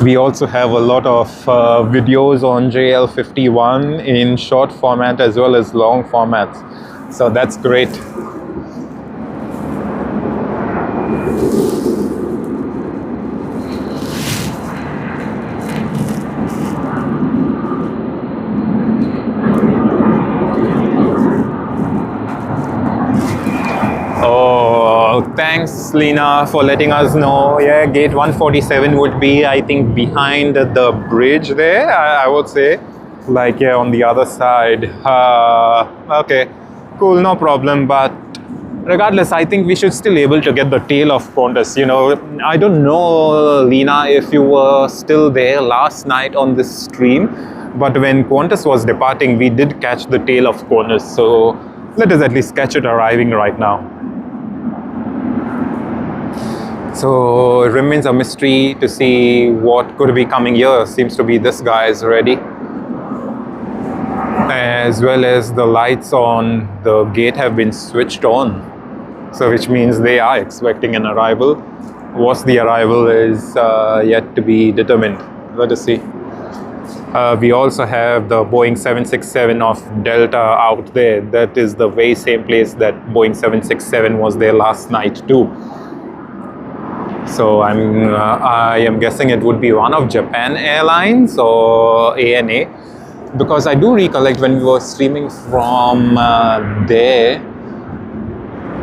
We also have a lot of videos on JL51 in short format as well as long formats. So that's great. Thanks, Lena, for letting us know. Yeah, gate 147 would be, I think, behind the bridge there, I would say. Like, yeah, on the other side. Okay, cool, no problem. But regardless, I think we should still able to get the tail of Qantas. You know, I don't know, Lena, if you were still there last night on this stream. But when Qantas was departing, we did catch the tail of Qantas. So let us at least catch it arriving right now. So it remains a mystery to see what could be coming here. Seems to be this guy is ready. As well as the lights on the gate have been switched on. So which means they are expecting an arrival. What's the arrival is yet to be determined. Let us see. We also have the Boeing 767 of Delta out there. That is the very same place that Boeing 767 was there last night too. So I am guessing it would be one of Japan Airlines or ANA, because I do recollect when we were streaming from there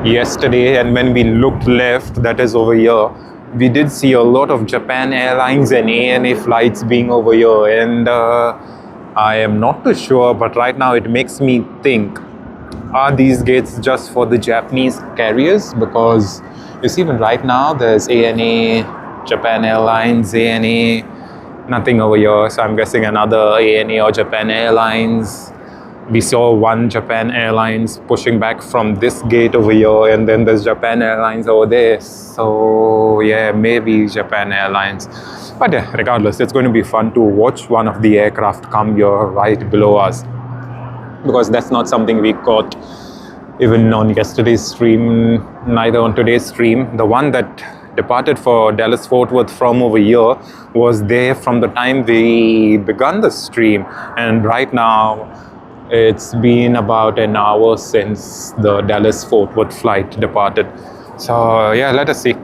yesterday, and when we looked left, that is over here, we did see a lot of Japan Airlines and ANA flights being over here, and I am not too sure, but right now it makes me think, are these gates just for the Japanese carriers? Because you see, even right now there's ANA, Japan Airlines, ANA, nothing over here. So I'm guessing another ANA or Japan Airlines. We saw one Japan Airlines pushing back from this gate over here, and then there's Japan Airlines over there. So yeah, maybe Japan Airlines. But yeah, regardless, it's going to be fun to watch one of the aircraft come here right below us, because that's not something we caught even on yesterday's stream, neither on today's stream. The one that departed for Dallas Fort Worth from over here was there from the time we begun the stream, and right now it's been about an hour since the Dallas Fort Worth flight departed. So yeah, let us see.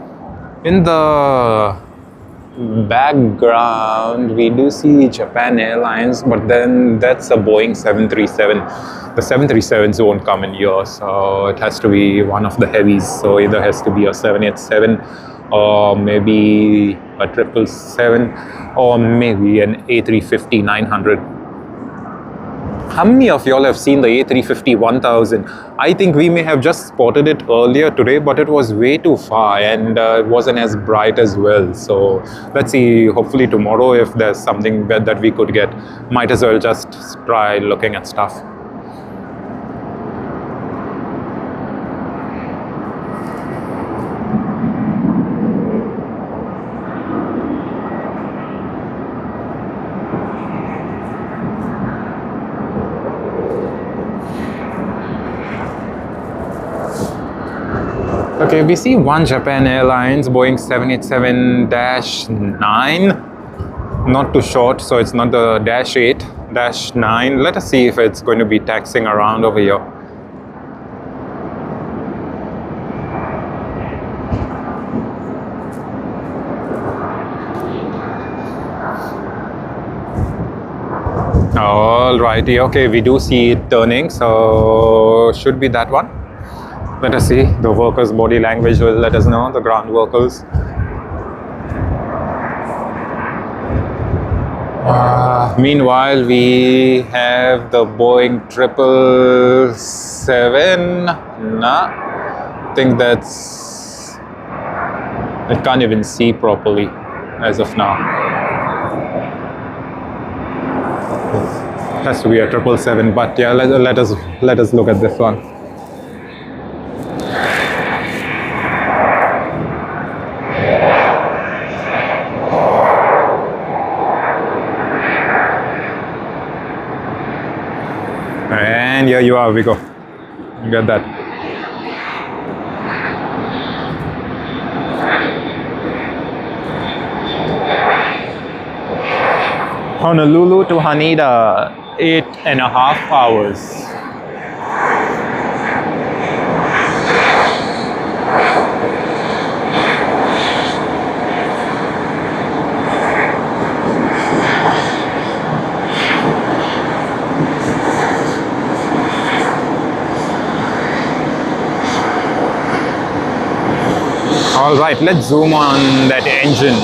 In the background we do see Japan Airlines, but then that's a Boeing 737. The 737s won't come in here, so it has to be one of the heavies. So either has to be a 787 or maybe a 777 or maybe an A350-900. How many of y'all have seen the A350-1000? I think we may have just spotted it earlier today, but it was way too far, and it wasn't as bright as well. So let's see, hopefully tomorrow if there's something that we could get. Might as well just try looking at stuff. Okay, we see one Japan Airlines, Boeing 787-9. Not too short, so it's not the -8, -9. Let us see if it's going to be taxiing around over here. Alrighty, okay, we do see it turning, so should be that one. Let us see. The workers' body language will let us know, the ground workers. Meanwhile, we have the Boeing 777. Nah, I think that's... I can't even see properly as of now. Has to be a 777, but yeah, let us look at this one. And here you are, we go. You got that. Honolulu to Haneda, 8.5 hours. All right, let's zoom on that engine.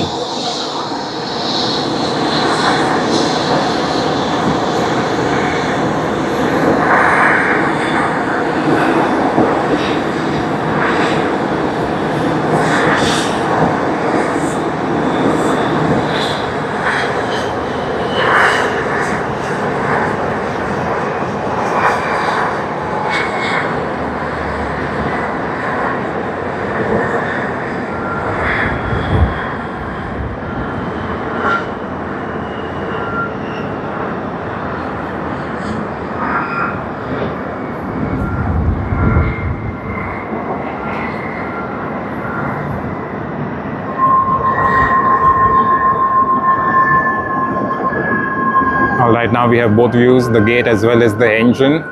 Alright, now we have both views, the gate as well as the engine.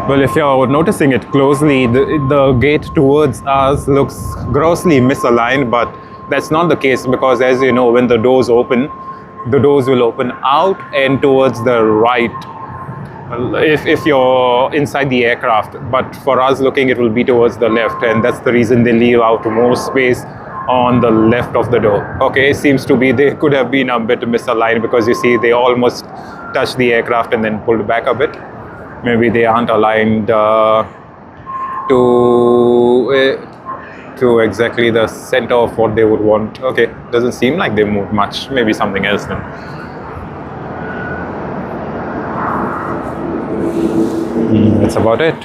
Well, if you're noticing it closely, the gate towards us looks grossly misaligned, but that's not the case because, as you know, when the doors open, the doors will open out and towards the right if you're inside the aircraft. But for us looking, it will be towards the left, and that's the reason they leave out more space on the left of the door. Okay, it seems to be they could have been a bit misaligned because you see they almost touched the aircraft and then pulled back a bit. Maybe they aren't aligned to exactly the center of what they would want. Okay, doesn't seem like they moved much. Maybe something else then. That's about it.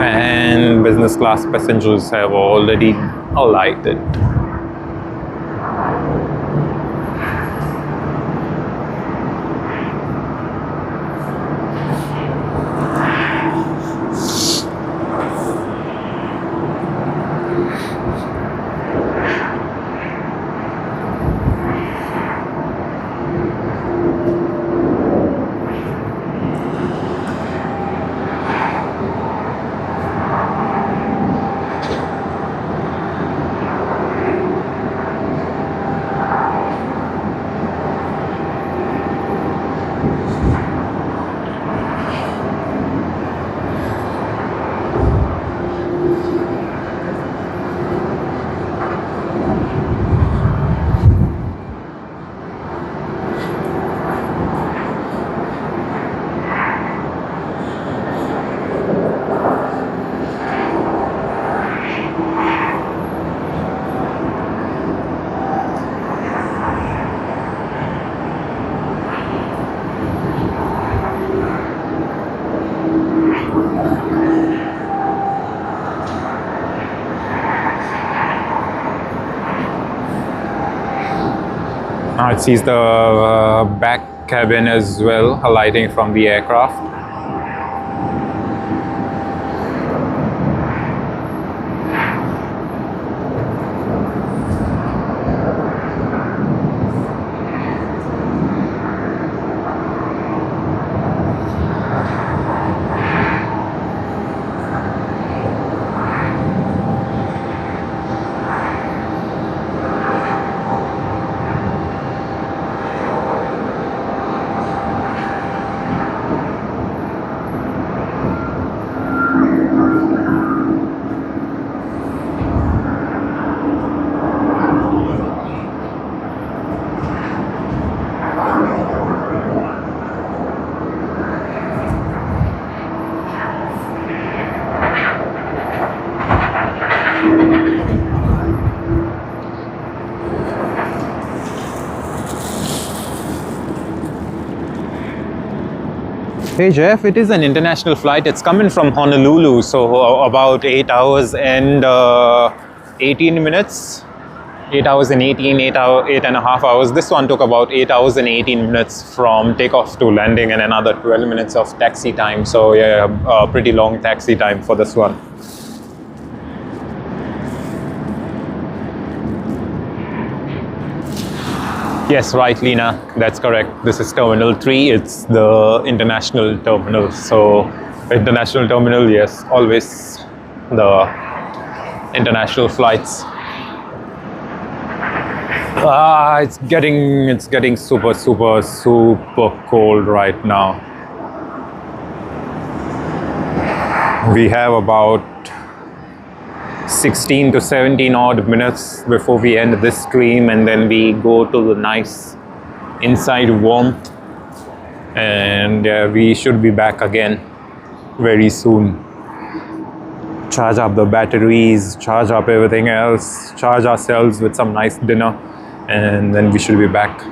And business class passengers have already alighted. That sees the back cabin as well, alighting from the aircraft. Hey Jeff, it is an international flight. It's coming from Honolulu, so about 8 hours and 18 minutes. 8 hours and 8.5 hours. This one took about 8 hours and 18 minutes from takeoff to landing and another 12 minutes of taxi time. So yeah, pretty long taxi time for this one. Yes, right, Lena. That's correct. This is Terminal 3. It's the international terminal. So, international terminal, yes, always the international flights. It's getting super cold right now. We have about 16 to 17 odd minutes before we end this stream, and then we go to the nice inside warmth, and we should be back again very soon. Charge up the batteries, charge up everything else, charge ourselves with some nice dinner, and then we should be back.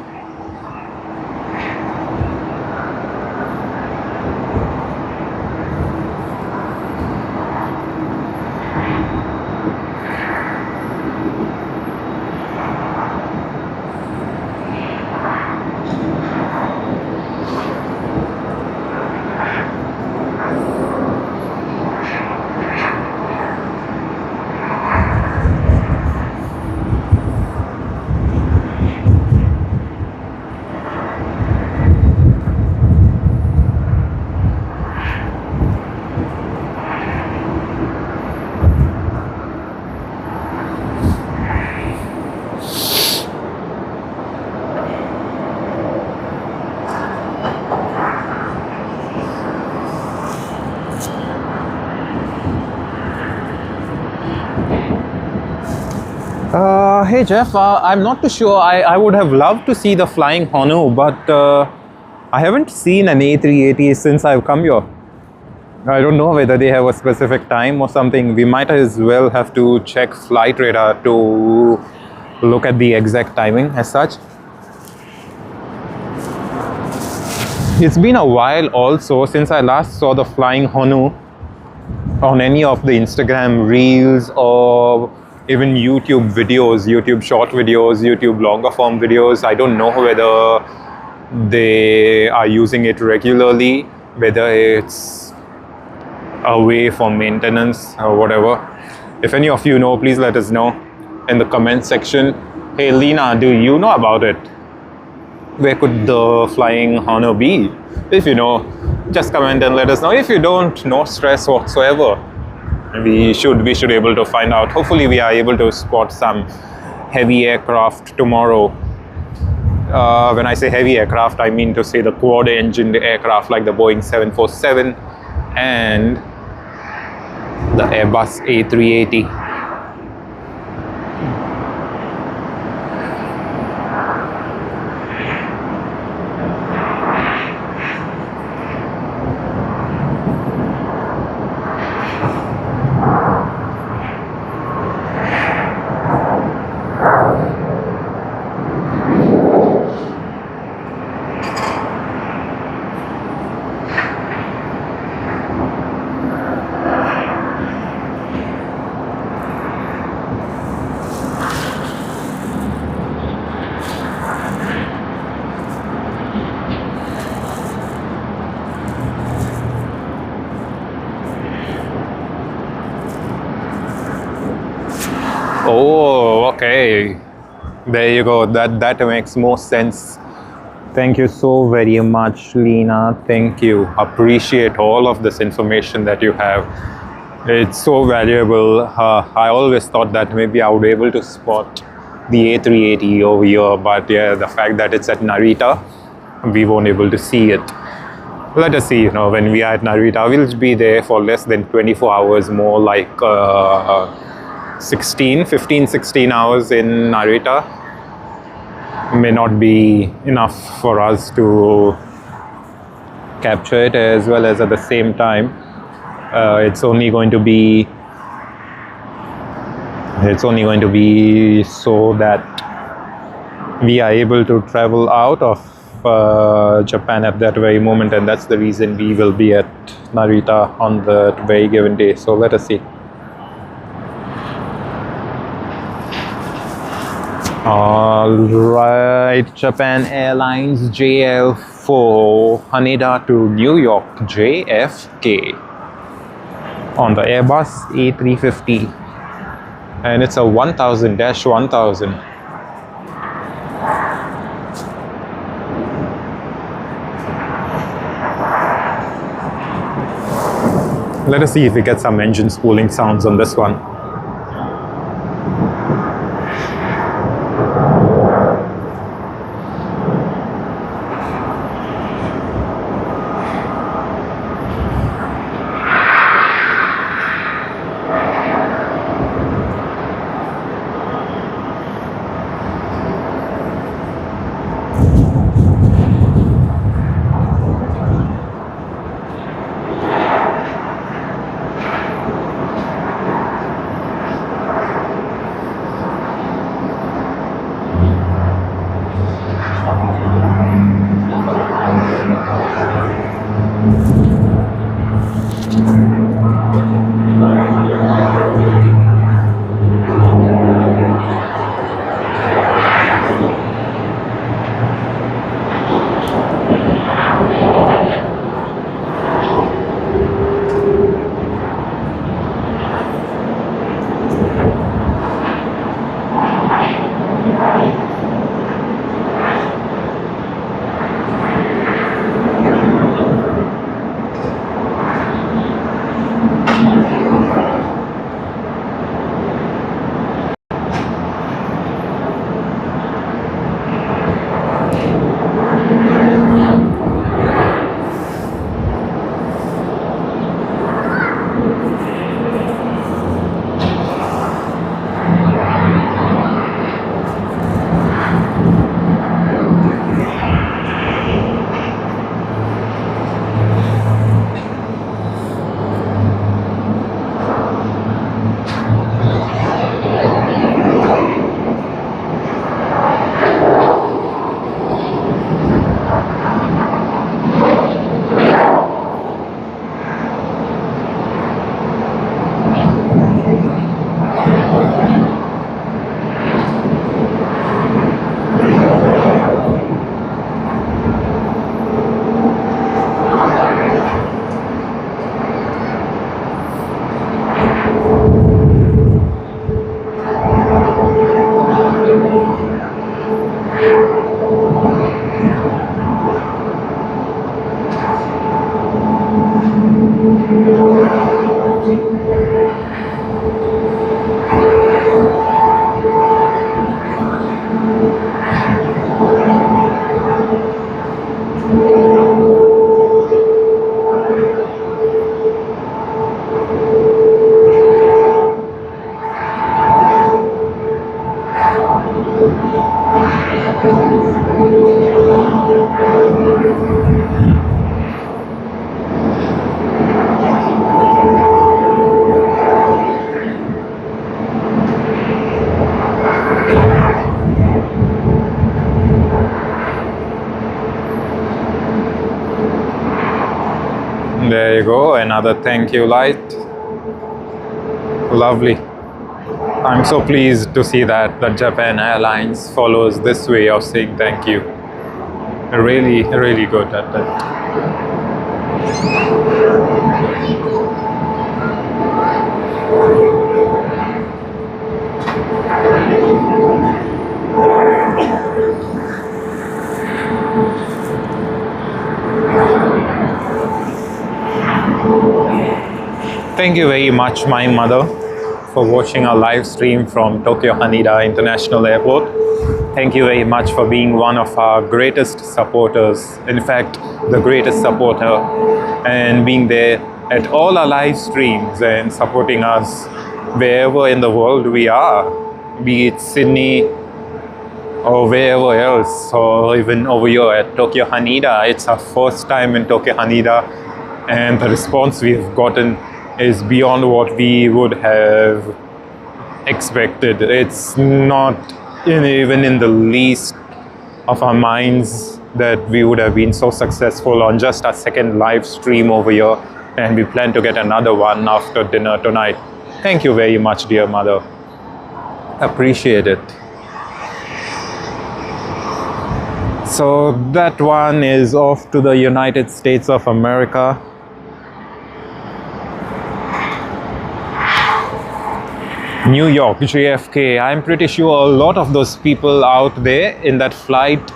Hey Jeff, I'm not too sure. I would have loved to see the flying Honu, but I haven't seen an A380 since I've come here. I don't know whether they have a specific time or something. We might as well have to check flight radar to look at the exact timing as such. It's been a while also since I last saw the flying Honu on any of the Instagram reels or even YouTube videos, YouTube short videos, YouTube longer form videos. I don't know whether they are using it regularly, whether it's away for maintenance or whatever. If any of you know, please let us know in the comment section. Hey Lena, do you know about it? Where could the flying Honu be? If you know, just comment and let us know. If you don't, no stress whatsoever. We should be able to find out. Hopefully we are able to spot some heavy aircraft tomorrow. When I say heavy aircraft, I mean to say the quad-engined aircraft like the Boeing 747 and the Airbus A380. Oh, okay. There you go. That makes more sense. Thank you so very much, Lena. Thank you. Appreciate all of this information that you have. It's so valuable. I always thought that maybe I would be able to spot the A380 over here, but yeah, the fact that it's at Narita, we won't be able to see it. Let us see, when we are at Narita, we'll be there for less than 24 hours, more like 16 hours in Narita. May not be enough for us to capture it, as well as at the same time, it's only going to be so that we are able to travel out of Japan at that very moment, and that's the reason we will be at Narita on the very given day. So let us see. All right, Japan Airlines JL4 Haneda to New York JFK on the Airbus A350, and it's a 1000-1000. Let us see if we get some engine spooling sounds on this one. There you go, another thank you light. Lovely. I'm so pleased to see that Japan Airlines follows this way of saying thank you. Really, really good at that. Thank you very much, my mother, for watching our live stream from Tokyo Haneda International Airport. Thank you very much for being one of our greatest supporters, in fact, the greatest supporter, and being there at all our live streams and supporting us wherever in the world we are, be it Sydney or wherever else, or even over here at Tokyo Haneda. It's our first time in Tokyo Haneda, and the response we've gotten is beyond what we would have expected. It's not even in the least of our minds that we would have been so successful on just our second live stream over here, and we plan to get another one after dinner tonight. Thank you very much, dear mother. Appreciate it. So that one is off to the United States of America. New York, JFK. I'm pretty sure a lot of those people out there in that flight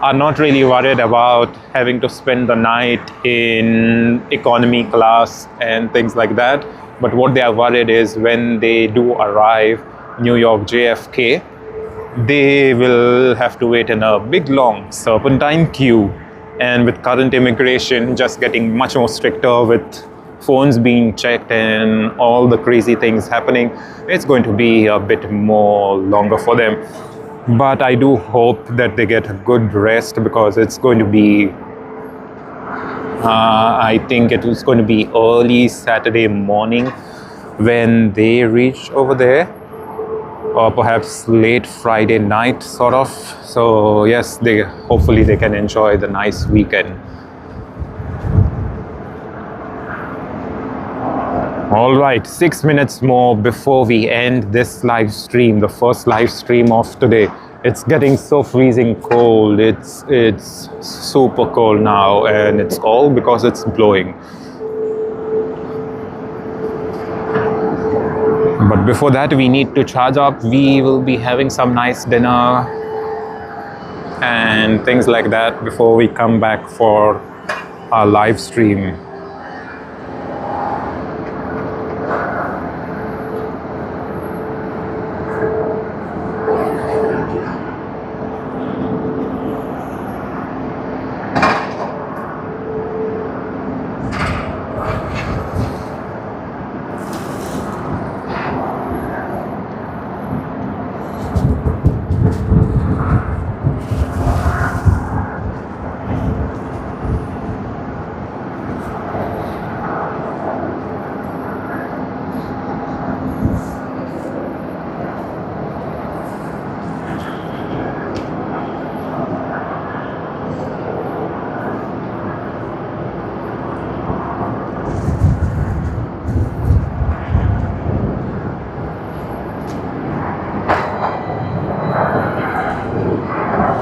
are not really worried about having to spend the night in economy class and things like that. But what they are worried is when they do arrive New York, JFK, they will have to wait in a big long serpentine queue, and with current immigration just getting much more stricter with phones being checked and all the crazy things happening, it's going to be a bit more longer for them. But I do hope that they get a good rest, because it's going to be I think it was going to be early Saturday morning when they reach over there, or perhaps late Friday night sort of. So yes, hopefully they can enjoy the nice weekend. All right, 6 minutes more before we end this live stream, the first live stream of today. It's getting so freezing cold. It's super cold now, and it's all because it's blowing. But before that, we need to charge up. We will be having some nice dinner and things like that before we come back for our live stream.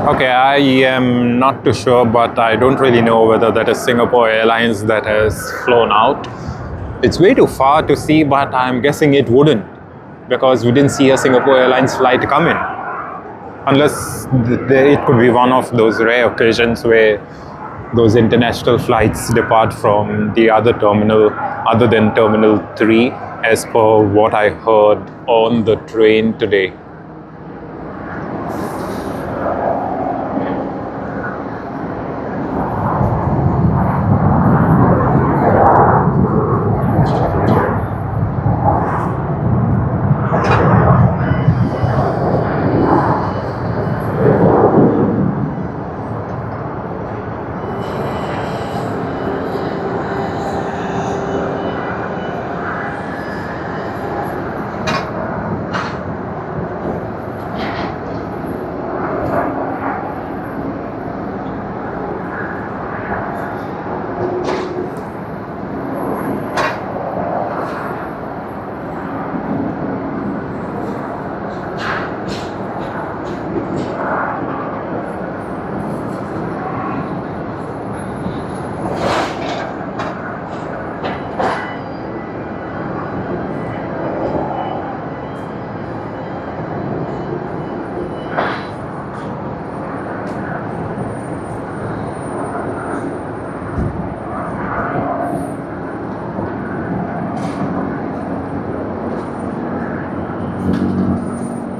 Okay, I am not too sure, but I don't really know whether that is Singapore Airlines that has flown out. It's way too far to see, but I'm guessing it wouldn't, because we didn't see a Singapore Airlines flight come in. Unless it could be one of those rare occasions where those international flights depart from the other terminal other than Terminal 3, as per what I heard on the train today.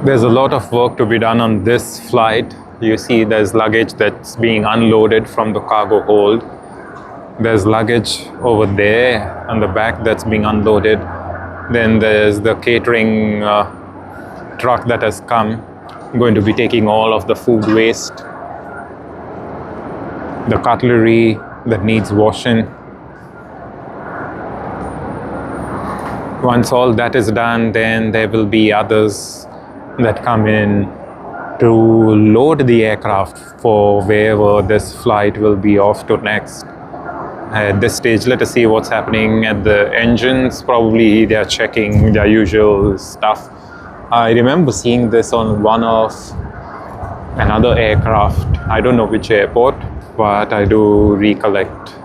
There's a lot of work to be done on this flight. You see there's luggage that's being unloaded from the cargo hold. There's luggage over there on the back that's being unloaded. Then there's the catering truck that has come, going to be taking all of the food waste, the cutlery that needs washing. Once all that is done, then there will be others that come in to load the aircraft for wherever this flight will be off to next. At this stage, let us see what's happening at the engines. Probably they are checking their usual stuff. I remember seeing this on one of another aircraft. I don't know which airport, but I do recollect.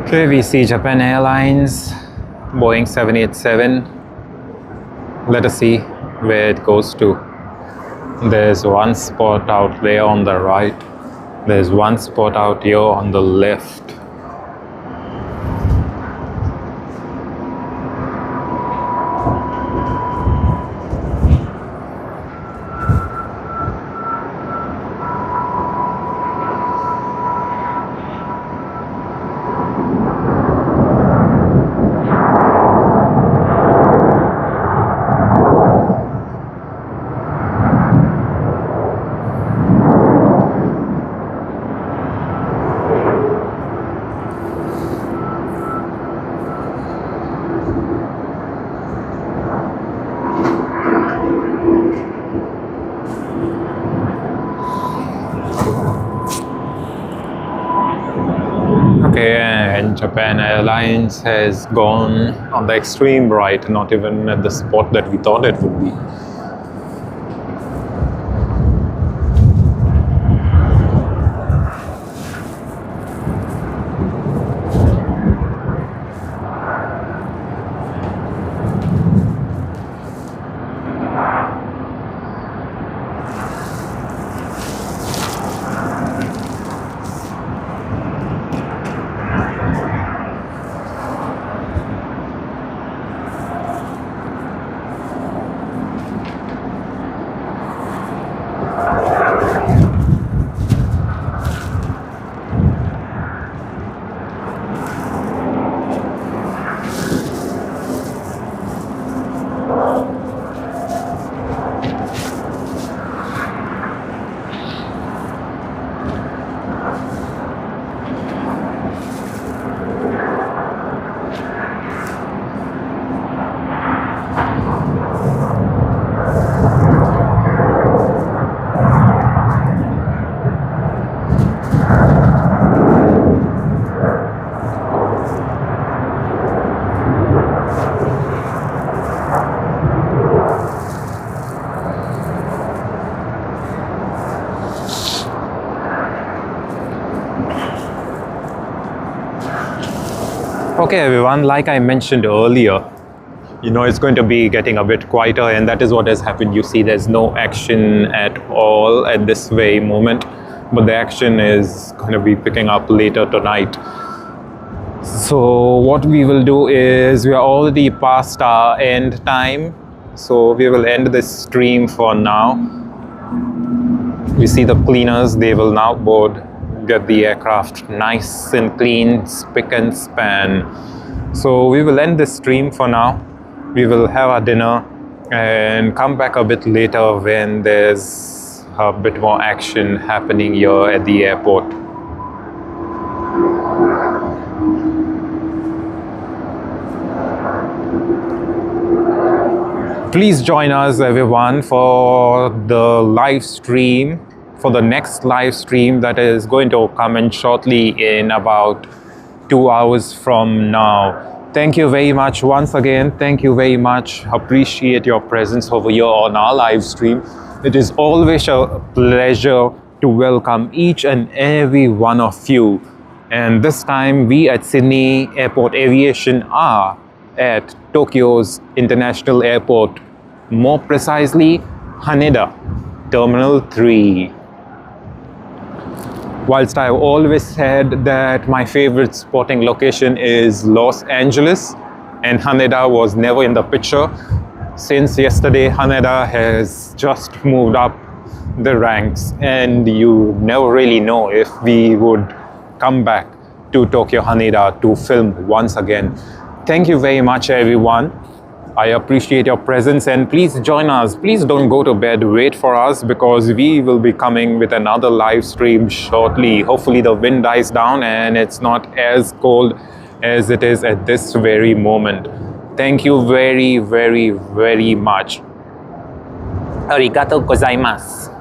Okay, we see Japan Airlines, Boeing 787. Let us see where it goes to. There's one spot out there on the right. There's one spot out here on the left. Okay, and Japan Airlines has gone on the extreme right, not even at the spot that we thought it would be. Okay everyone, like I mentioned earlier, you know it's going to be getting a bit quieter, and that is what has happened. You see there's no action at all at this very moment, but the action is going to be picking up later tonight. So what we will do is, we are already past our end time, so we will end this stream for now. You see the cleaners, they will now board, get the aircraft nice and clean, spick and span. So we will end this stream for now. We will have our dinner and come back a bit later when there's a bit more action happening here at the airport. Please join us, everyone, for the live stream, for the next live stream that is going to come in shortly, in about 2 hours from now. Thank you very much once again. Thank you very much. Appreciate your presence over here on our live stream. It is always a pleasure to welcome each and every one of you. And this time we at Sydney Airport Aviation are at Tokyo's International Airport, more precisely Haneda, Terminal 3. Whilst I've always said that my favorite sporting location is Los Angeles, and Haneda was never in the picture, since yesterday Haneda has just moved up the ranks, and you never really know if we would come back to Tokyo Haneda to film once again. Thank you very much, everyone. I appreciate your presence, and please join us. Please don't go to bed. Wait for us, because we will be coming with another live stream shortly. Hopefully the wind dies down and it's not as cold as it is at this very moment. Thank you very, very, very much. Arigatou gozaimasu.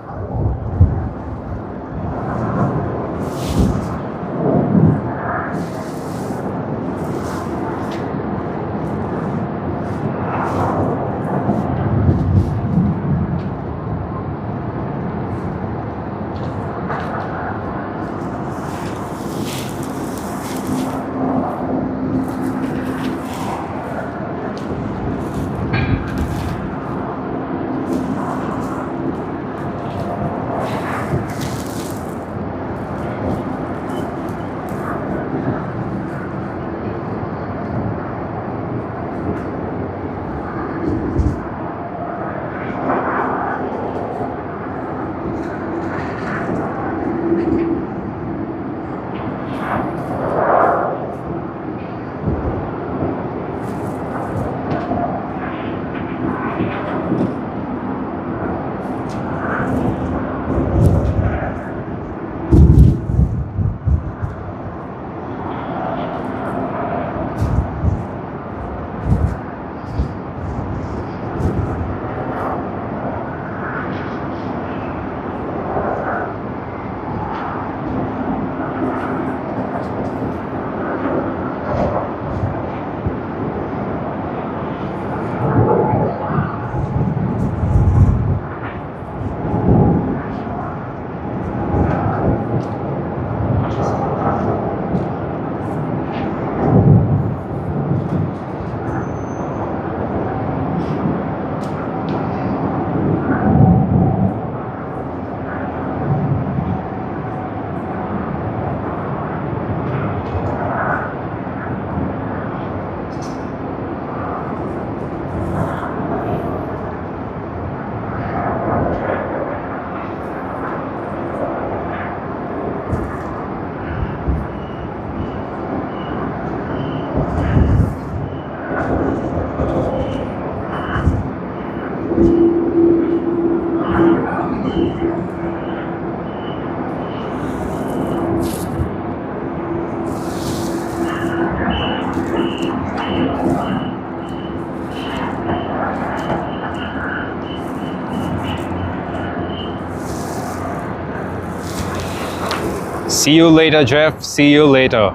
See you later, Jeff. See you later.